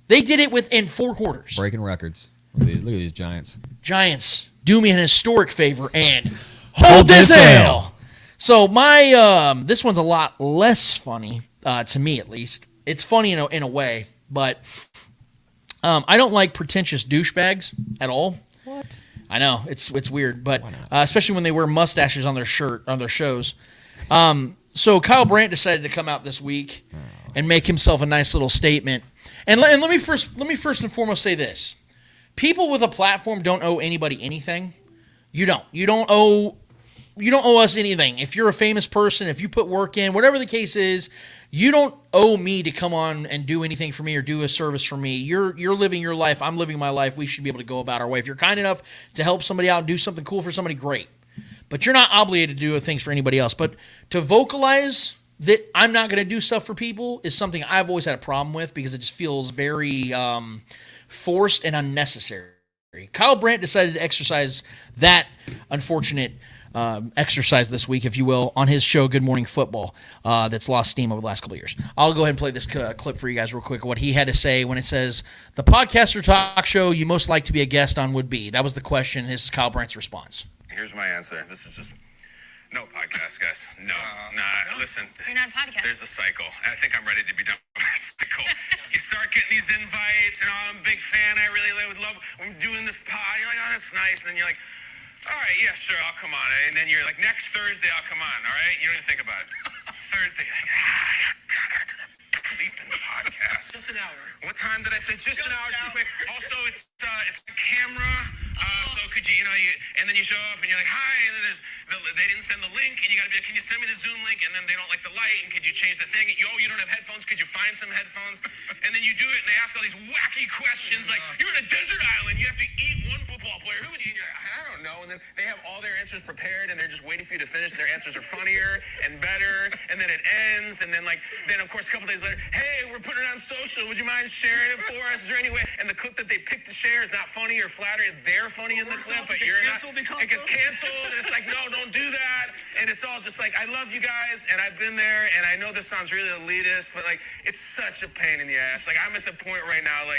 They did it within 4 quarters. Breaking records. Look at these Giants. Giants, do me an historic favor and hold this L. So my this one's a lot less funny, to me at least. It's funny in a way, but I don't like pretentious douchebags at all. What? I know it's weird, but especially when they wear mustaches on their shows. So Kyle Brandt decided to come out this week and make himself a nice little statement. And let me first and foremost say this: people with a platform don't owe anybody anything. You don't owe us anything. If you're a famous person, if you put work in, whatever the case is, you don't owe me to come on and do anything for me or do a service for me. You're living your life. I'm living my life. We should be able to go about our way. If you're kind enough to help somebody out and do something cool for somebody, great. But you're not obligated to do things for anybody else. But to vocalize that I'm not going to do stuff for people is something I've always had a problem with because it just feels very forced and unnecessary. Kyle Brandt decided to exercise that unfortunate exercise this week, if you will, on his show Good Morning Football, that's lost steam over the last couple of years. I'll go ahead and play this clip for you guys real quick, what he had to say when it says, the podcast or talk show you most like to be a guest on would be. That was the question. This is Kyle Brandt's response. Here's my answer. This is just no podcast, guys. No. Listen. You're not a podcast. There's a cycle. I think I'm ready to be done with this cycle. You start getting these invites, and I'm a big fan. I really would love. I'm doing this pod. You're like, oh, that's nice. And then you're like, all right, yeah, sure, I'll come on. And then you're like, next Thursday, I'll come on. All right, you don't even think about it. Thursday, you're like, I gotta do that bleeping podcast. Just an hour. What time did I say? Just an hour. Also, it's the camera. So could you, and then you show up and you're like, hi, and then they didn't send the link, and you gotta be like, can you send me the Zoom link? And then they don't like the light, and could you change the thing? You don't have headphones. Could you find some headphones? And then you do it, and they ask all these wacky questions like, you're in a desert island. You have to eat one football player. Who would you? And you're like, I don't know. And then they have all their answers prepared, and they're just waiting for you to finish. And their answers are funnier and better, and then it ends, and then of course a couple days later, hey, we're putting it on social. Would you mind sharing it for us? Is there any way? And the clip that they picked to share is not funny or flattering. They're funny in the clip, but you're not. It gets canceled, and it's like, no, don't do that. And it's all just like, I love you guys, and I've been there, and I know this sounds really elitist, but it's such a pain in the ass. I'm at the point right now,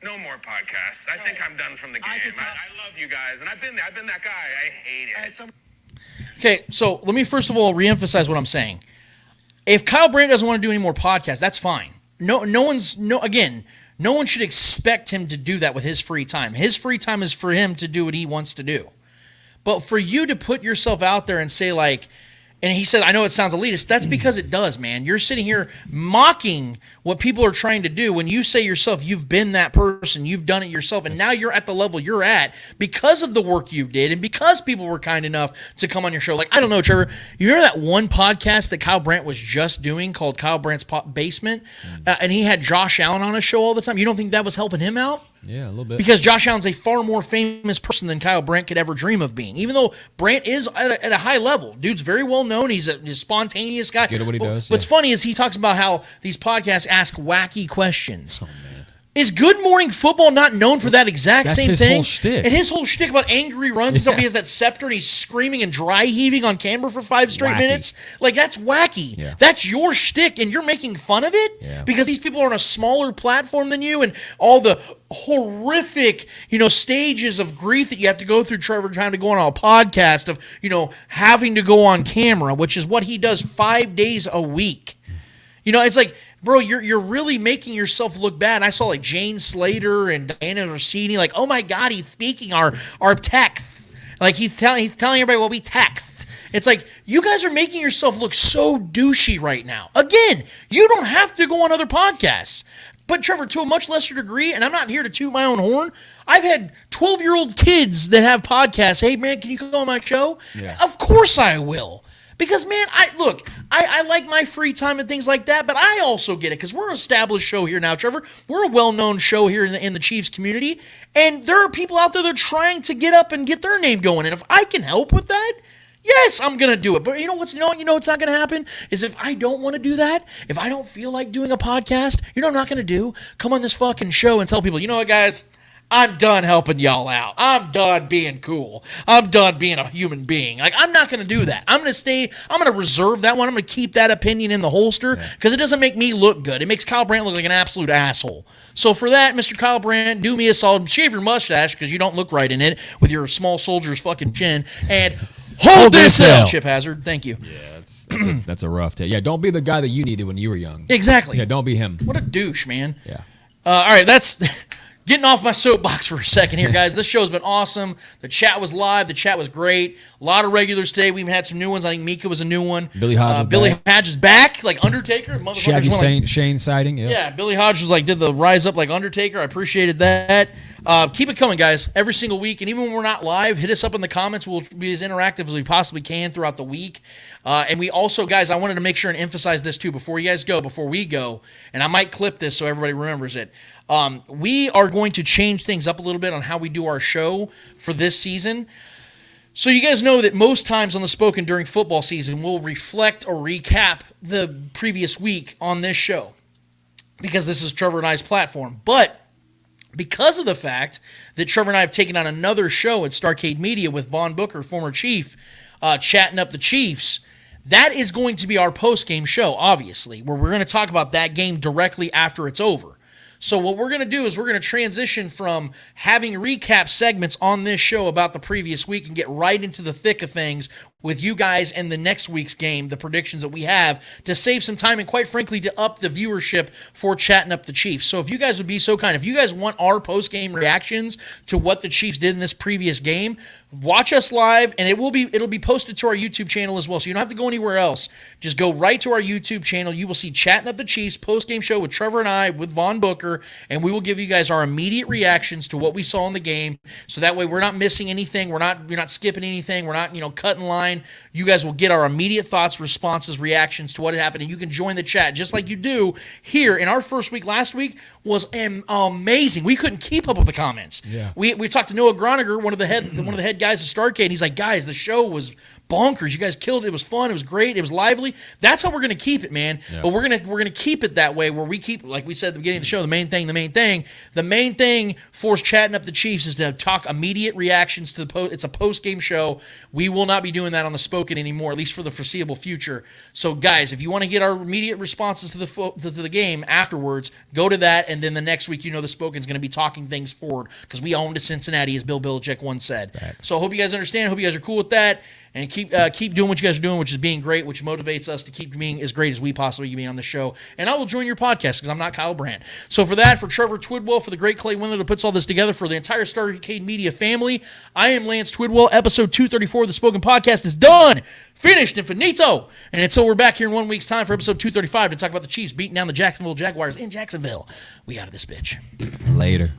no more podcasts. I think I'm done from the game. I love you guys, and I've been there. I've been that guy. I hate it. Okay, so let me first of all reemphasize what I'm saying. If Kyle Brandt doesn't want to do any more podcasts, that's fine. No one should expect him to do that with his free time. His free time is for him to do what he wants to do. But for you to put yourself out there and say and he said, I know it sounds elitist. That's because it does, man. You're sitting here mocking what people are trying to do when you say yourself, you've been that person, you've done it yourself, and now you're at the level you're at because of the work you did and because people were kind enough to come on your show. I don't know, Trevor, you remember that one podcast that Kyle Brandt was just doing called Kyle Brandt's Basement? And he had Josh Allen on his show all the time. You don't think that was helping him out? Yeah, a little bit. Because Josh Allen's a far more famous person than Kyle Brandt could ever dream of being. Even though Brandt is at a high level. Dude's very well known. He's a spontaneous guy. Good at what he does. What's funny is he talks about how these podcasts ask wacky questions. Oh, man. Is Good Morning Football not known for that exact same his thing? Whole shtick. And his whole shtick about angry runs and somebody has that scepter and he's screaming and dry heaving on camera for 5 straight Wacky. minutes. That's wacky. Yeah. That's your shtick, and you're making fun of it because these people are on a smaller platform than you, and all the horrific, stages of grief that you have to go through, Trevor, trying to go on a podcast of, having to go on camera, which is what he does 5 days a week. It's like, bro, you're really making yourself look bad. And I saw Jane Slater and Diana Rossini, oh my God, he's speaking our text. He's telling everybody what we text. It's you guys are making yourself look so douchey right now. Again, you don't have to go on other podcasts. But Trevor, to a much lesser degree, and I'm not here to toot my own horn, I've had 12-year-old kids that have podcasts. Hey, man, can you come on my show? Yeah. Of course I will. Because, man, I like my free time and things like that, but I also get it because we're an established show here now, Trevor. We're a well-known show here in the Chiefs community, and there are people out there that are trying to get up and get their name going, and if I can help with that, yes, I'm going to do it. But you know what's not going to happen is if I don't want to do that, if I don't feel like doing a podcast, what I'm not going to do? Come on this fucking show and tell people, you know what, guys? I'm done helping y'all out. I'm done being cool. I'm done being a human being. I'm not going to do that. I'm going to reserve that one. I'm going to keep that opinion in the holster because it doesn't make me look good. It makes Kyle Brandt look like an absolute asshole. So for that, Mr. Kyle Brandt, do me a solid. Shave your mustache because you don't look right in it with your small soldier's fucking chin. And hold this L, Chip Hazard. Thank you. Yeah, that's a rough take. Yeah, don't be the guy that you needed when you were young. Exactly. Yeah, don't be him. What a douche, man. Yeah. All right, that's... Getting off my soapbox for a second here, guys. This show's been awesome. The chat was live. The chat was great. A lot of regulars today. We even had some new ones. I think Mika was a new one. Billy Hodge is back, Undertaker. Shane sighting. Yeah, Billy Hodge was did the rise up like Undertaker. I appreciated that. Keep it coming, guys. Every single week. And even when we're not live, hit us up in the comments. We'll be as interactive as we possibly can throughout the week. And we also, guys, I wanted to make sure and emphasize this too before we go, and I might clip this so everybody remembers it. We are going to change things up a little bit on how we do our show for this season. So you guys know that most times on the Spoken during football season, we'll reflect or recap the previous week on this show because this is Trevor and I's platform. But because of the fact that Trevor and I have taken on another show at Starcade Media with Vaughn Booker, former Chief, Chatting Up the Chiefs. That is going to be our post-game show, obviously, where we're going to talk about that game directly after it's over. So what we're going to do is we're going to transition from having recap segments on this show about the previous week and get right into the thick of things with you guys and the next week's game, the predictions that we have, to save some time and, quite frankly, to up the viewership for Chatting Up the Chiefs. So if you guys would be so kind, if you guys want our post-game reactions to what the Chiefs did in this previous game, watch us live, and it'll be posted to our YouTube channel as well, so you don't have to go anywhere else. Just go right to our YouTube channel. You will see Chatting Up the Chiefs post-game show with Trevor and I, with Von Booker, and we will give you guys our immediate reactions to what we saw in the game, so that way we're not missing anything, we're not skipping anything, we're not cutting line. You guys will get our immediate thoughts, responses, reactions to what had happened, and you can join the chat just like you do here. In our first week last week was amazing. We couldn't keep up with the comments. Yeah. We talked to Noah Groniger, one of the head guys of Starcade, and he's like, guys, the show was bonkers. You guys killed it. It was fun. It was great. It was lively. That's how we're going to keep it, man. Yeah. But we're gonna keep it that way, where we keep, like we said at the beginning of the show, the main thing for Chatting Up the Chiefs is to talk immediate reactions to the post. It's a post-game show. We will not be doing that on the Spoken anymore, at least for the foreseeable future. So, guys, if you want to get our immediate responses to the game afterwards, go to that, and then the next week, the Spoken's going to be talking things forward, because we own to Cincinnati, as Bill Belichick once said. Right. So I hope you guys understand. I hope you guys are cool with that. And keep doing what you guys are doing, which is being great, which motivates us to keep being as great as we possibly can be on the show. And I will join your podcast, because I'm not Kyle Brandt. So for that, for Trevor Twidwell, for the great Clay Windler that puts all this together, for the entire Starcade Media family, I am Lance Twidwell. Episode 234 of the Spoken Podcast is done, finished, and finito. And until we're back here in 1 week's time for episode 235 to talk about the Chiefs beating down the Jacksonville Jaguars in Jacksonville, we out of this bitch. Later.